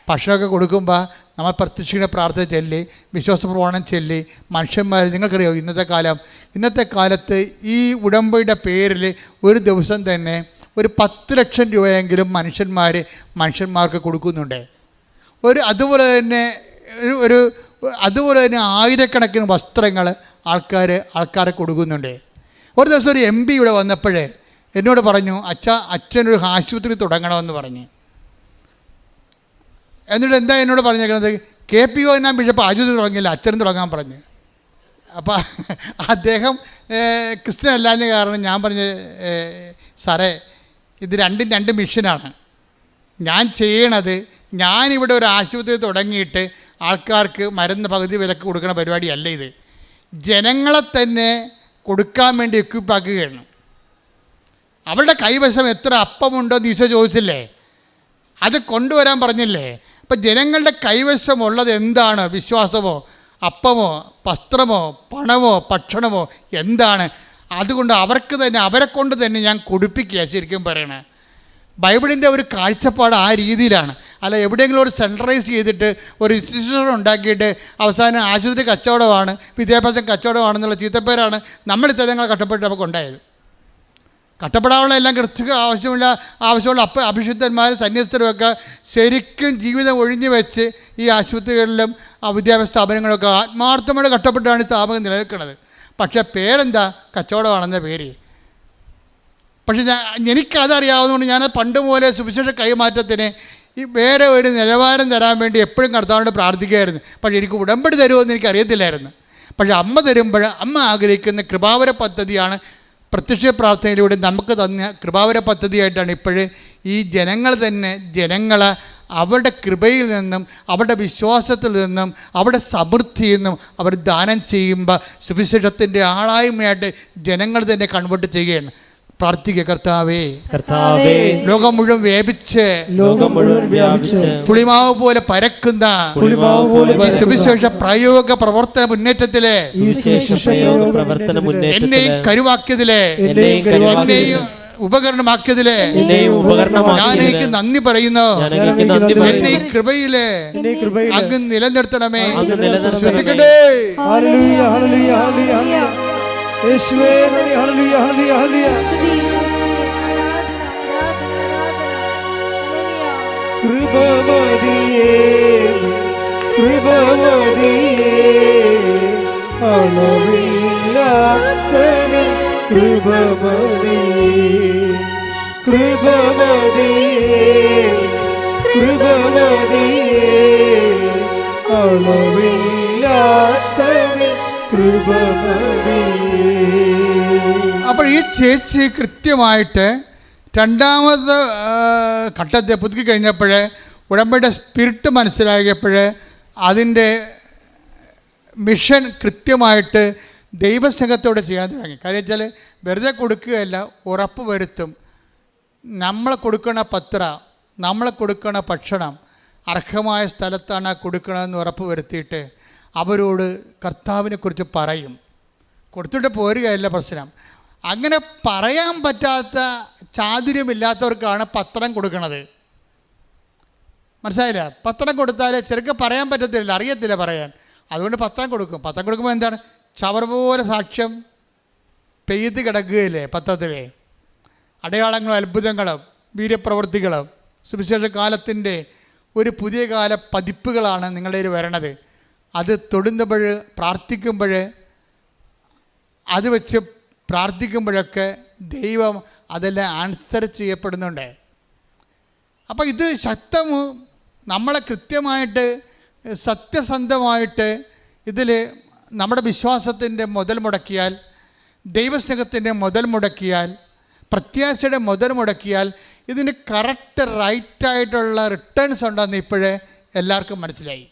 ഭക്ഷണമൊക്കെ കൊടുക്കുമ്പോൾ നമ്മൾ പ്രത്യക്ഷ പ്രാർത്ഥന ചൊല്ലി വിശ്വാസ പ്രമാണം ചൊല്ലി മനുഷ്യന്മാർ, നിങ്ങൾക്കറിയോ ഇന്നത്തെ കാലത്ത് ഈ ഉടമ്പടിയുടെ പേരിൽ ഒരു ദിവസം തന്നെ ഒരു 10 ലക്ഷം രൂപയെങ്കിലും മനുഷ്യന്മാർക്ക് കൊടുക്കുന്നുണ്ട്. അതുപോലെ തന്നെ ആയിരക്കണക്കിന് വസ്ത്രങ്ങൾ ആൾക്കാരെ കൊടുക്കുന്നുണ്ട്. ഒരു ദിവസം ഒരു MP ഇവിടെ വന്നപ്പോഴേ എന്നോട് പറഞ്ഞു, അച്ഛനൊരു ആശുപത്രി തുടങ്ങണമെന്ന് പറഞ്ഞു. എന്നിട്ട് എന്താ എന്നോട് പറഞ്ഞേക്കുന്നത്, KPO ഞാൻ ബിഷപ്പ് ആശുപത്രി തുടങ്ങിയില്ല, അച്ഛനും തുടങ്ങാൻ പറഞ്ഞു. അപ്പോൾ അദ്ദേഹം ക്രിസ്ത്യൻ അല്ലാഞ്ഞ കാരണം ഞാൻ പറഞ്ഞു, സാറേ ഇത് രണ്ടും 2 മിഷനാണ്. ഞാൻ ചെയ്യണത്, ഞാനിവിടെ ഒരു ആശുപത്രി തുടങ്ങിയിട്ട് ആൾക്കാർക്ക് മരുന്ന് പകുതി വിലക്ക് കൊടുക്കുന്ന പരിപാടിയല്ല ഇത്. ജനങ്ങളെ തന്നെ കൊടുക്കാൻ വേണ്ടി എക്വിപ്പാക്കുകയാണ്. അവളുടെ കൈവശം എത്ര അപ്പമുണ്ടോയെന്ന് ഈശോ ചോദിച്ചില്ലേ, അത് കൊണ്ടുവരാൻ പറഞ്ഞില്ലേ. അപ്പം ജനങ്ങളുടെ കൈവശമുള്ളത് എന്താണ്? വിശ്വാസമോ അപ്പമോ വസ്ത്രമോ പണമോ ഭക്ഷണമോ എന്താണ്? അതുകൊണ്ട് അവരെ കൊണ്ട് തന്നെ ഞാൻ കൊടുപ്പിക്കുക. ശരിക്കും പറയണേ ബൈബിളിൻ്റെ ഒരു കാഴ്ചപ്പാട് ആ രീതിയിലാണ്. അല്ല എവിടെയെങ്കിലും ഒരു സെൻട്രലൈസ് ചെയ്തിട്ട് ഒരു ഇൻസ്റ്റിറ്റ്യൂഷൻ ഉണ്ടാക്കിയിട്ട് അവസാനം ആശുപത്രി കച്ചവടമാണ്, വിദ്യാഭ്യാസം കച്ചവടമാണെന്നുള്ള ചീത്തപ്പേരാണ് നമ്മൾ ഇത്തരങ്ങൾ കഷ്ടപ്പെട്ട് നമുക്ക് ഉണ്ടായത്. കഷ്ടപ്പെടാനുള്ള എല്ലാം കൃത്യ ആവശ്യമുള്ള അഭിഷിക്തന്മാർ സന്യസ്തരുമൊക്കെ ശരിക്കും ജീവിതം ഒഴിഞ്ഞു വെച്ച് ഈ ആശുപത്രികളിലും വിദ്യാഭ്യാസ സ്ഥാപനങ്ങളൊക്കെ ആത്മാർത്ഥമായിട്ട് കഷ്ടപ്പെട്ടാണ് ഈ സ്ഥാപനം നിലനിൽക്കുന്നത്. പക്ഷേ പേരെന്താ? കച്ചവടമാണെന്ന പേര്. പക്ഷെ എനിക്കതറിയാവുന്നതുകൊണ്ട് ഞാൻ പണ്ട് പോലെ സുവിശേഷ കൈമാറ്റത്തിന് ഈ വേറെ ഒരു നിലവാരം തരാൻ വേണ്ടി എപ്പോഴും കർത്താവിനോട് പ്രാർത്ഥിക്കുമായിരുന്നു. പക്ഷേ എനിക്ക് ഉടമ്പടി തരുമെന്ന് എനിക്കറിയത്തില്ലായിരുന്നു. പക്ഷേ അമ്മ തരുമ്പോൾ അമ്മ ആഗ്രഹിക്കുന്ന കൃപാവര പദ്ധതിയാണ് പ്രത്യക്ഷ പ്രാർത്ഥനയിലൂടെ നമുക്ക് തന്ന കൃപാവര പദ്ധതിയായിട്ടാണ് ഇപ്പോഴേ ഈ ജനങ്ങളെ അവരുടെ കൃപയിൽ നിന്നും അവരുടെ വിശ്വാസത്തിൽ നിന്നും അവരുടെ സമൃദ്ധിയിൽ നിന്നും അവർ ദാനം ചെയ്യുമ്പോൾ സുവിശേഷത്തിൻ്റെ ആളായ്മയായിട്ട് ജനങ്ങൾ തന്നെ കൺവേർട്ട് ചെയ്യുകയാണ്. പ്രാർത്ഥിക്കുക, കർത്താവേ ലോകം മുഴുവൻ വ്യാപിച്ച് പുളിമാവ് പോലെ പരക്കുന്ന സുവിശേഷ പ്രയോഗ പ്രവർത്തന മുന്നേറ്റത്തിലെ എന്നെയും കരുവാക്കിയതിലെ എന്നെയും ഉപകരണമാക്കിയതിലെ ഞാൻ എനിക്ക് നന്ദി പറയുന്നു. എന്നെ ഈ കൃപയിലെ അങ്ങ് നിലനിർത്തണമേ. അപ്പോൾ ഈ ചേച്ചി കൃത്യമായിട്ട് രണ്ടാമത് ഘട്ടത്തെ പുതുക്കി കഴിഞ്ഞപ്പോൾ ഉടമ്പടിയുടെ സ്പിരിറ്റ് മനസ്സിലാക്കിയപ്പോൾ അതിൻ്റെ മിഷൻ കൃത്യമായിട്ട് ദൈവസ്നേഹത്തോടെ ചെയ്യാൻ തുടങ്ങി. കാര്യം വെച്ചാൽ വെറുതെ കൊടുക്കുകയല്ല, ഉറപ്പ് വരുത്തും. നമ്മളെ കൊടുക്കണ നമ്മളെ കൊടുക്കണ ഭക്ഷണം അർഹമായ സ്ഥലത്താണ് കൊടുക്കണമെന്ന് ഉറപ്പ് വരുത്തിയിട്ട് അവരോട് കർത്താവിനെക്കുറിച്ച് പറയും. കൊടുത്തിട്ട് പോരുകയല്ല പ്രശ്നം. അങ്ങനെ പറയാൻ പറ്റാത്ത ചാതുര്യമില്ലാത്തവർക്കാണ് പത്രം കൊടുക്കുന്നത്. മനസ്സിലായില്ല? പത്രം കൊടുത്താൽ ചെറുക്കെ പറയാൻ പറ്റത്തില്ല, അറിയത്തില്ല പറയാൻ. അതുകൊണ്ട് പത്രം കൊടുക്കും. പത്രം കൊടുക്കുമ്പോൾ എന്താണ്? ചവർ പോലെ സാക്ഷ്യം പെയ്ത് കിടക്കുകയില്ലേ പത്രത്തിൽ. അടയാളങ്ങളും അത്ഭുതങ്ങളും വീര്യപ്രവൃത്തികളും സുവിശേഷ കാലത്തിൻ്റെ ഒരു പുതിയ കാല പതിപ്പുകളാണ് നിങ്ങളുടെ കയ്യിൽ വരണത്. അത് തൊടുന്നപ്പോൾ, പ്രാർത്ഥിക്കുമ്പോൾ, അത് വെച്ച് പ്രാർത്ഥിക്കുമ്പോഴൊക്കെ ദൈവം അതെല്ലാം ആൻസർ ചെയ്യപ്പെടുന്നുണ്ട്. അപ്പോൾ ഇത് ശക്തവും നമ്മളെ കൃത്യമായിട്ട് സത്യസന്ധമായിട്ട് ഇതിൽ നമ്മുടെ വിശ്വാസത്തിൻ്റെ മുതൽ മുടക്കിയാൽ, ദൈവസ്നേഹത്തിൻ്റെ മുതൽ മുടക്കിയാൽ, പ്രത്യാശയുടെ മുതൽ മുടക്കിയാൽ ഇതിന് കറക്റ്റ് റൈറ്റായിട്ടുള്ള റിട്ടേൺസ് ഉണ്ടെന്ന് ഇപ്പോഴേ എല്ലാവർക്കും മനസ്സിലായി.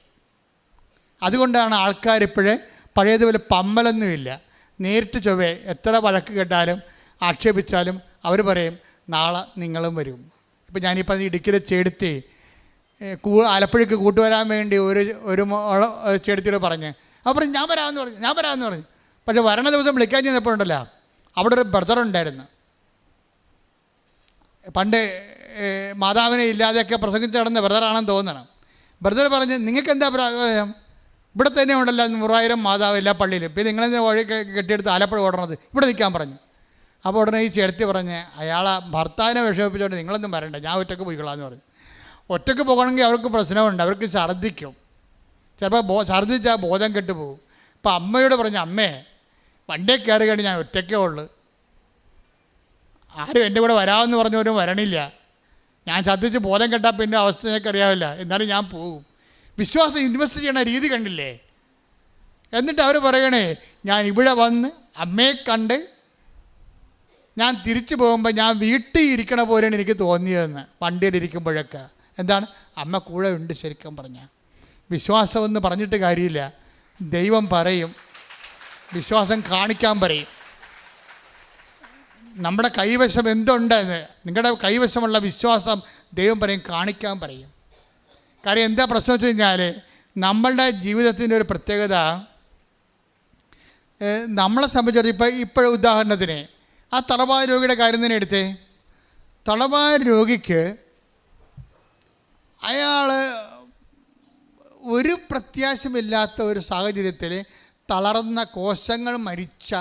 അതുകൊണ്ടാണ് ആൾക്കാരിപ്പോഴേ പഴയതുപോലെ പമ്മലൊന്നുമില്ല. നേരിട്ട് ചൊവ്വേ എത്ര വഴക്ക് കേട്ടാലും ആക്ഷേപിച്ചാലും അവർ പറയും നാളെ നിങ്ങളും വരും. ഇപ്പം ഞാനിപ്പോൾ ഇടുക്കിയിൽ ചേടുത്തി ആലപ്പുഴയ്ക്ക് കൂട്ടുവരാൻ വേണ്ടി ഒരു ചേടുത്തിയോട് പറഞ്ഞ് അപ്പോൾ പറഞ്ഞു ഞാൻ വരാമെന്ന് പറഞ്ഞു. പക്ഷേ വരണ ദിവസം വിളിക്കാൻ ചെന്നപ്പോഴുണ്ടല്ലോ, അവിടെ ഒരു ബ്രദറുണ്ടായിരുന്നു. പണ്ട് മാതാവിനെ ഇല്ലാതെയൊക്കെ പ്രസംഗിച്ച് നടന്ന ബ്രദറാണെന്ന് തോന്നണം. ബ്രദർ പറഞ്ഞ് നിങ്ങൾക്ക് എന്താ പ്രായം, ഇവിടെ തന്നെ ഉണ്ടല്ലോ 100,000 മാതാവ് എല്ലാ പള്ളിയിലും, പിന്നെ നിങ്ങളെന്താ വഴി കെട്ടിയെടുത്ത് ആലപ്പുഴ ഓടണത്, ഇവിടെ നിൽക്കാൻ പറഞ്ഞു. അപ്പോൾ ഉടനെ ഈ ചേർത്തി പറഞ്ഞ് അയാളെ ഭർത്താവിനെ വിഷമിപ്പിച്ചുകൊണ്ട് നിങ്ങളൊന്നും വരണ്ട, ഞാൻ ഒറ്റയ്ക്ക് പോയിക്കൊള്ളാമെന്ന് പറഞ്ഞു. ഒറ്റയ്ക്ക് പോകണമെങ്കിൽ അവർക്ക് പ്രശ്നമുണ്ട്, അവർക്ക് ഛർദ്ദിക്കും. ചിലപ്പോൾ ഛർദ്ദിച്ചാൽ ബോധം കെട്ടുപോകും. അപ്പോൾ അമ്മയോട് പറഞ്ഞു, അമ്മേ വണ്ടിയെ കയറി കഴിഞ്ഞ് ഞാൻ ഒറ്റയ്ക്കേ ഉള്ളു, ആരും എൻ്റെ കൂടെ വരാമെന്ന് പറഞ്ഞവരും വരണില്ല, ഞാൻ ഛർദ്ദിച്ച് ബോധം കെട്ടാൽ പിന്നെ അവസ്ഥ എനിക്കറിയാവില്ല, എന്നാലും ഞാൻ പോകും. വിശ്വാസം ഇൻവെസ്റ്റ് ചെയ്യണ രീതി കണ്ടില്ലേ? എന്നിട്ട് അവർ പറയണേ ഞാൻ ഇവിടെ വന്ന് അമ്മയെ കണ്ട് ഞാൻ തിരിച്ചു പോകുമ്പോൾ ഞാൻ വീട്ടിൽ ഇരിക്കണ പോലെയാണ് എനിക്ക് തോന്നിയതെന്ന്. വണ്ടിയിലിരിക്കുമ്പോഴൊക്കെ എന്താണ് അമ്മ കൂടെ ഉണ്ട്. ശരിക്കും പറഞ്ഞാൽ വിശ്വാസമെന്ന് പറഞ്ഞിട്ട് കാര്യമില്ല, ദൈവം പറയും, വിശ്വാസം കാണിക്കാൻ പറയും. നമ്മുടെ കൈവശം എന്തുണ്ടെന്ന്, നിങ്ങളുടെ കൈവശമുള്ള വിശ്വാസം ദൈവം പറയും, കാണിക്കാൻ പറയും. കാര്യം എന്താ പ്രശ്നം വെച്ച് കഴിഞ്ഞാൽ നമ്മളുടെ ജീവിതത്തിൻ്റെ ഒരു പ്രത്യേകത, നമ്മളെ സംബന്ധിച്ചിടത്തോളം ഇപ്പോൾ ഉദാഹരണത്തിന് ആ തളവായ രോഗിയുടെ കാര്യം തന്നെ എടുത്തേ. തളവായ രോഗിക്ക് അയാൾ ഒരു പ്രത്യാശമില്ലാത്ത ഒരു സാഹചര്യത്തിൽ തളർന്ന കോശങ്ങൾ മരിച്ച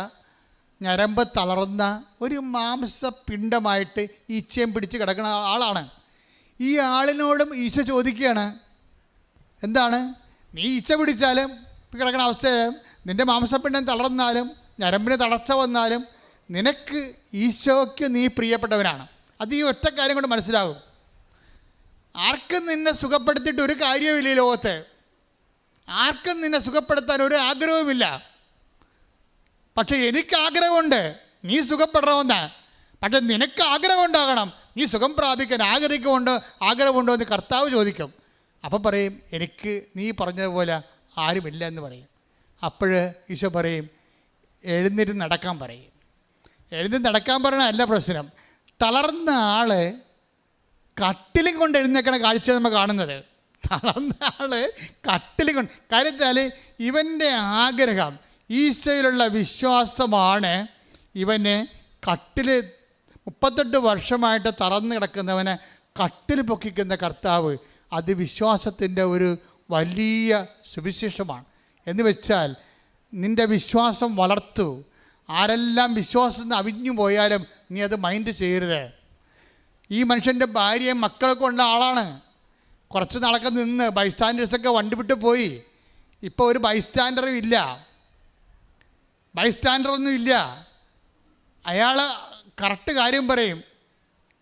ഞരമ്പ് തളർന്ന ഒരു മാംസപിണ്ഡമായിട്ട് ഈച്ചയും പിടിച്ച് കിടക്കുന്ന ആളാണ്. ഈ ആളിനോടും ഈശോ ചോദിക്കുകയാണ്, എന്താണ് നീ ഈച്ച പിടിച്ചാലും കിടക്കുന്ന അവസ്ഥയിലും നിൻ്റെ മാംസപിണ്ഡം തളർന്നാലും ഞരമ്പിന് തളർച്ച വന്നാലും നിനക്ക് ഈശോയ്ക്ക് നീ പ്രിയപ്പെട്ടവനാണ്. അത് ഈ ഒറ്റ കാര്യം കൊണ്ട് മനസ്സിലാകും. ആർക്കും നിന്നെ സുഖപ്പെടുത്തിയിട്ട് ഒരു കാര്യവുമില്ല ഈ ലോകത്ത്. ആർക്കും നിന്നെ സുഖപ്പെടുത്താൻ ഒരു ആഗ്രഹവുമില്ല. പക്ഷെ എനിക്ക് ആഗ്രഹമുണ്ട് നീ സുഖപ്പെടണമെന്ന്. പക്ഷെ നിനക്ക് ആഗ്രഹം ഉണ്ടാകണം, നീ സുഖം പ്രാപിക്കാൻ ആഗ്രഹമുണ്ടോ എന്ന് കർത്താവ് ചോദിക്കും. അപ്പം പറയും എനിക്ക് നീ പറഞ്ഞതുപോലെ ആരുമില്ല എന്ന് പറയും. അപ്പോൾ ഈശോ പറയും എഴുന്നേറ്റ് നടക്കാൻ പറയും. എഴുന്നേറ്റ് നടക്കാൻ പറയണതല്ല പ്രശ്നം, തളർന്ന ആൾ കട്ടിലും കൊണ്ട് എഴുന്നേക്കണ കാഴ്ച നമ്മൾ കാണുന്നത്. തളർന്ന ആൾ കട്ടിലും കൊണ്ട്, കാര്യം വെച്ചാൽ ഇവൻ്റെ ആഗ്രഹം ഈശോയിലുള്ള വിശ്വാസമാണ് ഇവന് കട്ടിൽ 38 വർഷമായിട്ട് തളർന്നു കിടക്കുന്നവനെ കട്ടിൽ പൊക്കിക്കുന്ന കർത്താവ്. അത് വിശ്വാസത്തിൻ്റെ ഒരു വലിയ സുവിശേഷമാണ്. എന്ന് വെച്ചാൽ നിൻ്റെ വിശ്വാസം വളർത്തു. ആരെല്ലാം വിശ്വാസം അവിഞ്ഞു പോയാലും നീ അത് മൈൻഡ് ചെയ്യരുത്. ഈ മനുഷ്യൻ്റെ ഭാര്യയും മക്കളൊക്കെ ഉള്ള ആളാണ്. കുറച്ച് നാളൊക്കെ നിന്ന് ബൈസ്റ്റാൻഡേഴ്സൊക്കെ വണ്ടി വിട്ട് പോയി. ഇപ്പോൾ ഒരു ബൈസ്റ്റാൻഡറും ഇല്ല, ബൈസ്റ്റാൻഡറൊന്നും ഇല്ല. അയാൾ കറക്റ്റ് കാര്യം പറയും,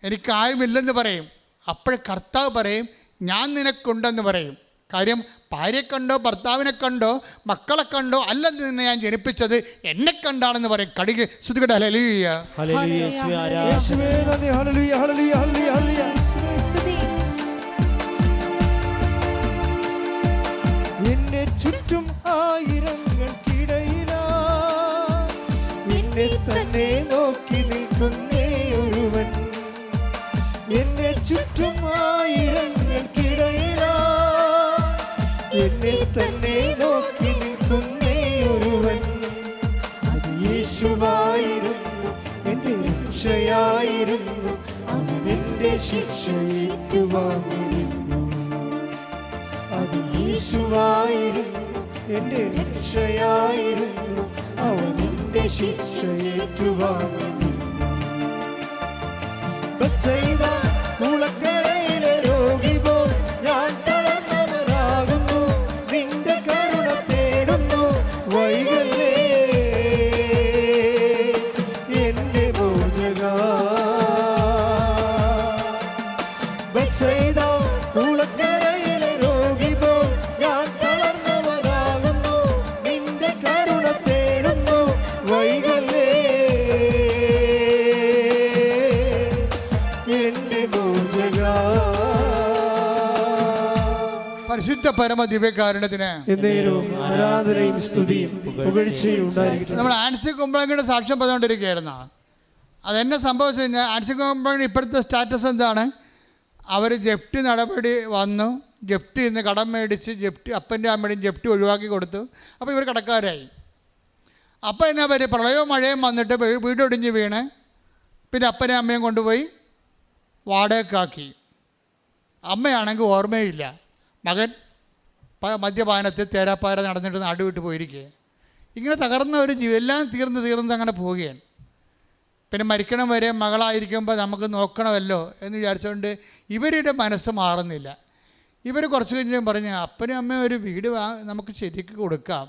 എനിക്കാരുമില്ലെന്ന് പറയും. അപ്പോൾ കർത്താവ് പറയും ഞാൻ നിനക്കുണ്ടെന്ന് പറയും. കാര്യം ഭാര്യയെ കണ്ടോ ഭർത്താവിനെ കണ്ടോ മക്കളെ കണ്ടോ അല്ലെന്ന് നിന്നെ ഞാൻ ജനിപ്പിച്ചത് എന്നെ കണ്ടാണെന്ന് പറയും. കടികെ ശ്രുതികട ഹല്ലേലൂയ ഹല്ലേലൂയ യേശുവേ ആരാധന. യേശുവേ നന്ദി. ഹല്ലേലൂയ ഹല്ലേലൂയ ഹല്ലേലൂയ ഹല്ലേലൂയ. എന്നെ ചുറ്റും ആയിരങ്ങൾക്കിടയിലാ എന്നെ തന്നെ നോക്കി നിൽക്കുന്നേ ഒരുവൻ. എന്നെ ചുറ്റും ആയിരങ്ങൾക്കിടയിലാ എന്നെ തന്നെ നോക്കി യേശുവായിരുന്നു, അവൻ എന്റെ ശിക്ഷ ഏറ്റുവാങ്ങി നിന്നു. അത് യേശുവായിരുന്നു, എന്റെ രക്ഷയായിരുന്നു, അവൻ എന്റെ ശിക്ഷ ഏറ്റുവാങ്ങി നിന്നു. ബത്സയിദ കുളക്കരയിലെ രോഗി പോൽ ഞാൻ തളർന്നവനാകുന്നു, നിന്റെ കരുണ തേടുന്നു, വൈകല്ലേ എന്റെ മോചകാ. ബത്സയിദ കുളക്കരയിലെ രോഗി പോൽ ഞാൻ തളർന്നവനാകുന്നു, നിന്റെ കരുണ തേടുന്നു, വൈകല്ലേ എന്റെ മോചകാ. പരിശുദ്ധ പരമ ദിവ്യകാരുണ്യത്തിന് എന്നേരവും ആരാധനയും സ്തുതിയും പുകഴ്ചയും ഉണ്ടായിരിക്കട്ടെ. നമ്മൾ ആൻസി കുമ്പളങ്ങിയുടെ സാക്ഷ്യം പറഞ്ഞുകൊണ്ടിരിക്കുകയായിരുന്നു. അതെന്നെ സംഭവിച്ചു കഴിഞ്ഞാൽ ആൻസി കുമ്പളങ്ങി ഇപ്പോഴത്തെ സ്റ്റാറ്റസ് എന്താണ്? അവർ ജപ്തി നടപടി വന്നു, ജപ്തി ഇന്ന് കടം മേടിച്ച് ജപ്തി അപ്പൻ്റെ അമ്മയുടെയും ജപ്തി ഒഴിവാക്കി കൊടുത്തു. അപ്പോൾ ഇവർ കടക്കാരായി. അപ്പോൾ എന്നാ അവർ പ്രളയവും മഴയും വന്നിട്ട് വീടൊടിഞ്ഞ് വീണ് പിന്നെ അപ്പനെ അമ്മയും കൊണ്ടുപോയി വാടകയ്ക്കാക്കി. അമ്മയാണെങ്കിൽ ഓർമ്മയില്ല. മകൻ മദ്യപാനത്തിൽ തേരാപ്പാര നടന്നിട്ട് നാട് വിട്ട് പോയിരിക്കുക. ഇങ്ങനെ തകർന്ന ഒരു ജീവിതം, എല്ലാം തീർന്ന് അങ്ങനെ പോവുകയാണ്. പിന്നെ മരിക്കണം വരെ മകളായിരിക്കുമ്പോൾ നമുക്ക് നോക്കണമല്ലോ എന്ന് വിചാരിച്ചുകൊണ്ട് ഇവരുടെ മനസ്സ് മാറുന്നില്ല. ഇവർ കുറച്ച് കഴിഞ്ഞ് പറഞ്ഞു, അപ്പനും അമ്മയും ഒരു വീട് നമുക്ക് ശരിക്ക് കൊടുക്കാം.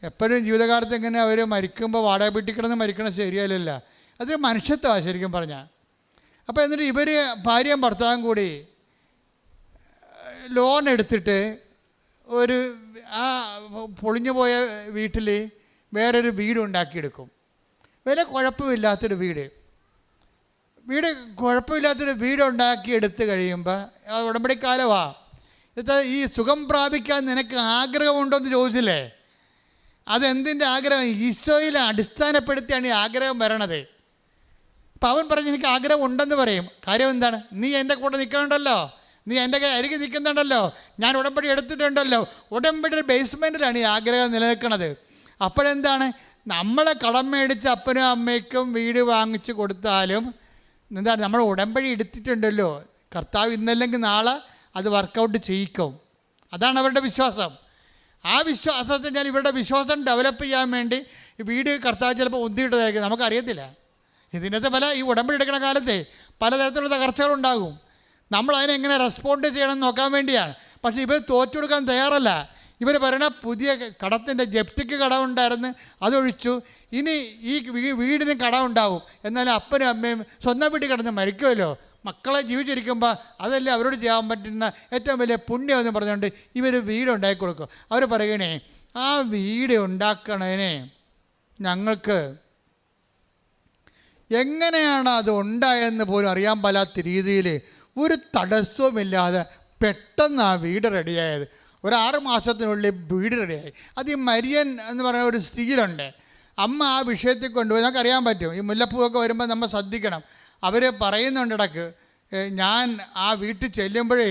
എപ്പോഴും ജീവിതകാലത്ത് എങ്ങനെ അവർ മരിക്കുമ്പോൾ വാടക വീട്ടിൽ കിടന്ന് മരിക്കണം ശരിയല്ലല്ല. അത് മനുഷ്യത്വമാണ് ശരിക്കും പറഞ്ഞാൽ. അപ്പോൾ എന്നിട്ട് ഇവർ ഭാര്യയും ഭർത്താവും കൂടി ലോൺ എടുത്തിട്ട് ഒരു ആ പൊളിഞ്ഞു പോയ വീട്ടിൽ വേറൊരു വീട് ഉണ്ടാക്കിയെടുക്കും. വില കുഴപ്പമില്ലാത്തൊരു വീട് കുഴപ്പമില്ലാത്തൊരു വീട് ഉണ്ടാക്കിയെടുത്ത് കഴിയുമ്പോൾ ഉടമ്പടിക്കാലമാണ്. എന്നിട്ട് ഈ സുഖം പ്രാപിക്കാൻ നിനക്ക് ആഗ്രഹമുണ്ടോ എന്ന് ചോദിച്ചില്ലേ? അതെന്തിൻ്റെ ആഗ്രഹം? ഈശോയിൽ അടിസ്ഥാനപ്പെടുത്തിയാണ് ഈ ആഗ്രഹം വരണത്. അപ്പം അവൻ പറഞ്ഞ് എനിക്ക് ആഗ്രഹം ഉണ്ടെന്ന് പറയും. കാര്യം എന്താണ്? നീ എൻ്റെ കൂടെ നിൽക്കണുണ്ടല്ലോ, നീ എൻ്റെ അരികെ നിൽക്കുന്നുണ്ടല്ലോ, ഞാൻ ഉടമ്പടി എടുത്തിട്ടുണ്ടല്ലോ. ഉടമ്പടിയുടെ ബേസ്മെൻറ്റിലാണ് ഈ ആഗ്രഹം നിലനിൽക്കുന്നത്. അപ്പോഴെന്താണ്? നമ്മളെ കടം മേടിച്ച് അപ്പനും അമ്മയ്ക്കും വീട് വാങ്ങിച്ച് കൊടുത്താലും എന്താണ്, നമ്മൾ ഉടമ്പടി എടുത്തിട്ടുണ്ടല്ലോ, കർത്താവ് ഇന്നല്ലെങ്കിൽ നാളെ അത് വർക്കൗട്ട് ചെയ്യിക്കും. അതാണ് അവരുടെ വിശ്വാസം. ആ വിശ്വാസത്തെ ഞാൻ ഇവരുടെ വിശ്വാസം ഡെവലപ്പ് ചെയ്യാൻ വേണ്ടി ഈ വീട് കർത്താവ് ചിലപ്പോൾ ഉന്തിയിട്ടതായിരിക്കും, നമുക്കറിയത്തില്ല. ഇതിനകത്ത് ഈ ഉടമ്പടി എടുക്കുന്ന കാലത്തെ പലതരത്തിലുള്ള തകർച്ചകളുണ്ടാകും. നമ്മൾ അതിനെങ്ങനെ റെസ്പോണ്ട് ചെയ്യണം നോക്കാൻ വേണ്ടിയാണ്. പക്ഷേ ഇവർ തോറ്റു കൊടുക്കാൻ തയ്യാറല്ല. ഇവർ പറയണ പുതിയ കടത്തിൻ്റെ ജപ്തിക്ക് കടമുണ്ടായിരുന്നു, അതൊഴിച്ചു, ഇനി ഈ വീടിന് കടമുണ്ടാവും. എന്നാലും അപ്പനും അമ്മയും സ്വന്തം വീട്ടിൽ കിടന്ന് മരിക്കുമല്ലോ, മക്കളെ ജീവിച്ചിരിക്കുമ്പോൾ അതല്ലേ അവരോട് ചെയ്യാൻ പറ്റുന്ന ഏറ്റവും വലിയ പുണ്യം എന്ന് പറഞ്ഞുകൊണ്ട് ഇവർ വീടുണ്ടാക്കി കൊടുക്കും. അവർ പറയണേ, ആ വീട് ഉണ്ടാക്കണേനെ ഞങ്ങൾക്ക് എങ്ങനെയാണ് അത് ഉണ്ടായെന്ന് പോലും അറിയാൻ പാലാത്ത രീതിയിൽ ഒരു തടസ്സവുമില്ലാതെ പെട്ടെന്ന് ആ വീട് റെഡിയായത്. ഒരു 6 മാസത്തിനുള്ളിൽ വീട് റെഡിയായി. അത് ഈ മരിയൻ എന്ന് പറയുന്ന ഒരു സ്ത്രീയിലുണ്ട്. അമ്മ ആ വിഷയത്തിൽ കൊണ്ടുപോയി നമുക്കറിയാൻ പറ്റും. ഈ മുല്ലപ്പൂവൊക്കെ വരുമ്പോൾ നമ്മൾ ശ്രദ്ധിക്കണം. അവർ പറയുന്നുണ്ട് ഇടയ്ക്ക്, ഞാൻ ആ വീട്ടിൽ ചെല്ലുമ്പോഴേ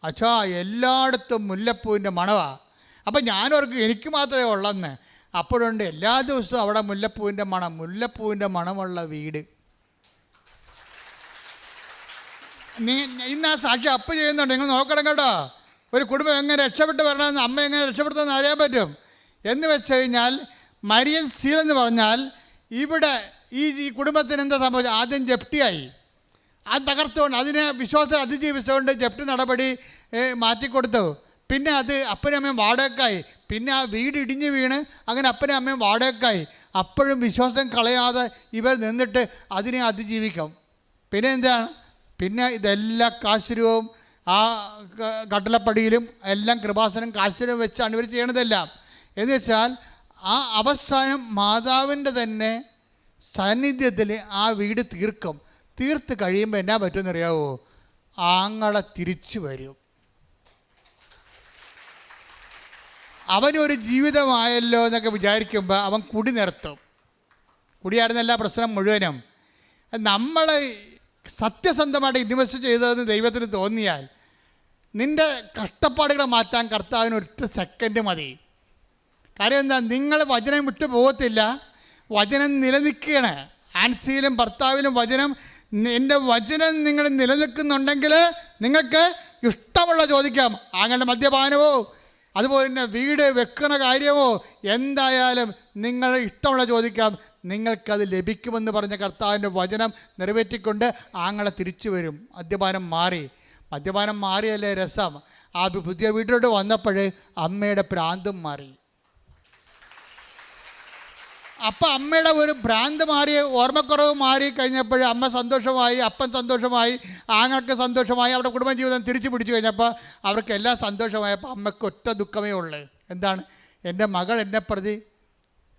അച്ഛാ എല്ലായിടത്തും മുല്ലപ്പൂവിൻ്റെ മണമാണ്. അപ്പം ഞാനവർക്ക് എനിക്ക് മാത്രമേ ഉള്ളെന്ന്. അപ്പോഴുണ്ട് എല്ലാ ദിവസവും അവിടെ മുല്ലപ്പൂവിൻ്റെ മണമുള്ള വീട്. ഇന്ന് ആ സാക്ഷി അപ്പ് ചെയ്യുന്നുണ്ട്, നിങ്ങൾ നോക്കണം കേട്ടോ. ഒരു കുടുംബം എങ്ങനെ രക്ഷപ്പെട്ട് വരണമെന്ന്, അമ്മ എങ്ങനെ രക്ഷപ്പെടുത്തുമെന്ന് അറിയാൻ പറ്റും. എന്ന് വെച്ച് കഴിഞ്ഞാൽ മരിയൻ സീൽ എന്ന് പറഞ്ഞാൽ ഇവിടെ ഈ കുടുംബത്തിന് എന്താ സംഭവിച്ചത്? ആദ്യം ജപ്തിയായി, അത് തകർത്തുകൊണ്ട് അതിനെ വിശ്വാസം അതിജീവിച്ചുകൊണ്ട് ജപ്തി നടപടി മാറ്റിക്കൊടുത്തു. പിന്നെ അത് അപ്പനും അമ്മയും വാടകയ്ക്കായി. പിന്നെ ആ വീട് ഇടിഞ്ഞ് വീണ് അങ്ങനെ അപ്പനും അമ്മയും വാടകയ്ക്കായി. അപ്പോഴും വിശ്വാസം കളയാതെ ഇവർ നിന്നിട്ട് അതിനെ അതിജീവിക്കും. പിന്നെ എന്താണ്? പിന്നെ ഇതെല്ലാം കാശുരവും ആ കട്ടളപ്പടിയിലും എല്ലാം കൃപാസനം കാശുരവും വെച്ചാണ് ഇവർ ചെയ്യണതെല്ലാം. എന്ന് വെച്ചാൽ ആ അവസാനം മാതാവിൻ്റെ തന്നെ സാന്നിധ്യത്തിൽ ആ വീട് തീർത്ത് കഴിയുമ്പോൾ എന്നാ പറ്റുമെന്നറിയാവോ? ആങ്ങളെ തിരിച്ചു വരും. അവനൊരു ജീവിതമായല്ലോ എന്നൊക്കെ വിചാരിക്കുമ്പോൾ അവൻ കുടി നിർത്തും. കുടിയായിരുന്നല്ല പ്രശ്നം മുഴുവനും. നമ്മൾ സത്യസന്ധമായിട്ട് ഇൻവെസ്റ്റ് ചെയ്തതെന്ന് ദൈവത്തിന് തോന്നിയാൽ നിൻ്റെ കഷ്ടപ്പാടുകൾ മാറ്റാൻ കർത്താവിന് 1 സെക്കൻഡ് മതി. കാര്യം എന്താ? നിങ്ങൾ വചനം വിട്ടു പോകത്തില്ല, വചനം നിലനിൽക്കുകയാണ്. ആൻസിയിലും ഭർത്താവിലും വചനം, എൻ്റെ വചനം നിങ്ങൾ നിലനിൽക്കുന്നുണ്ടെങ്കിൽ നിങ്ങൾക്ക് ഇഷ്ടമുള്ള ചോദിക്കാം. അങ്ങനെ മദ്യപാനമോ അതുപോലെ തന്നെ വീട് വെക്കുന്ന കാര്യമോ എന്തായാലും നിങ്ങൾ ഇഷ്ടമുള്ള ചോദിക്കാം, നിങ്ങൾക്കത് ലഭിക്കുമെന്ന് പറഞ്ഞ കർത്താവിൻ്റെ വചനം നിറവേറ്റിക്കൊണ്ട് ആങ്ങളെ തിരിച്ചു വരും. മദ്യപാനം മാറിയല്ലേ രസം. ആ പുതിയ വീട്ടിലോട്ട് വന്നപ്പോൾ അമ്മയുടെ ഭ്രാന്തും മാറി. അപ്പം അമ്മയുടെ ഒരു ഭ്രാന്ത് മാറി, ഓർമ്മക്കുറവ് മാറി കഴിഞ്ഞപ്പോൾ അമ്മ സന്തോഷമായി, അപ്പൻ സന്തോഷമായി, ആങ്ങൾക്ക് സന്തോഷമായി, അവരുടെ കുടുംബജീവിതം തിരിച്ചു പിടിച്ചു കഴിഞ്ഞപ്പോൾ അവർക്ക് എല്ലാം സന്തോഷമായപ്പോൾ അമ്മയ്ക്ക് ഒറ്റ ദുഃഖമേ ഉള്ളൂ. എന്താണ്? എൻ്റെ മകൾ എന്നെ പ്രതി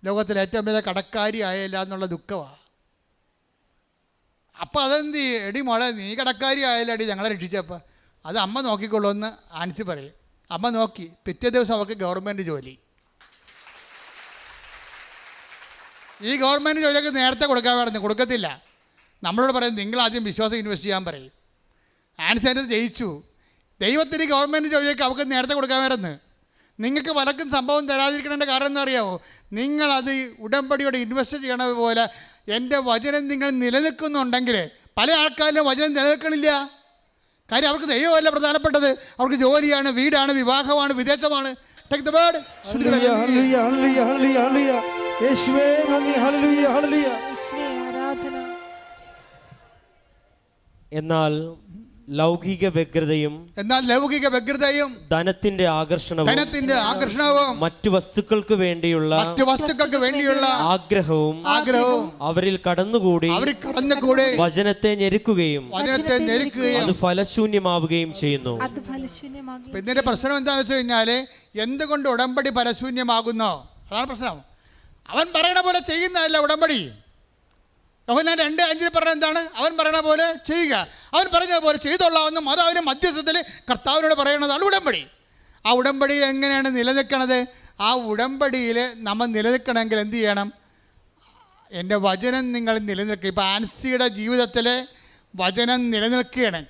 ലോകത്തിലെ ഏറ്റവും വലിയ കടക്കാരി ആയല്ല എന്നുള്ള ദുഃഖമാണ്. അപ്പോൾ അതെന്ത് എടി മോളെ, നീ കടക്കാരി ആയല്ല അടി ഞങ്ങളെ രക്ഷിച്ചപ്പോൾ. അത് അമ്മ നോക്കിക്കൊള്ളൂ എന്ന് ആൻസി പറയും. അമ്മ നോക്കി. പിറ്റേ ദിവസം അവർക്ക് ഗവൺമെൻറ് ജോലി. ഈ ഗവൺമെൻറ് ജോലിയൊക്കെ നേരത്തെ കൊടുക്കത്തില്ല. നമ്മളോട് പറയും നിങ്ങൾ ആദ്യം വിശ്വാസം ഇൻവെസ്റ്റ് ചെയ്യാൻ പറയും. ആൻസി ജയിച്ചു. ദൈവത്തിന് ഗവൺമെൻറ് ജോലിയൊക്കെ അവർക്ക് നേരത്തെ കൊടുക്കാമായിരുന്നു. നിങ്ങൾക്ക് പലർക്കും സംഭവം തരാതിരിക്കണതിൻ്റെ കാരണം എന്താ അറിയാമോ? നിങ്ങളത് ഉടമ്പടിയോടെ ഇൻവെസ്റ്റ് ചെയ്യണ പോലെ എൻ്റെ വചനം നിങ്ങൾ നിലനിൽക്കുന്നുണ്ടെങ്കിൽ പല ആൾക്കാരിലും വചനം നിലനിൽക്കണില്ല. കാര്യം അവർക്ക് ദൈവമല്ല പ്രധാനപ്പെട്ടത്, അവർക്ക് ജോലിയാണ്, വീടാണ്, വിവാഹമാണ്, വിദേശമാണ്. Take the word. യേശുവേ നന്ദി. ഹല്ലേലൂയ ഹല്ലേലൂയ. യേശുവേ ആരാധന. എന്നാൽ ലൗകിക വ്യഗ്രതയും ധനത്തിന്റെ ആകർഷണവും മറ്റു വസ്തുക്കൾക്ക് വേണ്ടിയുള്ള ആഗ്രഹവും അവരിൽ കടന്നുകൂടി വചനത്തെ ഞെരുക്കുകയും അത് ഫലശൂന്യമാവുകയും ചെയ്യുന്നു. ഇതിന്റെ പ്രശ്നം എന്താണെന്ന് വെച്ച് കഴിഞ്ഞാൽ, എന്തുകൊണ്ട് ഉടമ്പടി ഫലശൂന്യമാകുന്നോ? അതാണ് പ്രശ്നം. അവൻ പറയണ പോലെ ചെയ്യുന്നതല്ല ഉടമ്പടി. യോഹന്നാൻ 2:5 പറഞ്ഞ എന്താണ്? അവൻ പറയണ പോലെ ചെയ്യുക, അവൻ പറഞ്ഞതുപോലെ ചെയ്തോളാമെന്നും അത് അവന് മധ്യസ്ഥത്തിൽ കർത്താവിനോട് പറയണതാണ് ഉടമ്പടി. ആ ഉടമ്പടിയിൽ എങ്ങനെയാണ് നിലനിൽക്കണത്? ആ ഉടമ്പടിയിൽ നമ്മൾ നിലനിൽക്കണമെങ്കിൽ എന്ത് ചെയ്യണം? എൻ്റെ വചനം നിങ്ങൾ നിലനിൽക്കുക. ഇപ്പോൾ ആൻസിയുടെ ജീവിതത്തിൽ വചനം നിലനിൽക്കുകയാണ്.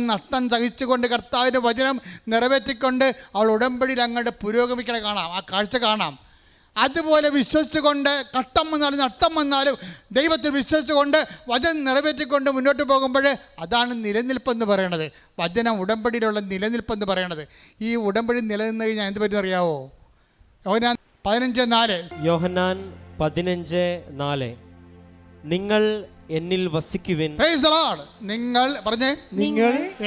നഷ്ടം സഹിച്ചുകൊണ്ട് കർത്താവിൻ്റെ വചനം നിറവേറ്റിക്കൊണ്ട് അവൾ ഉടമ്പടിയിൽ അങ്ങോട്ട് പുരോഗമിക്കണ കാണാം, ആ കാഴ്ച കാണാം. അതുപോലെ വിശ്വസിച്ചുകൊണ്ട് നഷ്ടം വന്നാലും ദൈവത്തിൽ വിശ്വസിച്ചുകൊണ്ട് വചനം നിറവേറ്റിക്കൊണ്ട് മുന്നോട്ട് പോകുമ്പോൾ അതാണ് നിലനിൽപ്പെന്ന് പറയണത്. വചനം ഉടമ്പടിയിലുള്ള നിലനിൽപ്പെന്ന് പറയണത്. ഈ ഉടമ്പടി നിലനിന്ന് കഴിഞ്ഞാൽ എന്ത് പറ്റുന്ന അറിയാവോ? യോഹന്നാൻ 15:4 നിങ്ങൾ എന്നിൽ വസിക്കുവിൻ. Price the Lord. നിങ്ങൾ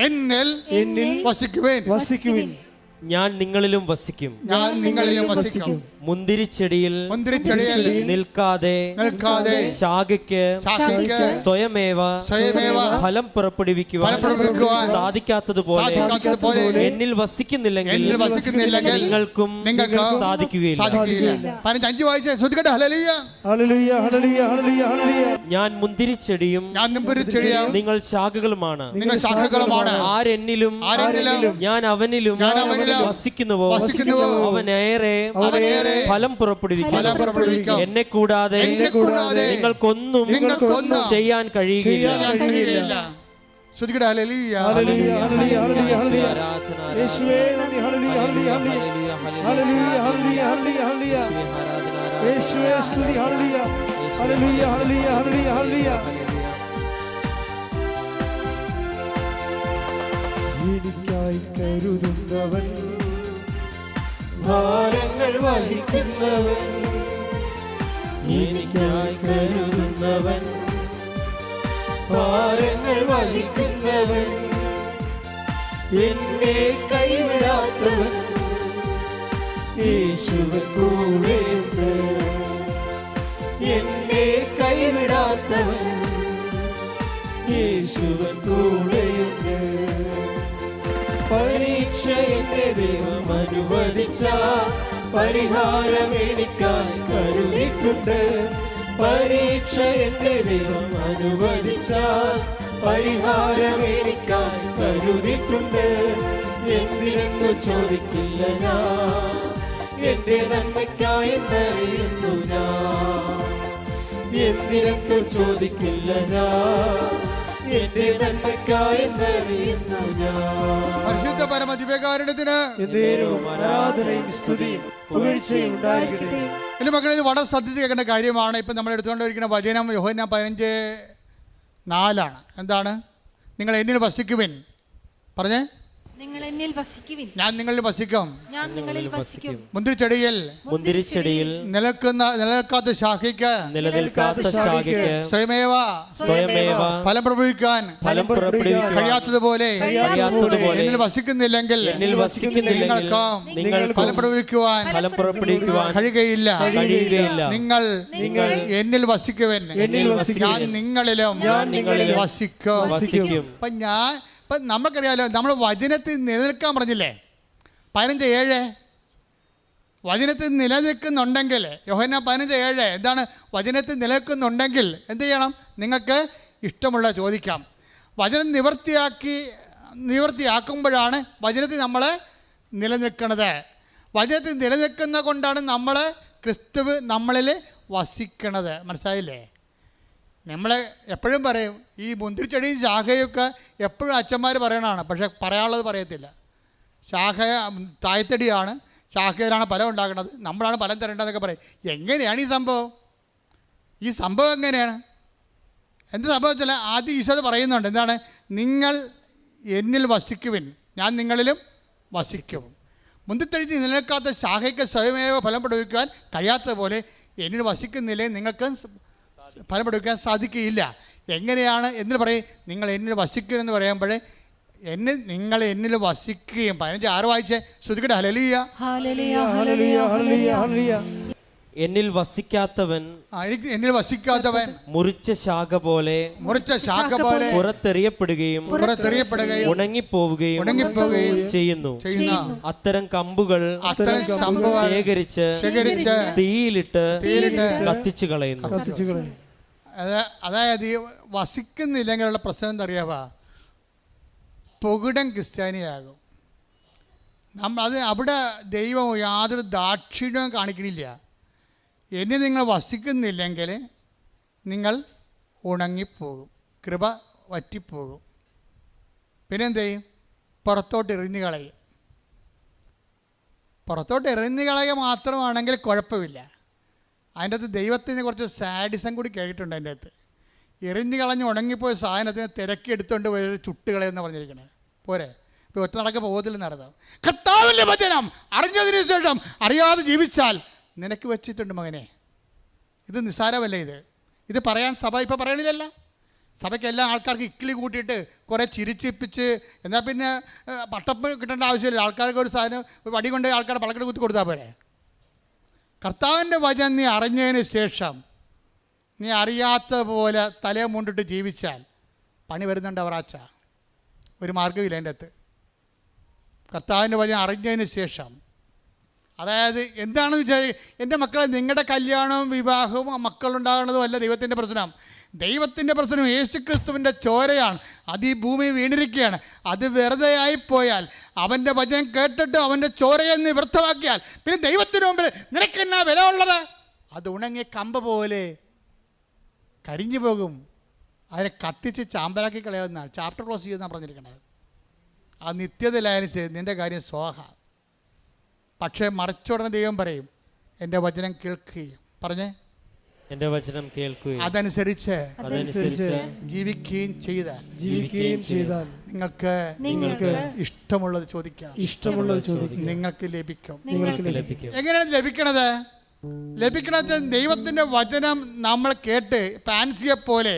എന്നിൽ വസിക്കുവിൻ. ഞാൻ നിങ്ങളിലും വസിക്കും. മുന്തിരിച്ചെടിയിൽ നിൽക്കാതെ ശാഖയ്ക്ക് സ്വയമേവ ഫലം പുറപ്പെടുവിക്കുവാൻ സാധിക്കാത്തതുപോലെ എന്നിൽ വസിക്കുന്നില്ലെങ്കിൽ നിങ്ങൾക്കും സാധിക്കുകയില്ല. ഞാൻ മുന്തിരിച്ചെടിയും നിങ്ങൾ ശാഖകളുമാണ്. ആരെന്നിലും ഞാൻ അവനിലും വസിക്കുന്നുവോ അവനേറെ ഫലം പുറപ്പെടുവിക്കും. എന്നെ കൂടാതെ നിങ്ങൾക്കൊന്നും ചെയ്യാൻ കഴിയുകയില്ല. എനിക്കായി കരുതുന്നവൻ, ഭാരങ്ങൾ വഹിക്കുന്നവൻ, എനിക്കായി കരുതുന്നവൻ, ഭാരങ്ങൾ വഹിക്കുന്നവൻ, എന്നെ കൈവിടാത്തവൻ, യേശുവൻ കൂടെയുണ്ട്. എന്നെ കൈവിടാത്തവൻ, യേശുവൻ കൂടെയുണ്ട്. പരീക്ഷ എന്റെ ദൈവം അനുവദിച്ച പരിഹാരം എനിക്കായി കരുതിയിട്ടുണ്ട്. പരീക്ഷ എന്റെ ദൈവം അനുവദിച്ച പരിഹാരം എനിക്കായി കരുതിയിട്ടുണ്ട്. എന്തിനെന്നു ചോദിക്കില്ല ഞാൻ, എന്റെ നന്മയ്ക്കായി എന്നറിയുന്നു ഞാൻ. എന്തിനെന്നു ചോദിക്കില്ല ഞാൻ, എന്റെ നന്മയ്ക്കായി എന്നറിയുന്നു ഞാൻ. പരിശുദ്ധ പരമദിവ്യകാരുണ്യത്തിന് എന്നേരവും ആരാധനയും സ്തുതിയും പുകഴ്ചയും ഉണ്ടായിരിക്കട്ടെ. എൻ്റെ മക്കളെ, ഇത് വളരെ ശ്രദ്ധിച്ച് കേൾക്കേണ്ട കാര്യമാണ്. ഇപ്പം നമ്മൾ എടുത്തുകൊണ്ടിരിക്കുന്ന വചനം യോഹന്നാൻ 15:4 എന്താണ്? നിങ്ങൾ എന്നിൽ വസിക്കുവിൻ. പറഞ്ഞേ, നിങ്ങൾ എന്നിൽ വസിക്കുവിൻ, ഞാൻ നിങ്ങളിൽ വസിക്കും. ഞാൻ നിങ്ങളിൽ വസിക്കും. മുന്തിരിച്ചെടിയിൽ നിലനിൽക്കാത്ത ശാഖയ്ക്ക് സ്വയമേവ ഫലം പ്രഭവിക്കാൻ കഴിയാത്തതുപോലെ എന്നിൽ വസിക്കുന്നില്ലെങ്കിൽ നിങ്ങൾക്ക് ഫലം പ്രഭവിക്കുവാൻ കഴിയുകയില്ല. നിങ്ങൾ എന്നിൽ വസിക്കുവൻ, ഞാൻ നിങ്ങളിലും വസിക്കും. ഇപ്പം നമുക്കറിയാലോ, നമ്മൾ വചനത്തിൽ നിലനിൽക്കാൻ പറഞ്ഞില്ലേ? 15:7 വചനത്തിൽ നിലനിൽക്കുന്നുണ്ടെങ്കിൽ, യോഹന്നാൻ 15:7 എന്താണ്? വചനത്തിൽ നിലനിൽക്കുന്നുണ്ടെങ്കിൽ എന്ത് ചെയ്യണം? നിങ്ങൾക്ക് ഇഷ്ടമുള്ള ചോദിക്കാം. വചനം നിവർത്തിയാക്കുമ്പോഴാണ് വചനത്തിൽ നമ്മൾ നിലനിൽക്കുന്നത്. വചനത്തിൽ നിലനിൽക്കുന്ന കൊണ്ടാണ് നമ്മൾ ക്രിസ്തുവ് നമ്മളിൽ വസിക്കണത്. മനസ്സിലായില്ലേ? നമ്മൾ എപ്പോഴും പറയും, ഈ മുന്തിരിച്ചെടിയും ശാഖയൊക്കെ എപ്പോഴും അച്ഛന്മാർ പറയണതാണ്, പക്ഷെ പറയാനുള്ളത് പറയത്തില്ല. ശാഖ തായ്തടിയാണ്, ശാഖയിലാണ് ഫലം ഉണ്ടാക്കുന്നത്, നമ്മളാണ് ഫലം തരേണ്ടതെന്നൊക്കെ പറയും. എങ്ങനെയാണ് ഈ സംഭവം? എങ്ങനെയാണ്? എന്ത് സംഭവിച്ചാൽ ആദ്യം ഈശോ പറയുന്നുണ്ട്, എന്താണ്? നിങ്ങൾ എന്നിൽ വസിക്കുവിൻ, ഞാൻ നിങ്ങളിലും വസിക്കും. മുന്തിരിച്ചെടി നിലനിൽക്കാത്ത ശാഖയ്ക്ക് സ്വയമേവ ഫലം പ്രയോഗിക്കാൻ കഴിയാത്തതുപോലെ എന്നിൽ വസിക്കുന്നില്ലേ നിങ്ങൾക്ക് ഫലം പ്രയോഗിക്കാൻ സാധിക്കുകയില്ല. എങ്ങനെയാണ് എന്ന് പറയും? നിങ്ങൾ എന്നിൽ വസിക്കുമെന്ന് പറയുമ്പോഴേ നിങ്ങൾ എന്നിൽ വസിക്കുകയും. 15:6 വായിച്ചേ, ശ്രുതിക്കട്ടെ. ഹല്ലേലൂയ, ഹല്ലേലൂയ, ഹല്ലേലൂയ, ഹല്ലേലൂയ, ഹല്ലേലൂയ. എന്നിൽ വസിക്കാത്തവൻ മുറിച്ച ശാഖ പോലെ പുറത്തെറിയപ്പെടുകയും ഉണങ്ങിപ്പോവുകയും ചെയ്യുന്നു. അത്തരം കമ്പുകൾ ശേഖരിച്ച് തീയിലിട്ട് കത്തിച്ചു കളയുന്നു. അതായത് വസിക്കുന്നില്ലെങ്കിലുള്ള പ്രശ്നം എന്താ അറിയാവാ? പൊകിടൻ ക്രിസ്ത്യാനിയാകും. അവിടെ ദൈവം യാതൊരു ദാക്ഷിണ്യവും കാണിക്കണില്ല. എന്നെ നിങ്ങൾ വസിക്കുന്നില്ലെങ്കിൽ നിങ്ങൾ ഉണങ്ങിപ്പോകും, കൃപ വറ്റിപ്പോകും. പിന്നെ എന്ത് ചെയ്യും? പുറത്തോട്ട് എറിഞ്ഞു കളയും. പുറത്തോട്ട് എറിഞ്ഞു കളയുക മാത്രമാണെങ്കിൽ കുഴപ്പമില്ല. അതിൻ്റെ അകത്ത് ദൈവത്തിന് കുറച്ച് സാഡിസം കൂടി കയറിയിട്ടുണ്ട്. അതിൻ്റെ അകത്ത് എറിഞ്ഞു കളഞ്ഞ് ഉണങ്ങിപ്പോയ സാധനത്തിന് തിരക്കി എടുത്തുകൊണ്ട് പോയി ചുട്ടുകളയെന്ന് പറഞ്ഞിരിക്കണേ. പോരെ? ഇപ്പോൾ ഒറ്റ നടക്ക പോകത്തില്ല നടത്താം. കർത്താവിൻ്റെ വചനം അറിഞ്ഞതിന് ശേഷം അറിയാതെ ജീവിച്ചാൽ നിനക്ക് വെച്ചിട്ടുണ്ട് മകനെ. ഇത് നിസ്സാരമല്ല. ഇത് പറയാൻ സഭ ഇപ്പോൾ പറയണില്ലല്ലോ. സഭയ്ക്ക് എല്ലാ ആൾക്കാർക്ക് ഇക്കിളി കൂട്ടിയിട്ട് കുറേ ചിരിച്ചിപ്പിച്ച് എന്നാൽ പിന്നെ പട്ടപ്പ് കിട്ടേണ്ട ആവശ്യമില്ല. ആൾക്കാർക്ക് ഒരു സാധനം വടി കൊണ്ട് ആൾക്കാരുടെ പളക്കെട്ട് കുത്തി കൊടുത്താൽ പോരെ. കർത്താവിൻ്റെ വചനം നീ അറിഞ്ഞതിന് ശേഷം നീ അറിയാത്ത പോലെ തലയെ മുണ്ടിട്ട് ജീവിച്ചാൽ പണി വരുന്നുണ്ട് അവറാച്ച. ഒരു മാർഗ്ഗമില്ല അതിൻ്റെ അകത്ത്. കർത്താവിൻ്റെ വചനം അറിഞ്ഞതിന് ശേഷം, അതായത് എന്താണെന്ന് വിചാരിക്കുക, എൻ്റെ മക്കളെ, നിങ്ങളുടെ കല്യാണവും വിവാഹവും മക്കളുണ്ടാകുന്നതും അല്ല ദൈവത്തിൻ്റെ പ്രശ്നം. ദൈവത്തിൻ്റെ പ്രശ്നം യേശുക്രിസ്തുവിൻ്റെ ചോരയാണ്. അത് ഈ ഭൂമി വീണിരിക്കുകയാണ്. അത് വെറുതെ ആയിപ്പോയാൽ, അവൻ്റെ വചനം കേട്ടിട്ട് അവൻ്റെ ചോരയെ വ്യർത്ഥമാക്കിയാൽ പിന്നെ ദൈവത്തിന് മുമ്പിൽ നിനക്കെന്നാ വില ഉള്ളത്? അത് ഉണങ്ങിയ കമ്പ് പോലെ കരിഞ്ഞു പോകും. അതിനെ കത്തിച്ച് ചാമ്പലാക്കി കളയാവുന്നതാണ്. ചാപ്റ്റർ ക്ലോസ് ചെയ്യുന്നതാണ് പറഞ്ഞിരിക്കുന്നത്. ആ നിത്യതയിലായാലും നിൻ്റെ കാര്യം സ്വാഹ. പക്ഷേ മറിച്ചുടനെ ദൈവം പറയും, എൻ്റെ വചനം കേൾക്കുകയും പറഞ്ഞേ എൻ്റെ വചനം കേൾക്കുകയും അതനുസരിച്ച് ജീവിക്കുകയും ചെയ്താൽ നിങ്ങൾക്ക് ഇഷ്ടമുള്ളത് ചോദിക്കാം, നിങ്ങൾക്ക് ലഭിക്കും. എങ്ങനെയാണ് ലഭിക്കണത്? ലഭിക്കണത് ദൈവത്തിൻ്റെ വചനം നമ്മൾ കേട്ട് ഫാൻസിയെ പോലെ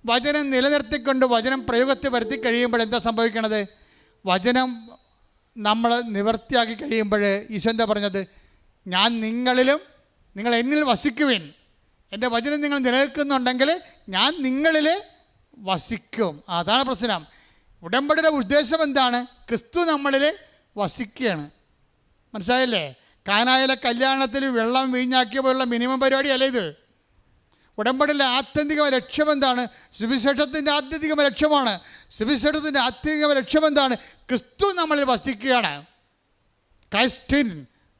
വചനം നിലനിർത്തിക്കൊണ്ട് വചനം പ്രയോഗത്തിൽ വരുത്തി കഴിയുമ്പോൾ എന്താ സംഭവിക്കണത്? വചനം നമ്മൾ നിവർത്തിയാക്കി കഴിയുമ്പോൾ ഈശോ എന്താ പറഞ്ഞത്? ഞാൻ നിങ്ങളിലും നിങ്ങൾ എന്നിൽ വസിക്കുവിൻ. എൻ്റെ വചനം നിങ്ങൾ നിലനിൽക്കുന്നുണ്ടെങ്കിൽ ഞാൻ നിങ്ങളിൽ വസിക്കും. അതാണ് പ്രശ്നം. ഉടമ്പടിയുടെ ഉദ്ദേശം എന്താണ്? ക്രിസ്തു നമ്മളിൽ വസിക്കുകയാണ്. മനസ്സിലായില്ലേ? കാനായിലെ കല്യാണത്തിൽ വെള്ളം വീഞ്ഞാക്കിയ പോലുള്ള മിനിമം പരിപാടിയല്ല ഇത്. ഉടമ്പടിയിലെ ആത്യന്തിക ലക്ഷ്യം എന്താണ്? സുവിശേഷത്തിൻ്റെ ആത്യന്തിക ലക്ഷ്യമാണ്. സുവിശേഷത്തിൻ്റെ ആത്യന്തിക ലക്ഷ്യം എന്താണ്? ക്രിസ്തു നമ്മളിൽ വസിക്കുകയാണ്. ക്രൈസ്റ്റിൻ.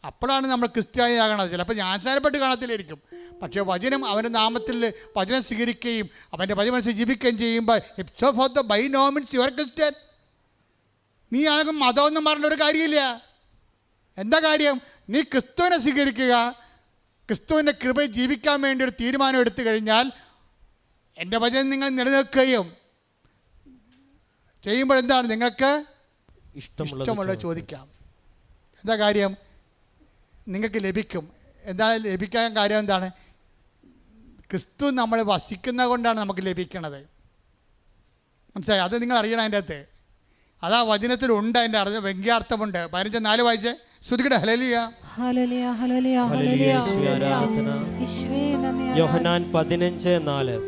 അപ്പോഴാണ് നമ്മൾ ക്രിസ്ത്യാനിയാകണത്. ചിലപ്പോൾ ജ്ഞാനസ്നാനപ്പെട്ട് കാണത്തില്ലായിരിക്കും, പക്ഷേ വചനം അവൻ്റെ നാമത്തിൽ വചനം സ്വീകരിക്കുകയും അവൻ്റെ വചനം ജീവിക്കുകയും ചെയ്യുമ്പോൾ it's of the by no means your Christian. നീ ആകും മതമൊന്നും പറഞ്ഞൊരു കാര്യമില്ല. എന്താ കാര്യം? നീ ക്രിസ്തുവിനെ സ്വീകരിക്കുക, ക്രിസ്തുവിൻ്റെ കൃപ ജീവിക്കാൻ വേണ്ടി ഒരു തീരുമാനം എടുത്തു കഴിഞ്ഞാൽ എൻ്റെ വചനം നിങ്ങൾ നിലനിൽക്കുകയും ചെയ്യുമ്പോൾ എന്താണ് നിങ്ങൾക്ക് ഇഷ്ടമുള്ളത് ചോദിക്കാം. എന്താ കാര്യം? നിങ്ങൾക്ക് ലഭിക്കും. എന്താണ് ലഭിക്കാൻ കാര്യം? എന്താണ്? ക്രിസ്തു നമ്മൾ വസിക്കുന്നത് കൊണ്ടാണ് നമുക്ക് ലഭിക്കണത്. മനസ്സിലായി? അത് നിങ്ങൾ അറിയണം. അതിൻ്റെ അകത്ത് അതാ വചനത്തിലുണ്ട്, അതിൻ്റെ അർത്ഥം വ്യംഗ്യാർത്ഥമുണ്ട്. 15:4 വായിച്ച് ശ്രുതികടെ ഹല്ലേലൂയ. ഹല്ലേലൂയ ഹല്ലേലൂയ ഹല്ലേലൂയ, യേശുവേ ആരാധന. യേശുവേ നന്ദി. യോഹന്നാൻ 15:4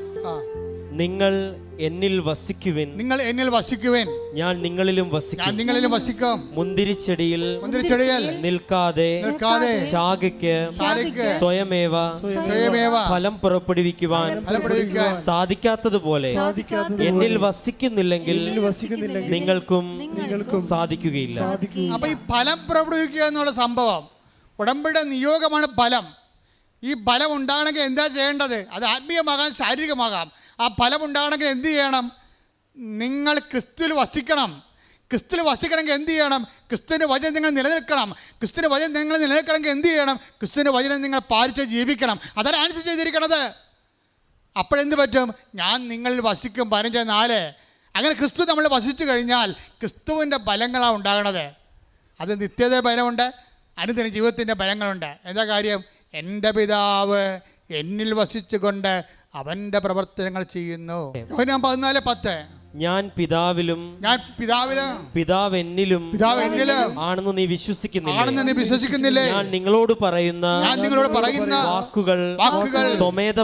നിങ്ങൾ എന്നിൽ വസിക്കുവിൻ, നിങ്ങൾ എന്നിൽ വസിക്കുവിൻ, ഞാൻ നിങ്ങളിലും വസിക്കും. ഞാൻ നിങ്ങളിലും വസിക്കും. മുന്തിരിച്ചെടിയിൽ നിൽക്കാതെ ശാഖയ്ക്ക് സ്വയമേവ ഫലം പുറപ്പെടുവിക്കുവാൻ സാധിക്കാത്തതുപോലെ എന്നിൽ വസിക്കുന്നില്ലെങ്കിൽ നിങ്ങൾക്കും സാധിക്കുകയില്ല. അപ്പൊ ഈ ഫലം പുറപ്പെടുവിക്കുക എന്നുള്ള സംഭവം ഉടമ്പടിയുടെ നിയോഗമാണ് ഫലം. ഈ ഫലം ഉണ്ടാകണമെങ്കിൽ എന്താ ചെയ്യേണ്ടത്? അത് ആത്മീയമാകാം, ശാരീരികമാകാം. ആ ഫലം ഉണ്ടാകണമെങ്കിൽ എന്ത് ചെയ്യണം? നിങ്ങൾ ക്രിസ്തുവിൽ വസിക്കണം. ക്രിസ്തുവിൽ വസിക്കണമെങ്കിൽ എന്ത് ചെയ്യണം? ക്രിസ്തുവിൻ്റെ വചനം നിങ്ങൾ നിലനിൽക്കണം. ക്രിസ്തുവിൻ്റെ വചനം നിങ്ങൾ നിലനിൽക്കണമെങ്കിൽ എന്ത് ചെയ്യണം? ക്രിസ്തുവിൻ്റെ വചനം നിങ്ങൾ പാലിച്ച് ജീവിക്കണം. അതാണ് ആൻസർ ചെയ്തിരിക്കണത്. അപ്പോഴെന്ത് പറ്റും? ഞാൻ നിങ്ങളിൽ വസിക്കും. 15:4. അങ്ങനെ ക്രിസ്തു നമ്മൾ വസിച്ചു കഴിഞ്ഞാൽ ക്രിസ്തുവിൻ്റെ ഫലങ്ങളാണ് ഉണ്ടാകണത്. അത് നിത്യത ഫലമുണ്ട്, അനുദിന ജീവിതത്തിൻ്റെ ഫലങ്ങളുണ്ട്. എന്താ കാര്യം? എൻ്റെ പിതാവ് എന്നിൽ വസിച്ചുകൊണ്ട് അവൻ്റെ പ്രവർത്തനങ്ങൾ ചെയ്യുന്നു. യോഹന്നാൻ 14:10 ഞാൻ പിതാവിലും പിതാവ് എന്നിലും ആണെന്ന് നീ വിശ്വസിക്കുന്നില്ലേ? ഞാൻ നിങ്ങളോട് പറയുന്ന വാക്കുകൾ സ്വമേധ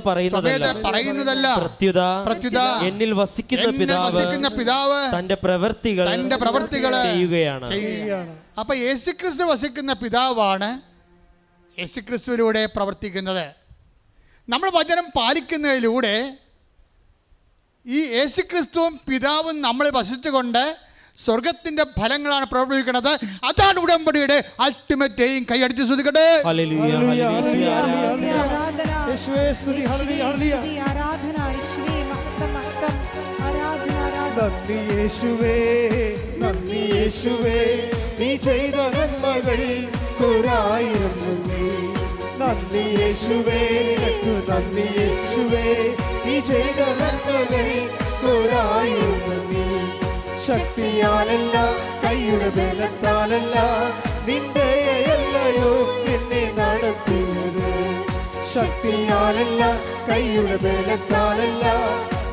പറയുന്നതല്ല, പ്രത്യുത എന്നിൽ വസിക്കുന്ന പിതാവ് തന്റെ പ്രവൃത്തികൾ ചെയ്യുകയാണ്. അപ്പൊ യേശുക്രിസ്തു വസിക്കുന്ന പിതാവാണ് യേശുക്രിസ്തുവിലൂടെ പ്രവർത്തിക്കുന്നത്. നമ്മൾ വചനം പാലിക്കുന്നതിലൂടെ ഈ യേശുക്രിസ്തുവും പിതാവും നമ്മളെ വസിച്ചുകൊണ്ട് സ്വർഗത്തിന്റെ ഫലങ്ങളാണ് പ്രവർത്തിക്കുന്നത്. അതാണ് ഉടമ്പടിയുടെ അൾട്ടിമേറ്റ് എയിം. കൈയടിച്ച് ശ്രദ്ധിക്കട്ടെ. നന്ദി യേശുവേ, നന്ദി യേശുവേ, നീ ചെയ്ത നന്മകൾ ഒരായിരം നന്ദി. നന്ദി യേശുവേ, നിനക്ക് നന്ദി യേശുവേ, നീ ചെയ്ത നന്മകൾ ഒരായിരം നന്ദി. ശക്തിയാലല്ല, കൈയുടെ ബലത്താലല്ല, നിന്റെ അല്ലയോ എന്നെ നടത്തിയത്. ശക്തിയാലല്ല, കൈയുടെ ബലത്താലല്ല,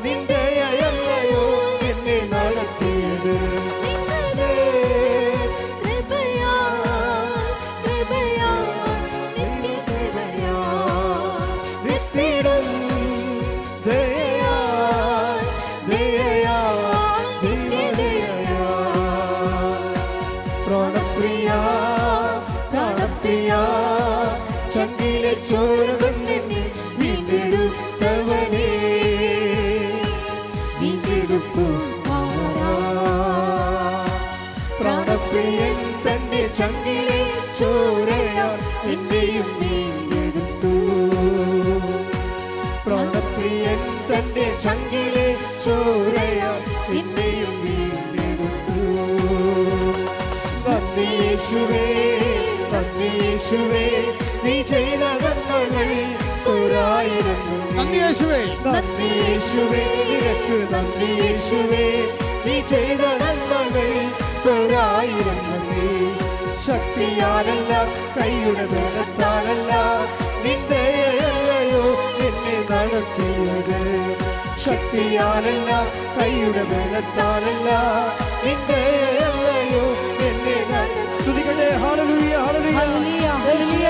നിന്റെ അല്ലയോ എന്നെ നടത്തിയത്. ചങ്കിലെ ചോരയാൽ എന്നെയും വീണ്ടെടുത്തു. പ്രാണപ്രിയൻ തന്റെ ചങ്കിലെ ചോരയാൽ എന്നെയും വീണ്ടെടുത്തു. നന്ദി യേശുവേ, നന്ദി യേശുവേ, നീ ചെയ്ത നന്മകൾ ഒരായിരം നന്ദി. യേശുവേ, നന്ദി യേശുവേ, നിനക്ക് നന്ദി യേശുവേ, നീ ചെയ്ത നന്മകൾ ഒരായിരം നന്ദി. ശക്തിയാലല്ല, കൈയുടെ ബലത്താലല്ല, നിന്റെ അല്ലയോ എന്നെ നടത്തിയത്. ശക്തിയാലല്ല, കൈയുടെ ബലത്താലല്ല, നിന്റെ അല്ലയോ എന്നെ സ്തുതിക്കട്ടെ. ഹല്ലേലൂയ, ഹല്ലേലൂയ, ഹല്ലേലൂയ.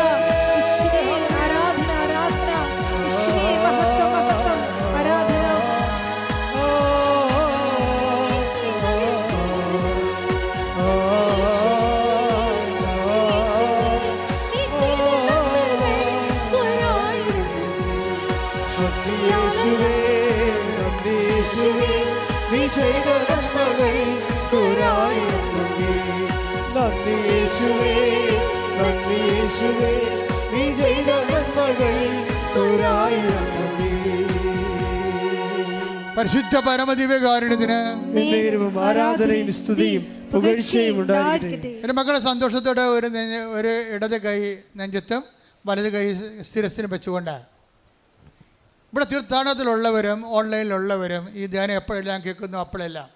യേശുവേ ആരാധന, ആരാധന. യേശുവേ മഹത്വം, മഹത്വം, ആരാധന. നീ ചെയ്ത നന്മകൾ ഒരായിരം നന്ദി. നന്ദി യേശുവേ, നന്ദി യേശുവേ, നീ ചെയ്ത നന്മകൾ ഒരായിരം നന്ദി. പരിശുദ്ധ പരമദിവ്യകാരുണ്യത്തിന് എന്നേരവും ആരാധനയും സ്തുതിയും പുകഴ്ചയും ഉണ്ടായിരിക്കട്ടെ. എൻ്റെ മക്കളെ സന്തോഷത്തോടെ ഒരു ഇടത് കൈ നെഞ്ചത്തും വലത് കൈ ശിരസിനും വെച്ചുകൊണ്ട് ഇവിടെ തീർത്ഥാടനത്തിലുള്ളവരും ഓൺലൈനിലുള്ളവരും ഈ ധ്യാനം എപ്പോഴെല്ലാം കേൾക്കുന്നു അപ്പോഴെല്ലാം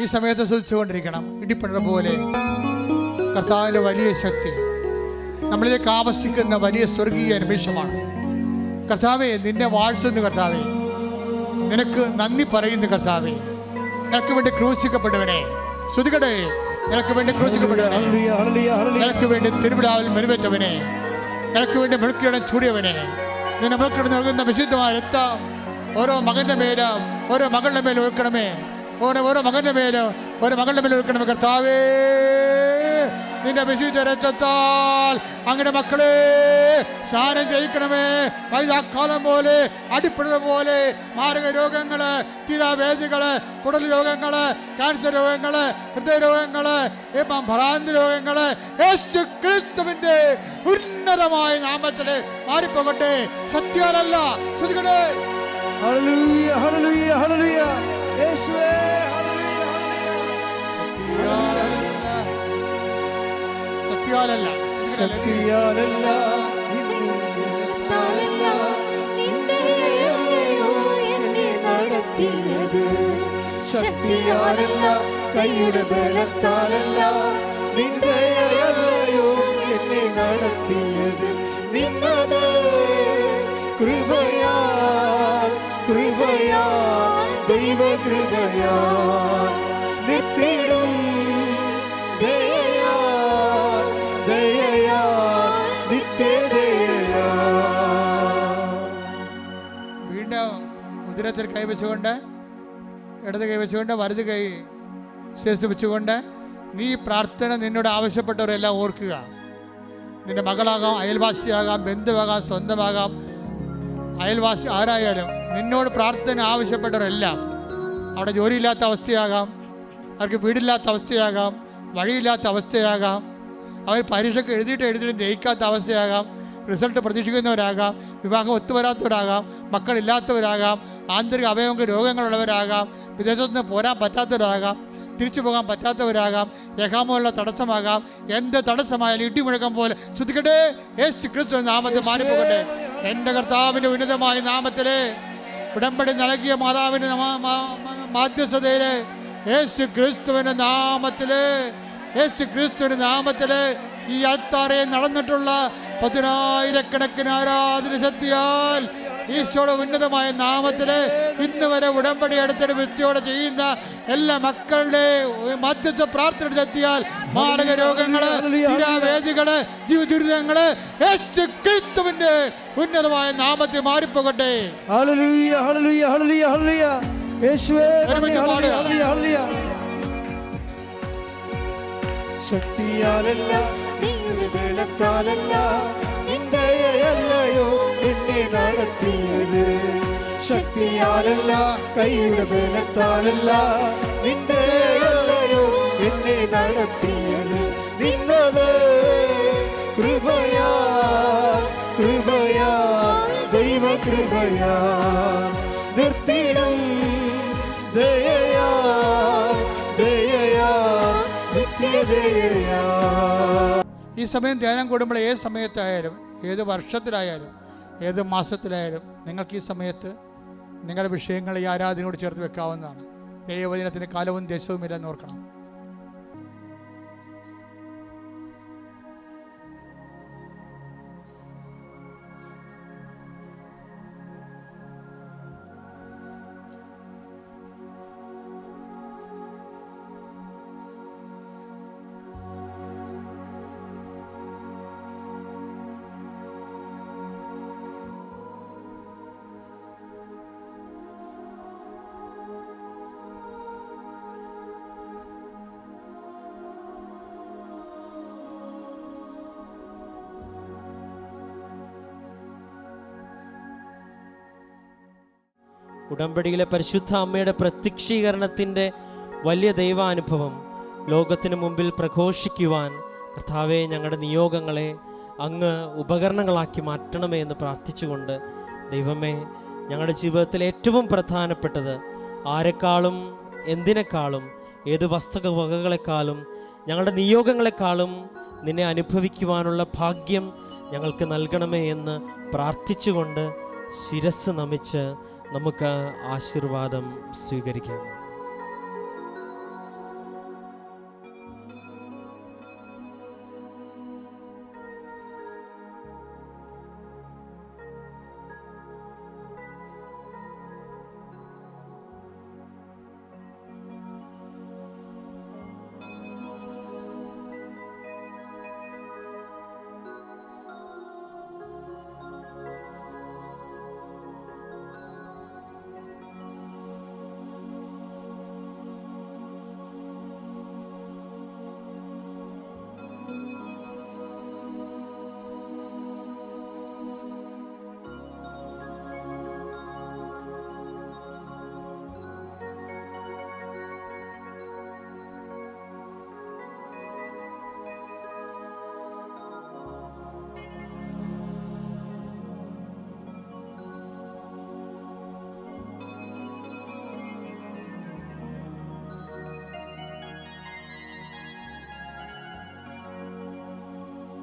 ഈ സമയത്ത് ശ്രദ്ധിച്ചുകൊണ്ടിരിക്കണം. ഇടിപ്പണ പോലെ കർത്താവിൻ്റെ വലിയ ശക്തി നമ്മളിലേക്ക് ആവശ്യിക്കുന്ന വലിയ സ്വർഗീയ നിമിഷമാണ്. കർത്താവേ, നിന്നെ വാഴ്ത്തുന്നു കർത്താവേ, നിനക്ക് നന്ദി പറയുന്നു കർത്താവേ. നിനക്ക് വേണ്ടി ക്രൂശിക്കപ്പെട്ടവനെ ശ്രുതികടേ, നിനക്ക് വേണ്ടി ക്രൂശിക്കപ്പെട്ടവനെ, നിനക്ക് വേണ്ടി തിരുവിഴാവിൽ മെരുവേറ്റവനെ, നിനക്ക് വേണ്ടി മെഴുക്കിടം ചൂടിയവനെ, നിന്നെ മെഴുക്കിടം നൽകുന്ന വിശുദ്ധമായ രക്തം ഓരോ മകൻ്റെ മേലും ഓരോ മകളുടെ മേലും ഒഴുക്കണമേ. ഓരോ മകൻ്റെ മേലും ഓരോ മകളുടെ മേലും ഒഴുക്കണമേ കർത്താവേ. നിന്റെ വിശുദ്ധ രക്തത്താൽ അങ്ങനെ മക്കളെ സ്നാനം ചെയ്യിക്കണമേ. വൈദാക്കാലം പോലെ അടിപ്പിട പോലെ മാരക രോഗങ്ങള്, തീരാവേദികള്, കുടൽ രോഗങ്ങള്, ക്യാൻസർ രോഗങ്ങള്, ഹൃദയരോഗങ്ങള്, ഭ്രാന്തി രോഗങ്ങള് യേശു ക്രിസ്തുവിന്റെ ഉന്നതമായ നാമത്തില് മാറിപ്പോകട്ടെ. സത്യാലല്ല ശ്രുതികളെ. ഹല്ലേലൂയ, ഹല്ലേലൂയ, ഹല്ലേലൂയ. യേശുവേ, ഹല്ലേലൂയ, ഹല്ലേലൂയ. സത്യാലല്ല, ശക്തിയാലല്ല, ശക്തിയാലല്ല, കൈയുടെ ബലത്താലല്ല, നിന്ദയല്ലയോ എന്നെ നടത്തിയത്. നിന്നത് കൃപയാൽ, കൃപയാൽ, ദൈവകൃപയാൽ, നിത്യടും ദയയാൽ, ദയയാൽ, നിത്യദയയാൽ. വീണ്ടും ഉദരത്തിൽ കൈവച്ചുകൊണ്ട് ഇടത് കൈ വെച്ചുകൊണ്ട് വലത് കൈ ശേഷം വെച്ചുകൊണ്ട് നീ പ്രാർത്ഥന നിന്നോട് ആവശ്യപ്പെട്ടവരെല്ലാം ഓർക്കുക. നിന്റെ മകളാകാം, അയൽവാസിയാകാം, ബന്ധുവാകാം, സ്വന്തമാകാം, അയൽവാസി ആരായാലും നിന്നോട് പ്രാർത്ഥന ആവശ്യപ്പെട്ടവരെല്ലാം അവിടെ ജോലിയില്ലാത്ത അവസ്ഥയാകാം, അവർക്ക് വീടില്ലാത്ത അവസ്ഥയാകാം, വഴിയില്ലാത്ത അവസ്ഥയാകാം, അവർ പരീക്ഷയ്ക്ക് എഴുതിയിട്ട് ജയിക്കാത്ത അവസ്ഥയാകാം, റിസൾട്ട് പ്രതീക്ഷിക്കുന്നവരാകാം, വിവാഹം ഒത്തുവരാത്തവരാകാം, മക്കളില്ലാത്തവരാകാം, ആന്തരിക അവയവങ്ങൾ രോഗങ്ങളുള്ളവരാകാം, വിദേശത്ത് നിന്ന് പോരാൻ പറ്റാത്തവരാകാം, തിരിച്ചു പോകാൻ പറ്റാത്തവരാകാം, രേഖാമുള്ള തടസ്സമാകാം. എന്ത് തടസ്സമായാലും ഇടിമുഴക്കം പോലെ ശ്രദ്ധിക്കട്ടെ. യേശു ക്രിസ്തു നാമത്തിൽ മാറിപ്പോകട്ടെ. എൻ്റെ കർത്താവിൻ്റെ ഉന്നതമായ നാമത്തിലെ ഉടമ്പടി നൽകിയ മാതാവിൻ്റെ മാധ്യസ്ഥതയിലെ യേശു ക്രിസ്തുവിൻ്റെ നാമത്തില്, യേശു ക്രിസ്തുവിൻ്റെ നാമത്തില് ഈ അൽത്താറെ നടന്നിട്ടുള്ള 10,000 ആരാധന ശക്തിയാൽ ഈശോയുടെ ഉന്നതമായ നാമത്തില് ഇന്ന് വരെ ഉടമ്പടി എടുത്തിട്ട് വ്യക്തിയോടെ ചെയ്യുന്ന എല്ലാ മക്കളുടെ മധ്യസ്ഥ പ്രാർത്ഥന ശക്തിയാൽ മാരക രോഗങ്ങള്, വേദികള്, ജീവിതദുരിതങ്ങള് യേശു ക്രിസ്തുവിന്റെ ഉന്നതമായ നാമത്തിൽ മാറിപ്പോകട്ടെ. ഹല്ലേലൂയ, ഹല്ലേലൂയ, ഹല്ലേലൂയ, ഹല്ലേലൂയ. യേശുവേ നന്ദി. ഹല്ലേലൂയ, ഹല്ലേലൂയ, ഹല്ലേലൂയ. ശക്തിയാലല്ല, നിന്റെ ബലത്താലല്ല, നിന്ദയല്ലയോ എന്നെ നടത്തിയത്. ശക്തിയാലല്ല, കൈയുടെ ബലത്താലല്ല, നിന്ദയല്ലയോ എന്നെ നടത്തിയത്. നിന്നത് കൃപയാൽ, കൃപയാൽ, ദൈവകൃപയാൽ, നിർത്തിടും ദയയാൽ, ദയയാൽ, നിത്യദയയാൽ. ഈ സമയം ധ്യാനം കൂടുമ്പോൾ ഏത് സമയത്തായാലും, ഏത് വർഷത്തിലായാലും, ഏത് മാസത്തിലായാലും നിങ്ങൾക്ക് ഈ സമയത്ത് നിങ്ങളുടെ വിഷയങ്ങൾ ഈ ആരാധനയോട് ചേർത്ത് വെക്കാവുന്നതാണ്. ദൈവവചനത്തിന് കാലവും ദേശവും ഇല്ലെന്ന് ഓർക്കണം. ഉടമ്പടിയിലെ പരിശുദ്ധ അമ്മയുടെ പ്രത്യക്ഷീകരണത്തിൻ്റെ വലിയ ദൈവാനുഭവം ലോകത്തിന് മുമ്പിൽ പ്രഘോഷിക്കുവാൻ കർത്താവെ ഞങ്ങളുടെ നിയോഗങ്ങളെ അങ്ങ് ഉപകരണങ്ങളാക്കി മാറ്റണമേ എന്ന് പ്രാർത്ഥിച്ചുകൊണ്ട്, ദൈവമേ ഞങ്ങളുടെ ജീവിതത്തിൽ ഏറ്റവും പ്രധാനപ്പെട്ടത് ആരെക്കാളും എന്തിനേക്കാളും ഏത് വസ്തുവകകളെക്കാളും ഞങ്ങളുടെ നിയോഗങ്ങളെക്കാളും നിന്നെ അനുഭവിക്കുവാനുള്ള ഭാഗ്യം ഞങ്ങൾക്ക് നൽകണമേ എന്ന് പ്രാർത്ഥിച്ചുകൊണ്ട് ശിരസ് നമിച്ച് നമുക്ക് ആശീർവാദം സ്വീകരിക്കാം.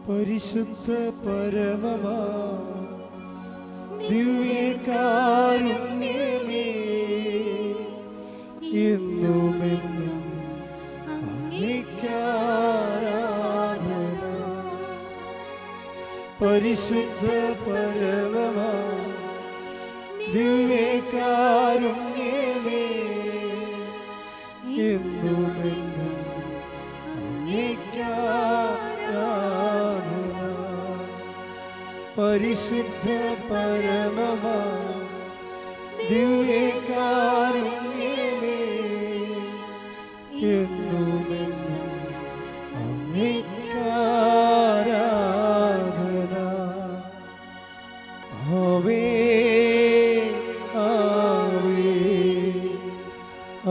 പരിശുദ്ധ പരമമാ ദിവ്യകാരുണ്യമേ, എന്നുമെന്നും അങ്ങേക്കാരാധന. പരിശുദ്ധ പരമമാ ദിവ്യകാരുണ്യമേ, എന്നുമെന്നും അങ്ങേക്കാരാധന. പരിശുദ്ധ പരമമാ ദിവ്യകാരുണ്യമേ, എന്നുമെന്നും അങ്ങേക്കാരാധന. ആവേ ആവേ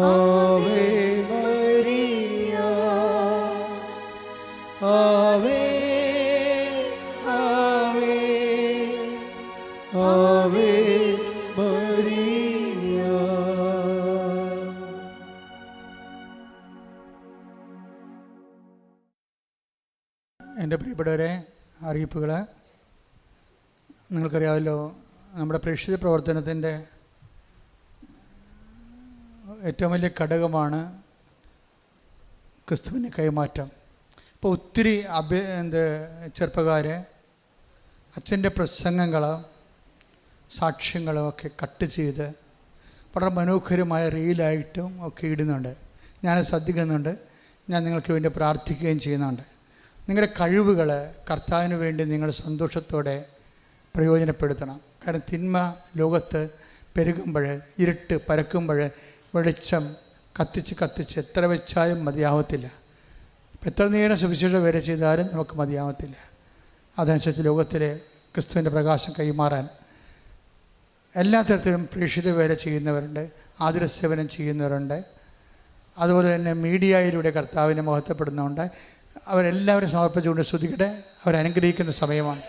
ആവേ മരിയ, ആവേ ആവേ ആവേ മരിയ. എൻ്റെ പ്രിയപ്പെട്ടവരെ, അറിയിപ്പുകൾ നിങ്ങൾക്കറിയാമല്ലോ. നമ്മുടെ പ്രേക്ഷിത പ്രവർത്തനത്തിൻ്റെ ഏറ്റവും വലിയ ഘടകമാണ് ക്രിസ്തുവിൻ്റെ കൈമാറ്റം. ഇപ്പോൾ ഒത്തിരി ചെറുപ്പക്കാർ അച്ഛൻ്റെ പ്രസംഗങ്ങളും സാക്ഷ്യങ്ങളും ഒക്കെ കട്ട് ചെയ്ത് വളരെ മനോഹരമായ റീലായിട്ടും ഒക്കെ ഇടുന്നുണ്ട്. ഞാൻ ശ്രദ്ധിക്കുന്നുണ്ട്, ഞാൻ നിങ്ങൾക്ക് വേണ്ടി പ്രാർത്ഥിക്കുകയും ചെയ്യുന്നുണ്ട്. നിങ്ങളുടെ കഴിവുകൾ കർത്താവിന് വേണ്ടി നിങ്ങൾ സന്തോഷത്തോടെ പ്രയോജനപ്പെടുത്തണം. കാരണം തിന്മ ലോകത്ത് പെരുകുമ്പോൾ, ഇരുട്ട് പരക്കുമ്പോൾ വെളിച്ചം കത്തിച്ച് എത്ര വെച്ചാലും മതിയാവത്തില്ല. എത്ര നേരം സുവിശേഷ വേല ചെയ്താലും നമുക്ക് മതിയാവത്തില്ല. അതനുസരിച്ച് ലോകത്തിലെ ക്രിസ്തുവിൻ്റെ പ്രകാശം കൈമാറാൻ എല്ലാ തരത്തിലും പ്രേക്ഷിത വേല ചെയ്യുന്നവരുണ്ട്, ആതുരസേവനം ചെയ്യുന്നവരുണ്ട്. അതുപോലെ തന്നെ മീഡിയയിലൂടെ കർത്താവിനെ മഹത്വപ്പെടുന്നുണ്ട്. അവരെല്ലാവരും സമർപ്പിച്ചുകൊണ്ട് സ്തുതിക്കട്ടെ. അവരനുഗ്രഹിക്കുന്ന സമയമാണ്.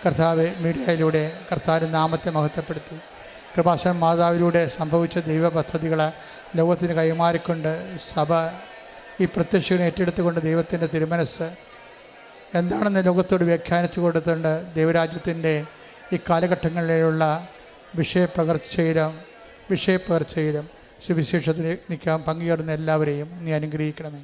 കർത്താവ് മീഡിയയിലൂടെ കർത്താവിൻ്റെ നാമത്തെ മഹത്വപ്പെടുത്തി കൃപാസന മാതാവിലൂടെ സംഭവിച്ച ദൈവ പദ്ധതികളെ ലോകത്തിന് കൈമാറിക്കൊണ്ട് സഭ ഈ പ്രത്യക്ഷനെ ഏറ്റെടുത്തുകൊണ്ട് ദൈവത്തിൻ്റെ തിരുമനസ് എന്താണെന്ന് ലോകത്തോട് വ്യാഖ്യാനിച്ചു കൊടുത്തുകൊണ്ട് ദൈവരാജ്യത്തിൻ്റെ ഈ കാലഘട്ടങ്ങളിലുള്ള വിഷയപ്പകർച്ചയിലും സുവിശേഷത്തിൽ നിൽക്കാൻ പങ്കുചേർന്ന എല്ലാവരെയും നീ അനുഗ്രഹിക്കണമേ.